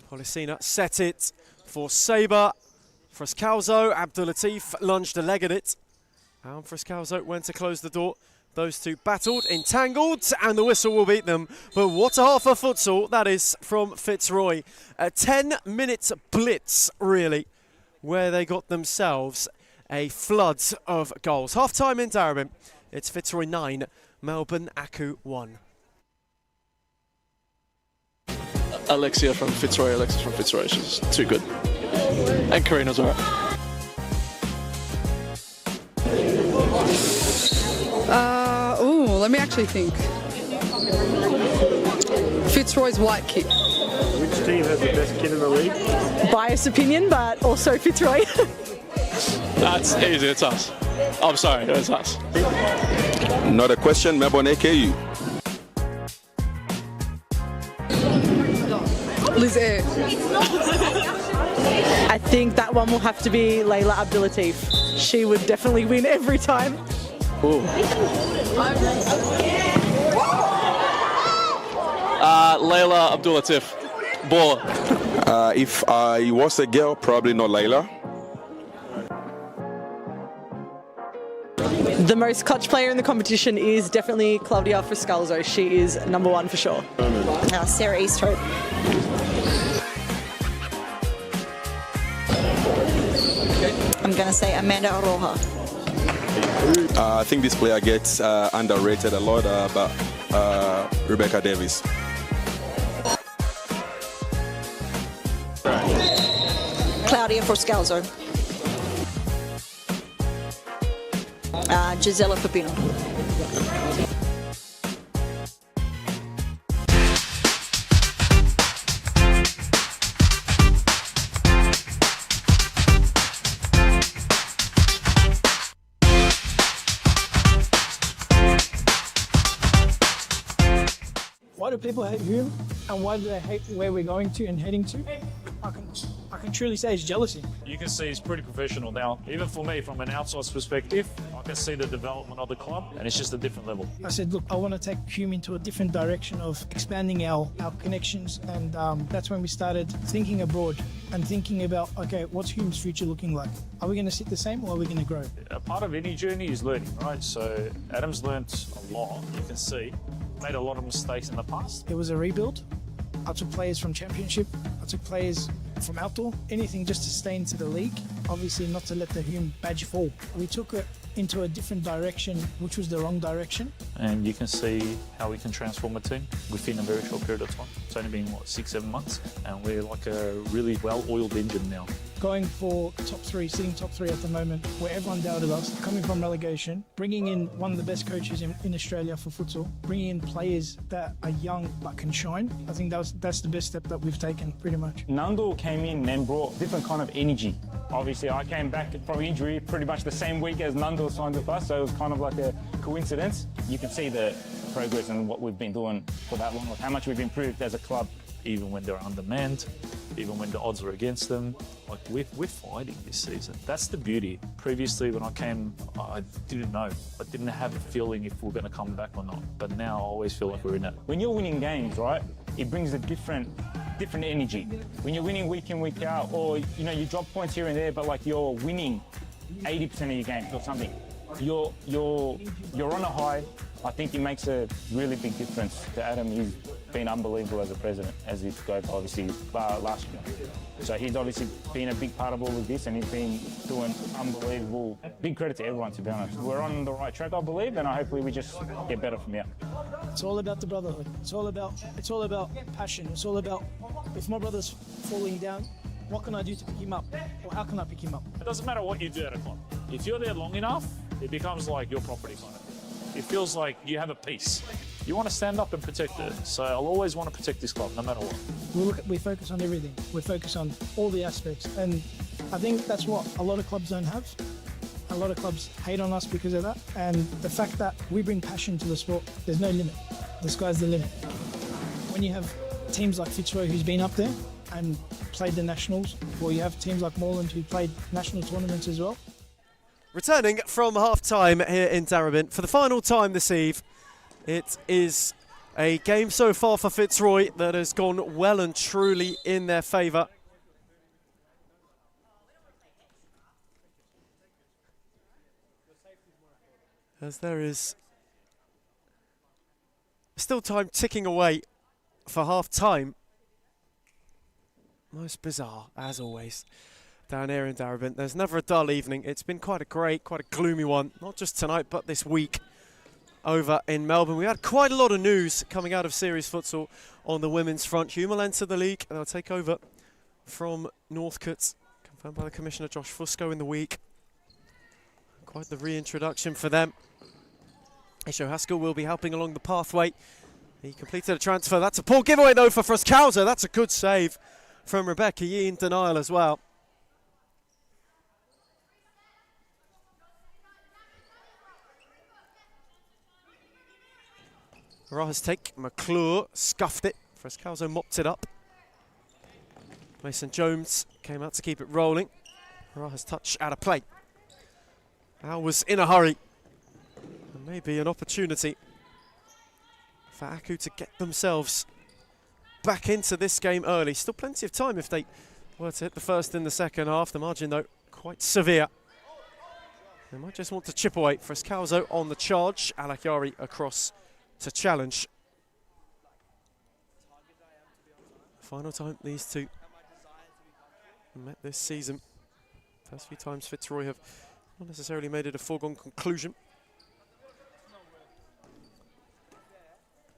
Policina set it for Sabre. Frascalzo, Abdulatif lunged a leg at it. And Frascalzo went to close the door. Those two battled, entangled, and the whistle will beat them. But what a half of futsal that is from Fitzroy. A 10-minute blitz, really, where they got themselves a flood of goals. Half-time in Darabin. It's Fitzroy 9, Melbourne Aku 1. Alexis from Fitzroy. She's too good. And Karina's alright. Let me actually think. Fitzroy's white kit. Which team has the best kit in the league? Biased opinion, but also Fitzroy. That's easy, it's us. I'm sorry, it's us. Not a question, Melbourne AKU. Liz Air. I think that one will have to be Layla Abdulatif. She would definitely win every time. Ooh. Layla Abdulatif. Baller. If I was a girl, probably not Layla. The most clutch player in the competition is definitely Claudia Frascalzo. She is number one for sure. Sarah Easthope. I'm going to say Amanda Aroha. I think this player gets underrated a lot, but Rebecca Davis. Claudia Frascalzo. Gisela Pepino. Why do people hate Hume, and why do they hate where we're going to and heading to? I can truly say it's jealousy. You can see he's pretty professional now. Even for me, from an outsider's perspective, I can see the development of the club, and it's just a different level. I said, look, I want to take Hume into a different direction of expanding our connections, and that's when we started thinking abroad and thinking about, okay, what's Hume's future looking like? Are we going to sit the same, or are we going to grow? A part of any journey is learning, right? So Adam's learnt a lot, you can see. Made a lot of mistakes in the past. It was a rebuild. I took players from Championship. I took players from outdoor. Anything just to stay into the league. Obviously not to let the Hume badge fall. We took it into a different direction, which was the wrong direction. And you can see how we can transform a team within a very short period of time. It's only been, 6-7 months? And we're like a really well-oiled engine now. Going for top three, sitting top three at the moment, where everyone doubted us, coming from relegation, bringing in one of the best coaches in Australia for futsal, bringing in players that are young but can shine. I think that's the best step that we've taken, pretty much. Nando came in and brought different kind of energy. Obviously, I came back from injury pretty much the same week as Nando signed with us, so it was kind of like a coincidence. You can see the progress and what we've been doing for that long, how much we've improved as a club. Even when they're undermanned, even when the odds are against them, like we're fighting this season. That's the beauty. Previously, when I came, I didn't know. I didn't have a feeling if we're going to come back or not. But now I always feel like we're in it. When you're winning games, right, it brings a different energy. When you're winning week in, week out, or you drop points here and there, but like you're winning 80% of your games or something. You're on a high. I think it makes a really big difference to Adam. He's been unbelievable as a president, as he took over obviously last year. So he's obviously been a big part of all of this, and he's been doing unbelievable. Big credit to everyone, to be honest. We're on the right track, I believe, and hopefully we just get better from here. It's all about the brotherhood. It's all about passion. It's all about, if my brother's falling down, what can I do to pick him up? Or how can I pick him up? It doesn't matter what you do at a club. If you're there long enough, it becomes like your property kind of thing. It feels like you have a piece. You want to stand up and protect it. So I'll always want to protect this club, no matter what. We focus on everything. We focus on all the aspects. And I think that's what a lot of clubs don't have. A lot of clubs hate on us because of that. And the fact that we bring passion to the sport, there's no limit. The sky's the limit. When you have teams like Fitzroy, who's been up there and played the nationals, or you have teams like Moreland who played national tournaments as well. Returning from half-time here in Darebin for the final time this eve. It is a game so far for Fitzroy that has gone well and truly in their favour. As there is still time ticking away for half-time. Most bizarre, as always, down here in Darebin. There's never a dull evening. It's been quite a gloomy one, not just tonight, but this week over in Melbourne. We had quite a lot of news coming out of Series Futsal on the women's front. Hume will enter the league, and they'll take over from Northcote, confirmed by the Commissioner Josh Fusco in the week. Quite the reintroduction for them. Isho Haskell will be helping along the pathway. He completed a transfer. That's a poor giveaway, though, for Fruskauser. That's a good save from Rebecca Yee in denial as well. Raha's take, McClure scuffed it. Fruskauser mopped it up. Mason Jones came out to keep it rolling. Raha's touch out of play. Al was in a hurry. And maybe an opportunity for Aku to get themselves back into this game early. Still plenty of time if they were to hit the first in the second half. The margin, though, quite severe. They might just want to chip away. Fruskauser on the charge. Alakiari across to challenge. Final time these two met this season. First few times Fitzroy have not necessarily made it a foregone conclusion.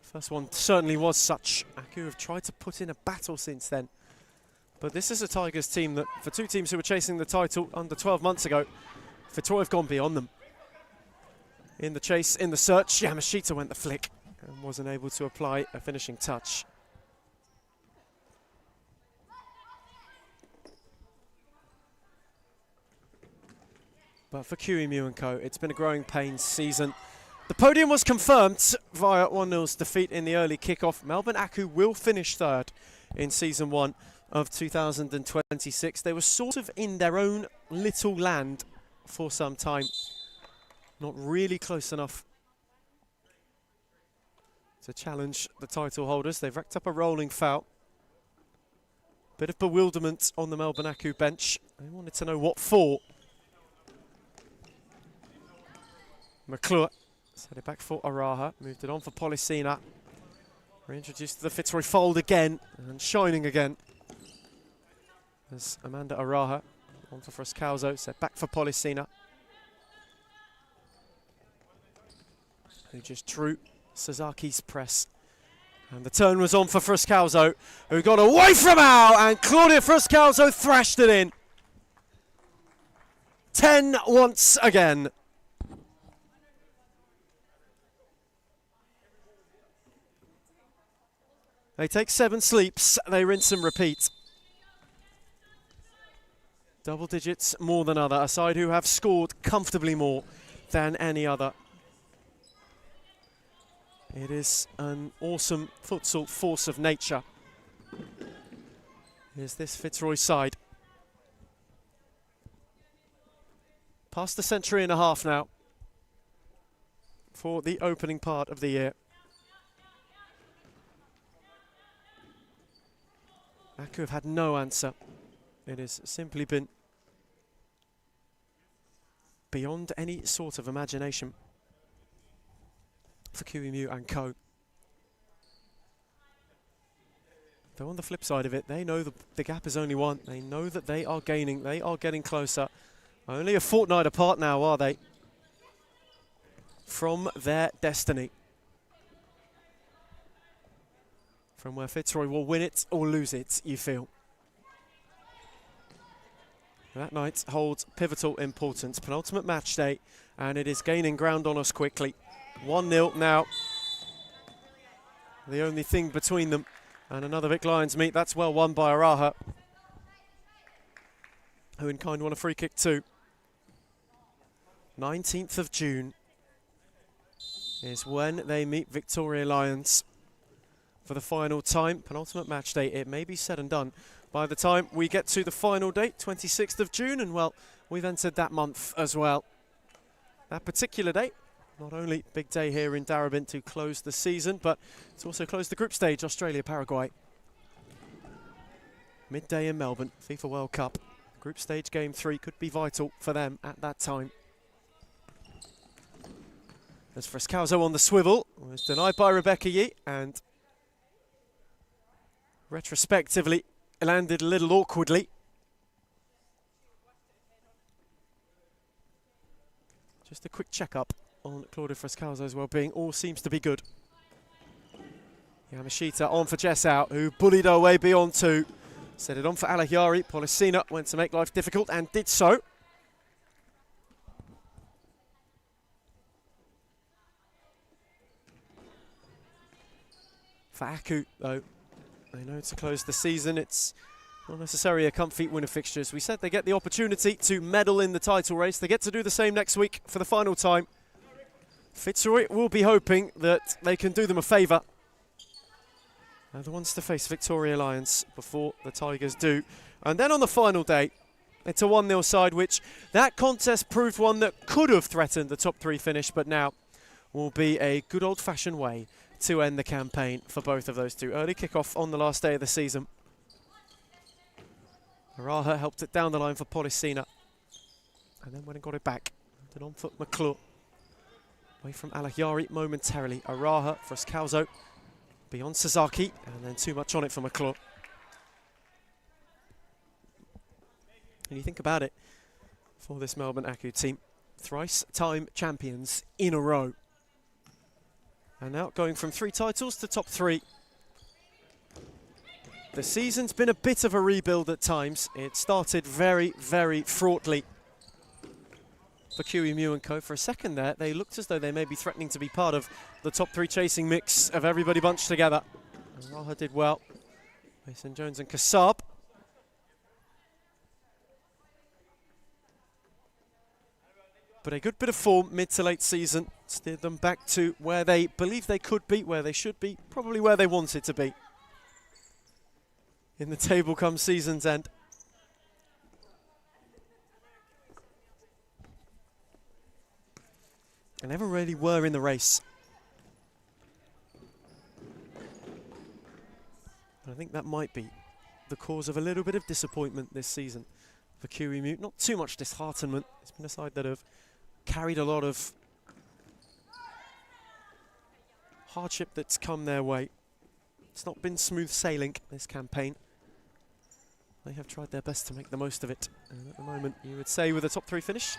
First one certainly was such. Aku have tried to put in a battle since then. But this is a Tigers team that, for two teams who were chasing the title under 12 months ago, Fitzroy have gone beyond them. In the chase, in the search, Yamashita went the flick and wasn't able to apply a finishing touch. But for QEMU & Co, it's been a growing pains season. The podium was confirmed via 1-0's defeat in the early kickoff. Melbourne Aku will finish third in season 1 of 2026. They were sort of in their own little land for some time. Not really close enough to challenge the title holders. They've racked up a rolling foul. Bit of bewilderment on the Melbourne Aku bench. They wanted to know what for. McClure set it back for Araha. Moved it on for Policina. Reintroduced to the Fitzroy fold again and shining again. As Amanda Araha on for Fruskauser. Set back for Policina, who just drew Sazaki's press. And the turn was on for Fruskauser, who got away from Al, and Claudia Fruskauser thrashed it in. 10 once again. They take 7 sleeps, they rinse and repeat. Double digits more than other, a side who have scored comfortably more than any other. It is an awesome futsal force of nature. Here's this Fitzroy side. Past the century and a half now for the opening part of the year. Aku have had no answer. It has simply been beyond any sort of imagination. for QEMU and co. Though on the flip side of it, they know the gap is only one. They know that they are gaining, they are getting closer. Only a fortnight apart now, are they? From their destiny. From where Fitzroy will win it or lose it, you feel. That night holds pivotal importance. Penultimate match day, and it is gaining ground on us quickly. 1-0 now. The only thing between them and another Vic Lions meet. That's well won by Araha, who in kind won a free kick too. 19th of June is when they meet Victoria Lions for the final time. Penultimate match day. It may be said and done by the time we get to the final date, 26th of June, and well, we've entered that month as well. That particular date, not only big day here in Darebin to close the season, but it's also closed the group stage, Australia-Paraguay. Midday in Melbourne, FIFA World Cup. Group stage game 3 could be vital for them at that time. There's Frescalzo on the swivel, was denied by Rebecca Yee, and retrospectively landed a little awkwardly. Just a quick check-up on Claudia Frescalzo's well-being. All seems to be good. Yamashita on for Jess out, who bullied her way beyond 2. Set it on for Alahiari. Policina went to make life difficult and did so. For Aku, though, they know to close the season. It's not necessarily a comfy win of fixtures. We said they get the opportunity to medal in the title race. They get to do the same next week for the final time. Fitzroy will be hoping that they can do them a favour. They're the ones to face Victoria Lions before the Tigers do. And then on the final day, it's a 1-0 side, which that contest proved one that could have threatened the top 3 finish, but now will be a good old-fashioned way to end the campaign for both of those two. Early kickoff on the last day of the season. Araha helped it down the line for Policina, and then went and got it back. Then on foot McClure. Away from Alahiari momentarily. Araha, Frescalzo, beyond Sasaki, and then too much on it for McClure. And you think about it, for this Melbourne Aku team, thrice-time champions in a row. And now going from 3 titles to top 3. The season's been a bit of a rebuild at times. It started very, very fraughtly for QEMU and co. For a second there, they looked as though they may be threatening to be part of the top 3 chasing mix of everybody bunched together. And Raha did well. Mason Jones and Kassab. But a good bit of form mid to late season steered them back to where they believe they could be, where they should be, probably where they wanted to be in the table come season's end. They never really were in the race. And I think that might be the cause of a little bit of disappointment this season for QEMU. Not too much disheartenment. It's been a side that have carried a lot of hardship that's come their way. It's not been smooth sailing, this campaign. They have tried their best to make the most of it. And at the moment, you would say with a top 3 finish,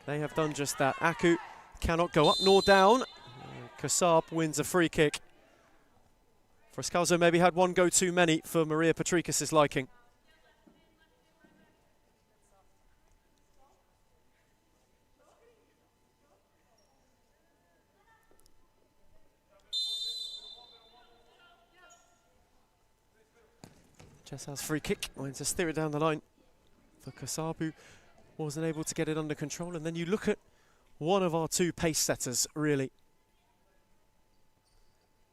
they have done just that. Aku cannot go up nor down. Kassab wins a free kick. Frescalzo maybe had one go too many for Maria Patrikis' liking. Jessa's free kick went to steer it down the line for Kasabu. Wasn't able to get it under control. And then you look at one of our 2 pace setters, really.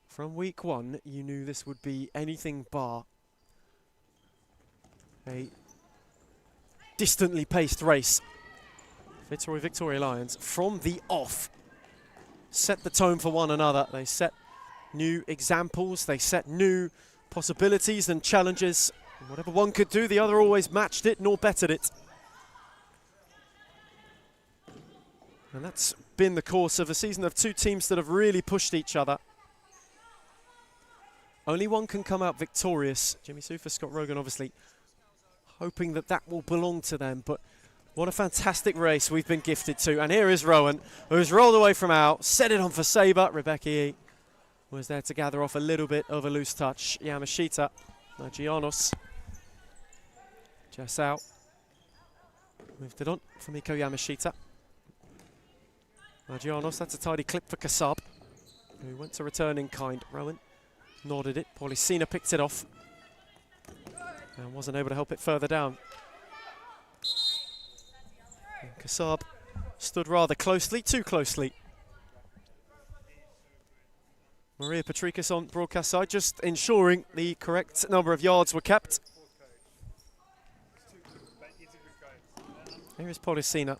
From week 1, you knew this would be anything bar a distantly paced race. Fitzroy Victoria Lions, from the off, set the tone for one another. They set new examples, they set new possibilities and challenges. And whatever one could do, the other always matched it nor bettered it. And that's been the course of a season of two teams that have really pushed each other. Only one can come out victorious. Jimmy Sufa, Scott Rogan, obviously hoping that that will belong to them. But what a fantastic race we've been gifted to. And here is Rowan, who's rolled away from out, set it on for Sabre. Rebecca E was there to gather off a little bit of a loose touch. Yamashita, Giannos, just out. Moved it on for Miko Yamashita. Giannos, that's a tidy clip for Kassab, who went to return in kind. Rowan nodded it. Policina picked it off and wasn't able to help it further down. And Kassab stood rather closely, too closely. Maria Patricus on broadcast side, just ensuring the correct number of yards were kept. Here is Policina.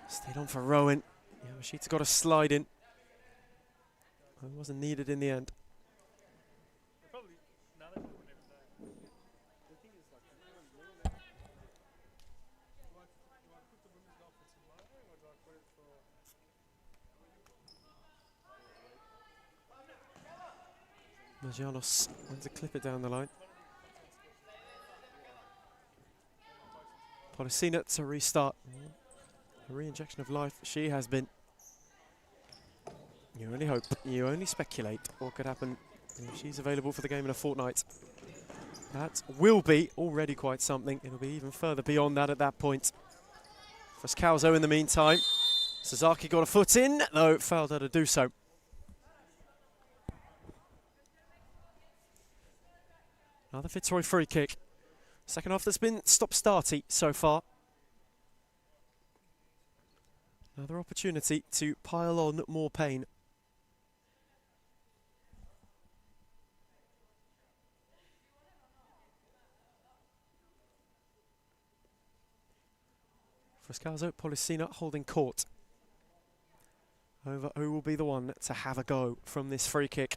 Stayed on for Rowan. Yamashita's got a slide in. It wasn't needed in the end. Giannos wants to clip it down the line. Policina to restart. A re-injection of life she has been. You only hope, you only speculate what could happen if she's available for the game in a fortnight. That will be already quite something. It'll be even further beyond that at that point. Frascalzo in the meantime. Sasaki got a foot in, though failed her to do so. Another Fitzroy free kick. Second half that's been stop-starty so far. Another opportunity to pile on more pain. Frascalzo, Policina holding court over who will be the one to have a go from this free kick.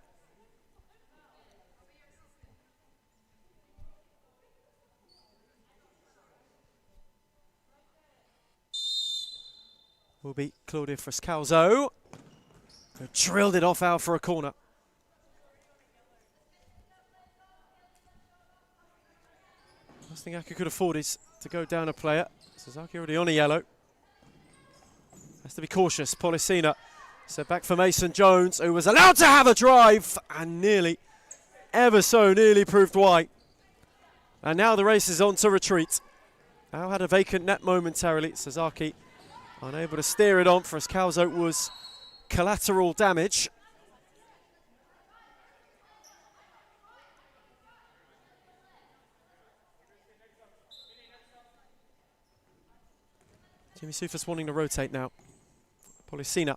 Will be Claudia Frascalzo, who drilled it off out for a corner. Last thing Aku could afford is to go down a player. Sasaki already on a yellow. Has to be cautious. Policina. So back for Mason Jones, who was allowed to have a drive and nearly, ever so nearly proved why. And now the race is on to retreat. Now had a vacant net momentarily. Sasaki unable to steer it on. Frascalzo was collateral damage. Jimmy Sufas wanting to rotate now. Policina.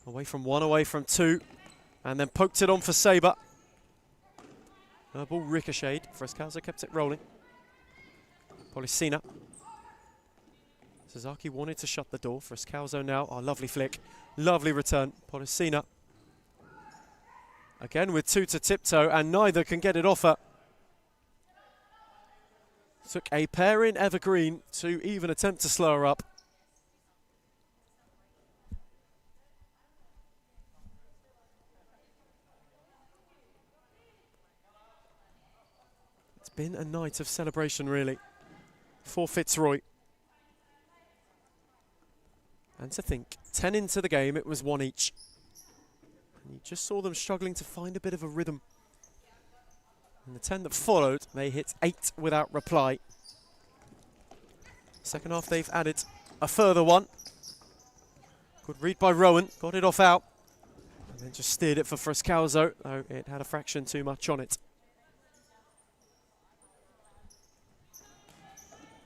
Away from one, away from two. And then poked it on for Sabre. The ball ricocheted. Frascalzo kept it rolling. Policina. Sasaki wanted to shut the door. Frascalzo now. Oh, lovely flick. Lovely return. Policina. Again with two to tiptoe, and neither can get it off her. Took a pair in Evergreen to even attempt to slow her up. It's been a night of celebration, really, for Fitzroy. And to think, 10 into the game, it was 1 each. And you just saw them struggling to find a bit of a rhythm. In the 10 that followed, they hit 8 without reply. Second half, they've added a further one. Good read by Rowan, got it off out. And then just steered it for Frascalzo, though it had a fraction too much on it.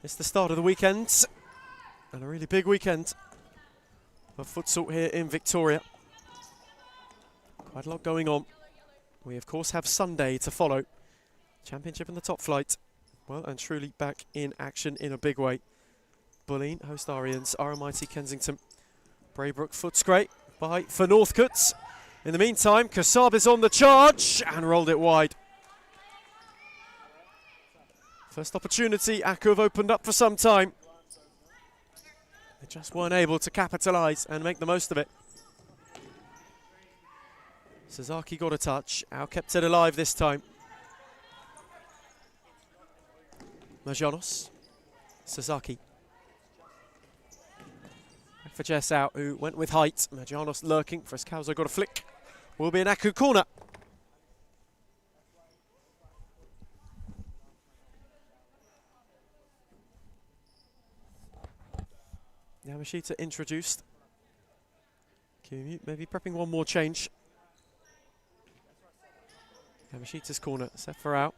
It's the start of the weekend, and a really big weekend of futsal here in Victoria. Quite a lot going on. We of course have Sunday to follow. Championship in the top flight. Well and truly back in action in a big way. Bulleen host Arians, RMIT Kensington. Braybrook Footscray by for Northcote. In the meantime, Kassab is on the charge and rolled it wide. First opportunity Aku have opened up for some time. They just weren't able to capitalise and make the most of it. Sasaki got a touch. Al kept it alive this time. Marjanos. Sasaki. Back for Jess out, who went with height. Marjanos lurking. Frescalzo got a flick. Will be an Aku corner. Yamashita introduced. Kiyomiya maybe prepping one more change. Yamashita's corner, Sefer out.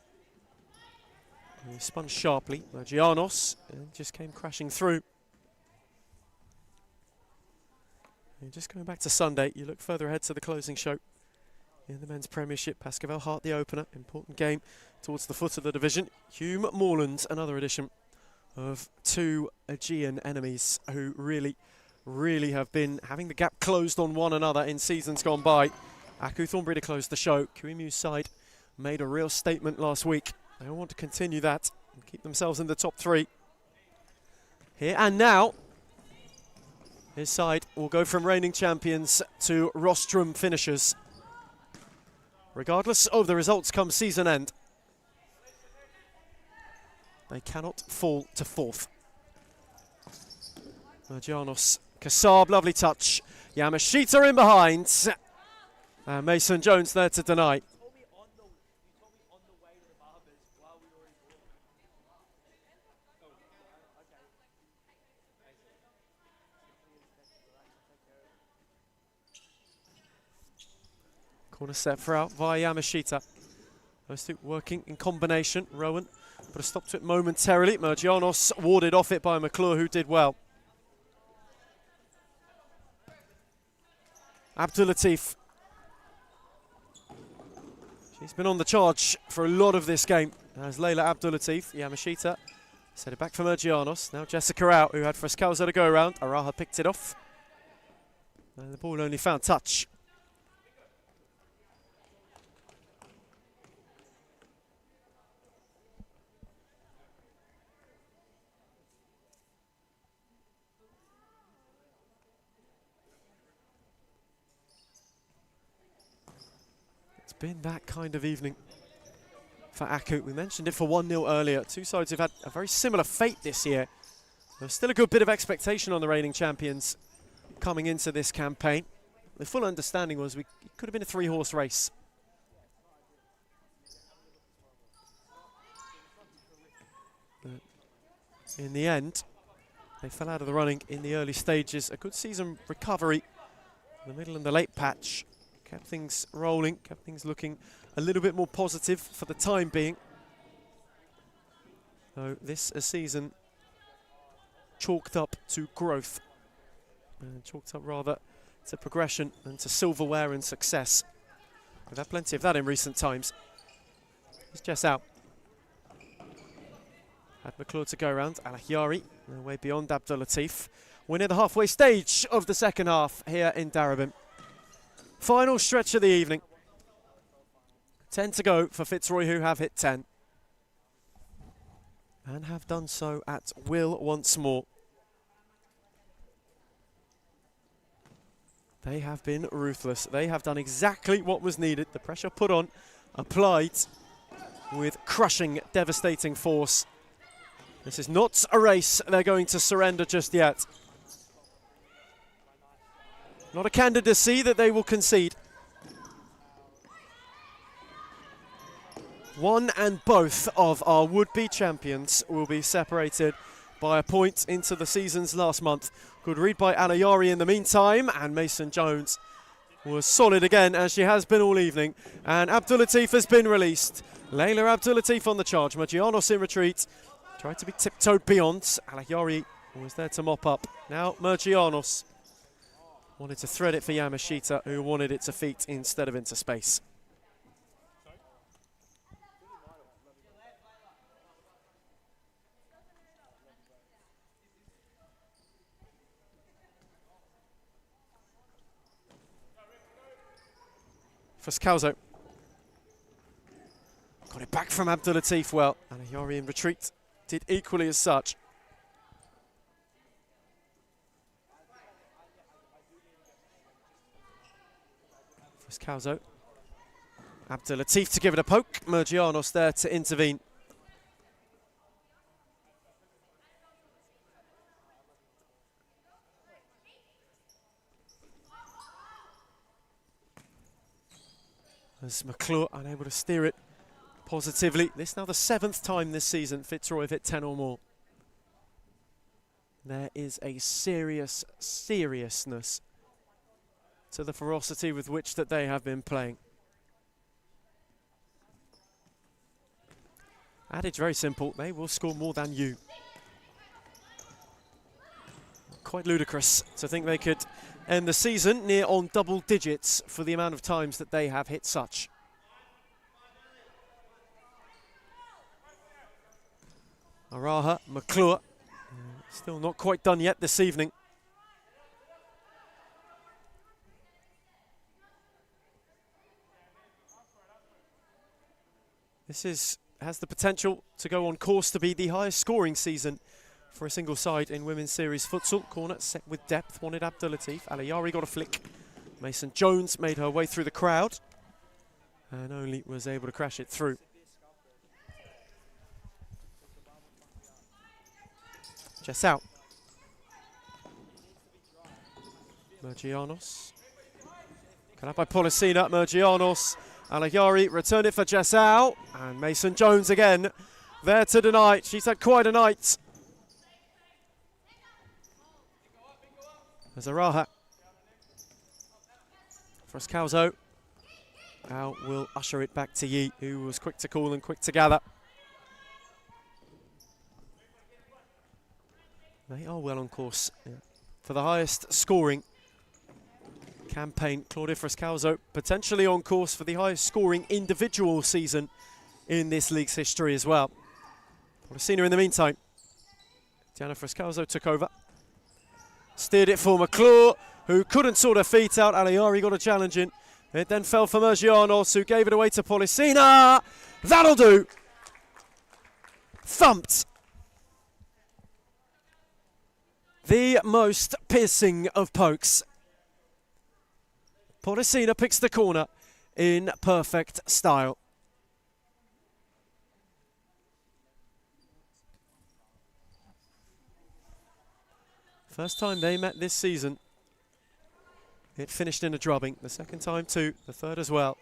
He spun sharply. Margianos just came crashing through. And just going back to Sunday, you look further ahead to the closing show in the men's premiership. Pascal Hart, the opener. Important game towards the foot of the division. Hume Moreland, another edition of two Aegean enemies who really have been having the gap closed on one another in seasons gone by. Aku Thornbury to close the show. Kiyomiya's side made a real statement last week. They want to continue that and keep themselves in the top three. Here and now, his side will go from reigning champions to rostrum finishers, regardless of the results come season end. They cannot fall to fourth. Margianos, Kassab, lovely touch. Yamashita in behind. And Mason Jones there to deny. Corner set for out via Yamashita. Those two working in combination. Rowan put a stop to it momentarily. Margianos warded off it by McClure, who did well. Abdulatif. She's been on the charge for a lot of this game. As Layla Abdulatif, Yamashita set it back for Margianos. Now Jessica out, who had Frescalzo to go around. Araha picked it off. And the ball only found touch. Been that kind of evening for Aku. We mentioned it for 1-0 earlier. Two sides have had a very similar fate this year. There's still a good bit of expectation on the reigning champions coming into this campaign. The full understanding was it could have been a 3-horse race. But in the end, they fell out of the running in the early stages. A good season recovery in the middle and the late patch. Kept things rolling, kept things looking a little bit more positive for the time being. So this a season chalked up to growth. Chalked up rather to progression and to silverware and success. We've had plenty of that in recent times. It's Jess out. Had McClure to go around. Alahyari, way beyond Abdulatif. We're near the halfway stage of the second half here in Darebin. Final stretch of the evening. 10 to go for Fitzroy, who have hit 10. And have done so at will once more. They have been ruthless. They have done exactly what was needed. The pressure put on, applied with crushing, devastating force. This is not a race they're going to surrender just yet. Not a candidacy that they will concede. One and both of our would-be champions will be separated by a point into the season's last month. Good read by Alayari in the meantime, and Mason Jones was solid again, as she has been all evening. And Abdulatif has been released. Layla Abdulatif on the charge. Margianos in retreat. Tried to be tiptoed beyond. Alayari was there to mop up. Now Margianos wanted to thread it for Yamashita, who wanted it to feet instead of into space. Frescalzo. Got it back from Abdulatif well, and Ayari in retreat did equally as such. Frascalzo. Abdelatif to give it a poke. Mergianos there to intervene. As McClure unable to steer it positively. This now the 7th time this season Fitzroy have hit 10 or more. There is a seriousness to the ferocity with which that they have been playing. Adage very simple, they will score more than you. Quite ludicrous to think they could end the season near on double digits for the amount of times that they have hit such. Araha, McClure, still not quite done yet this evening. This has the potential to go on course to be the highest scoring season for a single side in women's series futsal. Corner set with depth, wanted Abdelatif. Alayari got a flick. Mason Jones made her way through the crowd and only was able to crash it through. Just out. Mergianos. Cut out by Policina. Mergianos. Alayari returned it for Jessau. And Mason Jones again there to deny. She's had quite a night. There's Araha. Frascalzo. Now will usher it back to Yi, who was quick to call and quick to gather. They are well on course for the highest scoring campaign. Claudia Frascalzo potentially on course for the highest scoring individual season in this league's history as well. Policina in the meantime. Diana Frascalzo took over. Steered it for McClure, who couldn't sort her feet out. Alayari got a challenge in. It then fell for Mergianos, who gave it away to Policina. That'll do. Thumped. The most piercing of pokes. Policina picks the corner in perfect style. First time they met this season, it finished in a drubbing. The second time too, the third as well.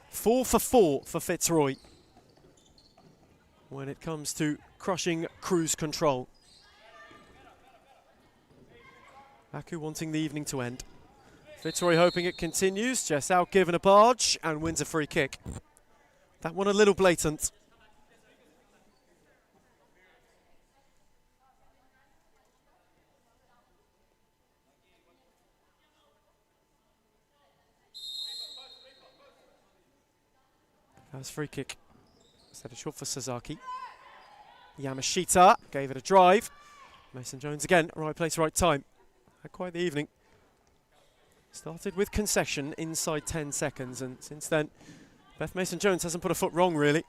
4 for 4 for Fitzroy when it comes to crushing cruise control. Aku wanting the evening to end. Fitzroy hoping it continues. Jess out given a barge and wins a free kick. That one a little blatant. That was free kick. Set it short for Sasaki. Yamashita gave it a drive. Mason Jones again, right place, right time. Had quite the evening. Started with concession inside 10 seconds, and since then, Beth Mason Jones hasn't put a foot wrong, really.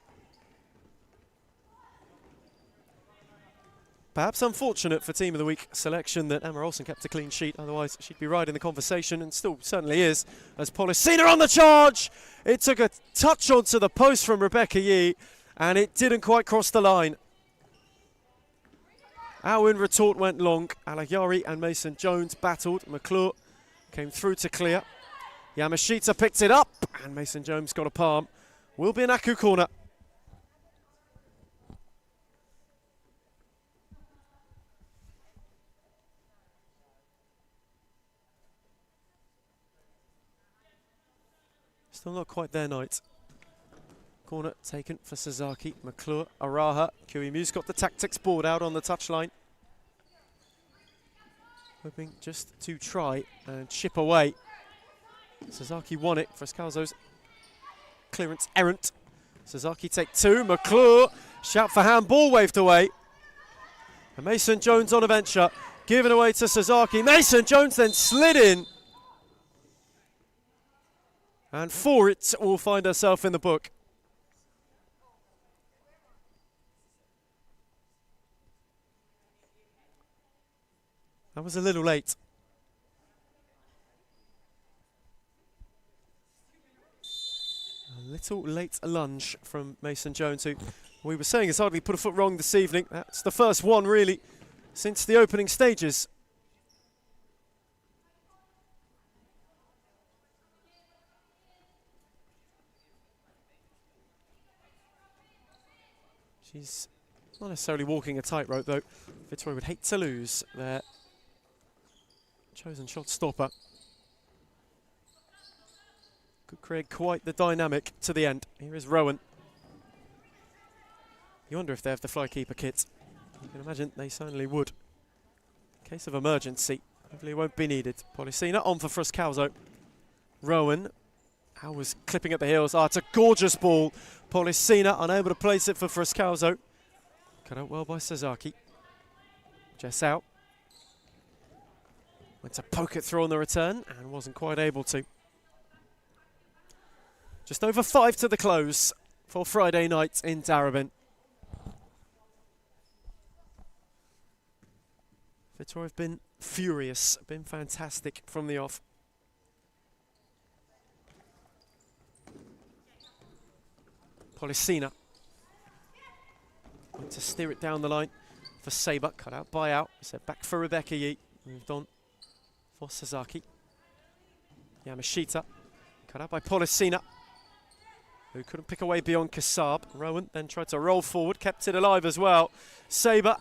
Perhaps unfortunate for Team of the Week selection that Emma Olsen kept a clean sheet, otherwise she'd be right in the conversation, and still certainly is, as Policina on the charge! It took a touch onto the post from Rebecca Yee, and it didn't quite cross the line. Alwyn retort went long. Alayari and Mason Jones battled. McClure came through to clear. Yamashita picked it up, and Mason Jones got a palm. Will be an Aku corner. Still not quite their night. Corner taken for Sasaki. McClure, Araha. Kiwimu's got the tactics board out on the touchline. Hoping just to try and chip away. Sasaki won it. Frascalzo's clearance errant. Sasaki take two. McClure, shout for handball, waved away. And Mason Jones on a venture. Given away to Sasaki. Mason Jones then slid in. And for it, we'll find ourselves in the book. That was a little late. little late lunge from Mason Jones, who we were saying has hardly put a foot wrong this evening. That's the first one, really, since the opening stages. She's not necessarily walking a tightrope, though. Fitzroy would hate to lose their chosen shot stopper. Could create quite the dynamic to the end. Here is Rowan. You wonder if they have the flykeeper kit. You can imagine they certainly would. In case of emergency, hopefully it won't be needed. Policina on for Fruscalzo. Rowan. Al was clipping at the heels. It's a gorgeous ball. Policina unable to place it for Fruscalzo. Cut out well by Sasaki. Jess out. Went to poke it through on the return and wasn't quite able to. Just over 5 to the close for Friday night in Darebin. Fitzroy have been furious, been fantastic from the off. Policina. Want to steer it down the line for Sabre. Cut out by Out. So back for Rebecca Yee. Moved on for Sasaki. Yamashita. Cut out by Policina, who couldn't pick away beyond Kassab. Rowan then tried to roll forward, kept it alive as well. Sabre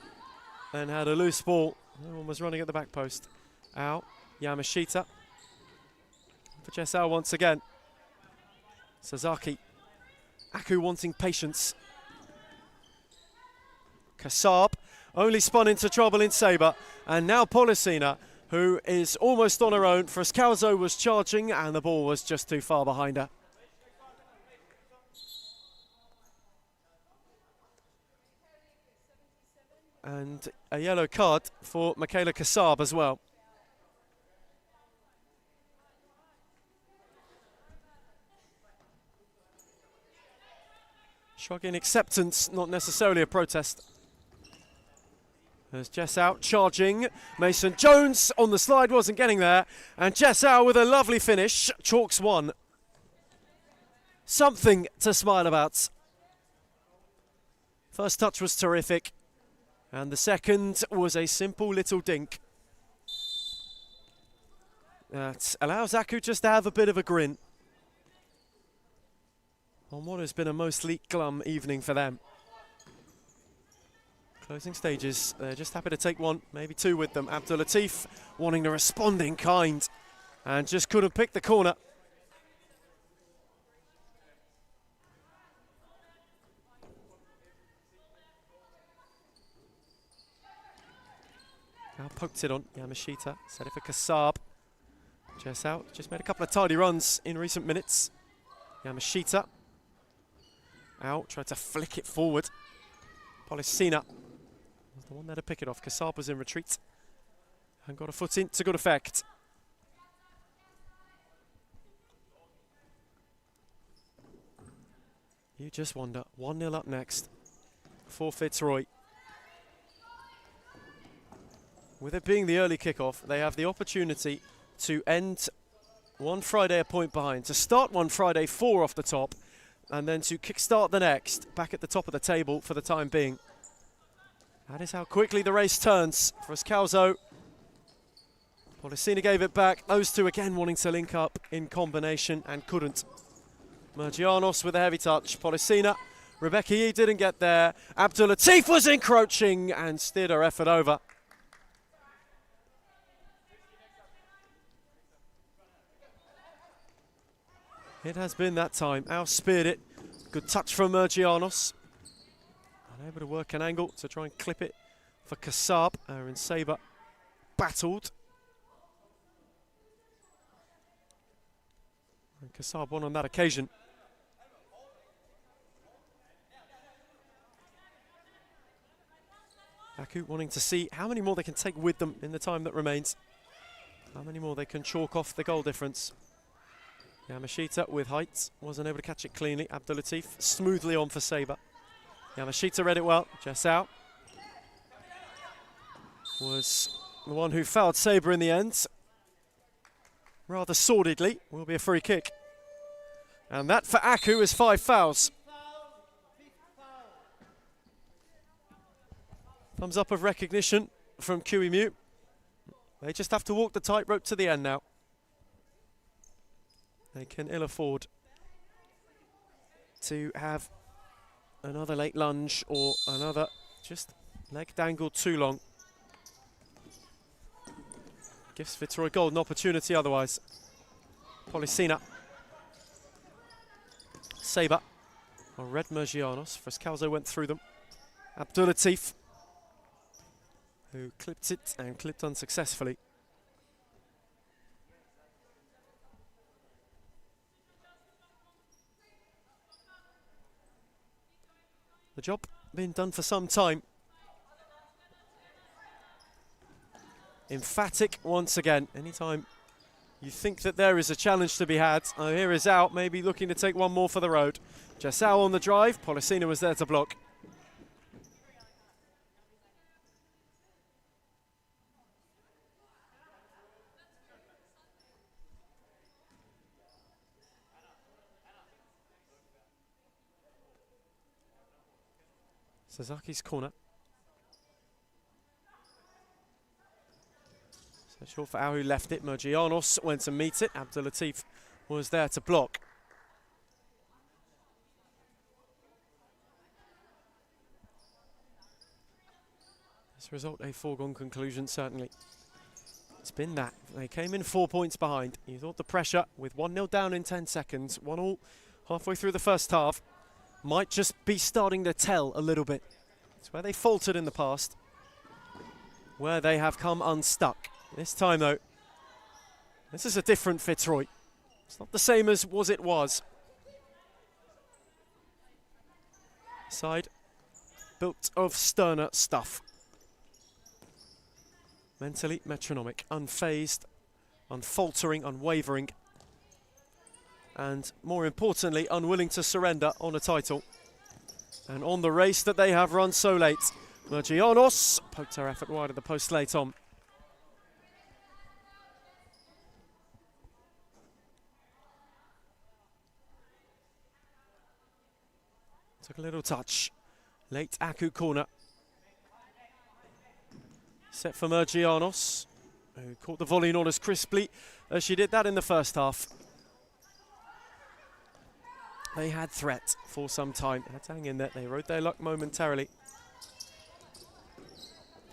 then had a loose ball. No one was running at the back post. Out. Yamashita. For Jess Al once again. Sasaki. Aku wanting patience. Kassab only spun into trouble in Sabre. And now Policina, who is almost on her own. Fruscalzo was charging and the ball was just too far behind her. And a yellow card for Michaela Kassab as well. Shrugging acceptance, not necessarily a protest. There's Jess Out charging. Mason Jones on the slide, wasn't getting there. And Jess Out with a lovely finish. Chalks one. Something to smile about. First touch was terrific. And the second was a simple little dink. That allows Aku just to have a bit of a grin on what has been a mostly glum evening for them. Closing stages, they're just happy to take one, maybe two with them. Abdul Latif wanting to respond in kind and just couldn't pick the corner. Now poked it on Yamashita, set it for Kassab. Jess Out, just made a couple of tidy runs in recent minutes. Yamashita. Out, tried to flick it forward. Policina was the one there to pick it off. Kassab was in retreat and got a foot in to good effect. You just wonder, 1-0 up next for Fitzroy. With it being the early kickoff, they have the opportunity to end one Friday a point behind, to start one Friday 4 off the top, and then to kickstart the next, back at the top of the table for the time being. That is how quickly the race turns. Fruscalzo. Policina gave it back. Those two again wanting to link up in combination and couldn't. Mergianos with a heavy touch. Policina. Rebecca Yee didn't get there. Abdul Latif was encroaching and steered her effort over. It has been that time. Al speared it. Good touch from Mergianos. Unable to work an angle to try and clip it for Kassab. Aaron Sabre battled. And Kassab won on that occasion. Aku wanting to see how many more they can take with them in the time that remains. How many more they can chalk off the goal difference. Yamashita with height, wasn't able to catch it cleanly. Abdul Latif smoothly on for Sabre. Yamashita read it well. Jess Out was the one who fouled Sabre in the end. Rather sordidly, will be a free kick. And that for Aku is 5 fouls. Thumbs up of recognition from QEMU. They just have to walk the tightrope to the end now. They can ill afford to have another late lunge or another just leg dangle too long. Gives Fitzroy golden opportunity otherwise. Policina. Saber. Or Red Mergianos. Frescalzo went through them. Abdulatif, who clipped it and clipped unsuccessfully. The job been done for some time. Emphatic once again. Anytime you think that there is a challenge to be had. Oh, here is out, maybe looking to take one more for the road. Jasau on the drive. Policina was there to block. Sazaki's corner. So short for Ahu left it. Mergianos went to meet it. Abdulatif was there to block. This result a foregone conclusion, certainly. It's been that. They came in 4 points behind. You thought the pressure with 1-0 down in 10 seconds, 1-1 halfway through the first half, might just be starting to tell a little bit. It's where they faltered in the past, where they have come unstuck. This time, though, this is a different Fitzroy. It's not the same as it was. Side built of sterner stuff. Mentally metronomic, unfazed, unfaltering, unwavering, and more importantly, unwilling to surrender on a title. And on the race that they have run so late. Mergianos poked her effort wide of the post late on. Took a little touch. Late Aku corner. Set for Mergianos, who caught the volley not as crisply as she did that in the first half. They had threat for some time. They had to hang in there. They rode their luck momentarily.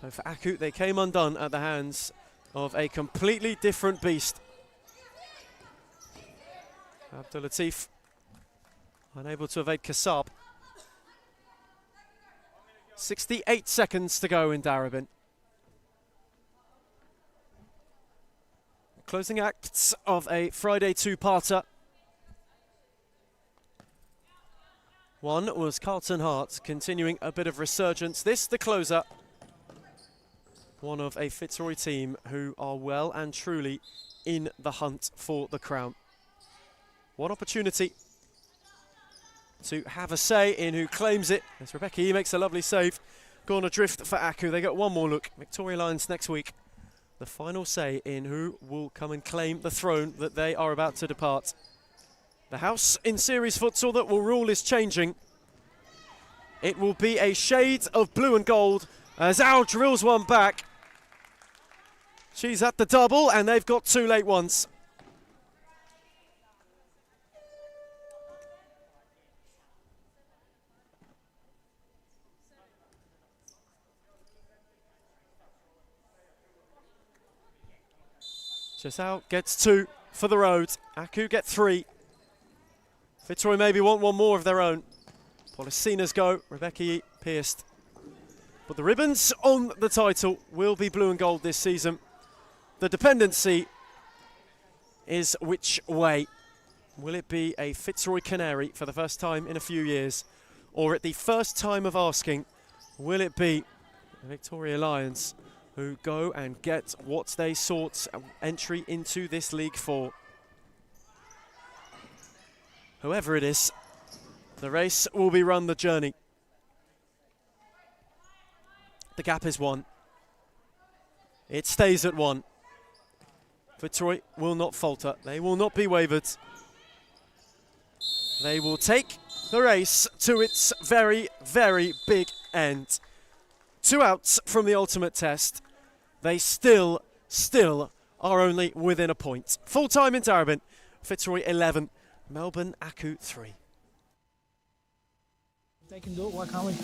So for Aku, they came undone at the hands of a completely different beast. Abdulatif unable to evade Kassab. 68 seconds to go in Darabin. Closing acts of a Friday two-parter. One was Carlton Heart, continuing a bit of resurgence. This, the closer. One of a Fitzroy team who are well and truly in the hunt for the crown. What opportunity to have a say in who claims it. As Rebecca E makes a lovely save. Gone adrift for Aku. They get one more look. Victoria Lions next week. The final say in who will come and claim the throne that they are about to depart. The house in Series Futsal that will rule is changing. It will be a shade of blue and gold as Al drills one back. She's at the double and they've got two late ones. Jasau gets two for the road. Aku get three. Fitzroy maybe want one more of their own. Policina's go. Rebecca pierced. But the ribbons on the title will be blue and gold this season. The dependency is which way. Will it be a Fitzroy Canary for the first time in a few years? Or at the first time of asking, will it be the Victoria Lions who go and get what they sought entry into this league for? Whoever it is, the race will be run the journey. The gap is one. It stays at one. Fitzroy will not falter. They will not be wavered. They will take the race to its very, very big end. 2 outs from the ultimate test. They still are only within a point. Full time in Darabin. Fitzroy 11, Melbourne Aku 3. If they can do it, why can't we?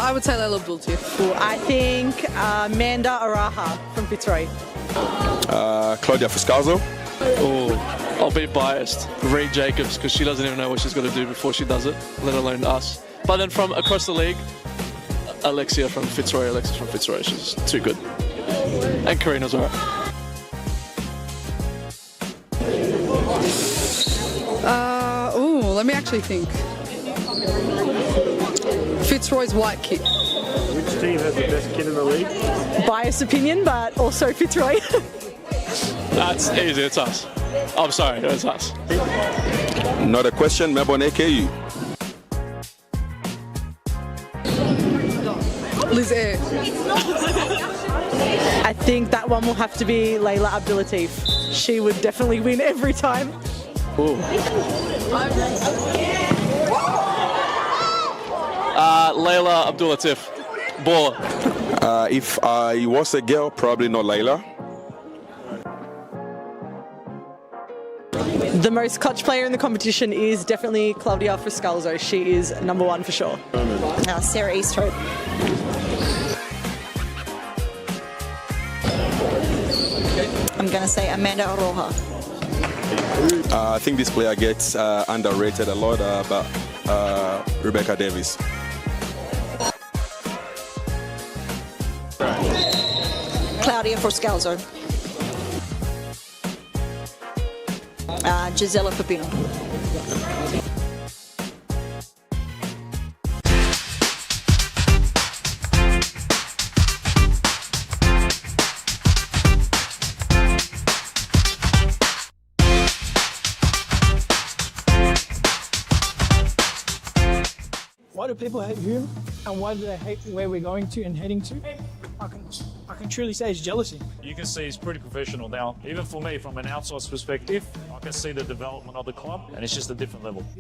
I would say Layla Abdul too. I think Amanda Araha from Fitzroy. Claudia Fuscalzo. Oh, I'll be biased. Reed Jacobs, because she doesn't even know what she's got to do before she does it, let alone us. But then from across the league, Alexis from Fitzroy. She's too good. And Karina's alright. Let me actually think. Fitzroy's white kit. Which team has the best kid in the league? Biased opinion, but also Fitzroy. That's easy, it's us. I'm sorry, it's us. Not a question, Melbourne AKU. Liz Air. I think that one will have to be Layla Abdulatif. She would definitely win every time. Ooh. Layla Abdulatif. Baller. If I was a girl, probably not Layla. The most clutch player in the competition is definitely Claudia Fuscalzo. She is number 1 for sure. Sarah Easthope. I'm going to say Amanda Aroha. I think this player gets underrated a lot, but Rebecca Davis. Claudia Fuscalzo. Gisela Pepino. Why do people hate whom, and why do they hate where we're going to and heading to? I can truly say it's jealousy. You can see he's pretty professional now. Even for me, from an outsider's perspective, I can see the development of the club, and it's just a different level.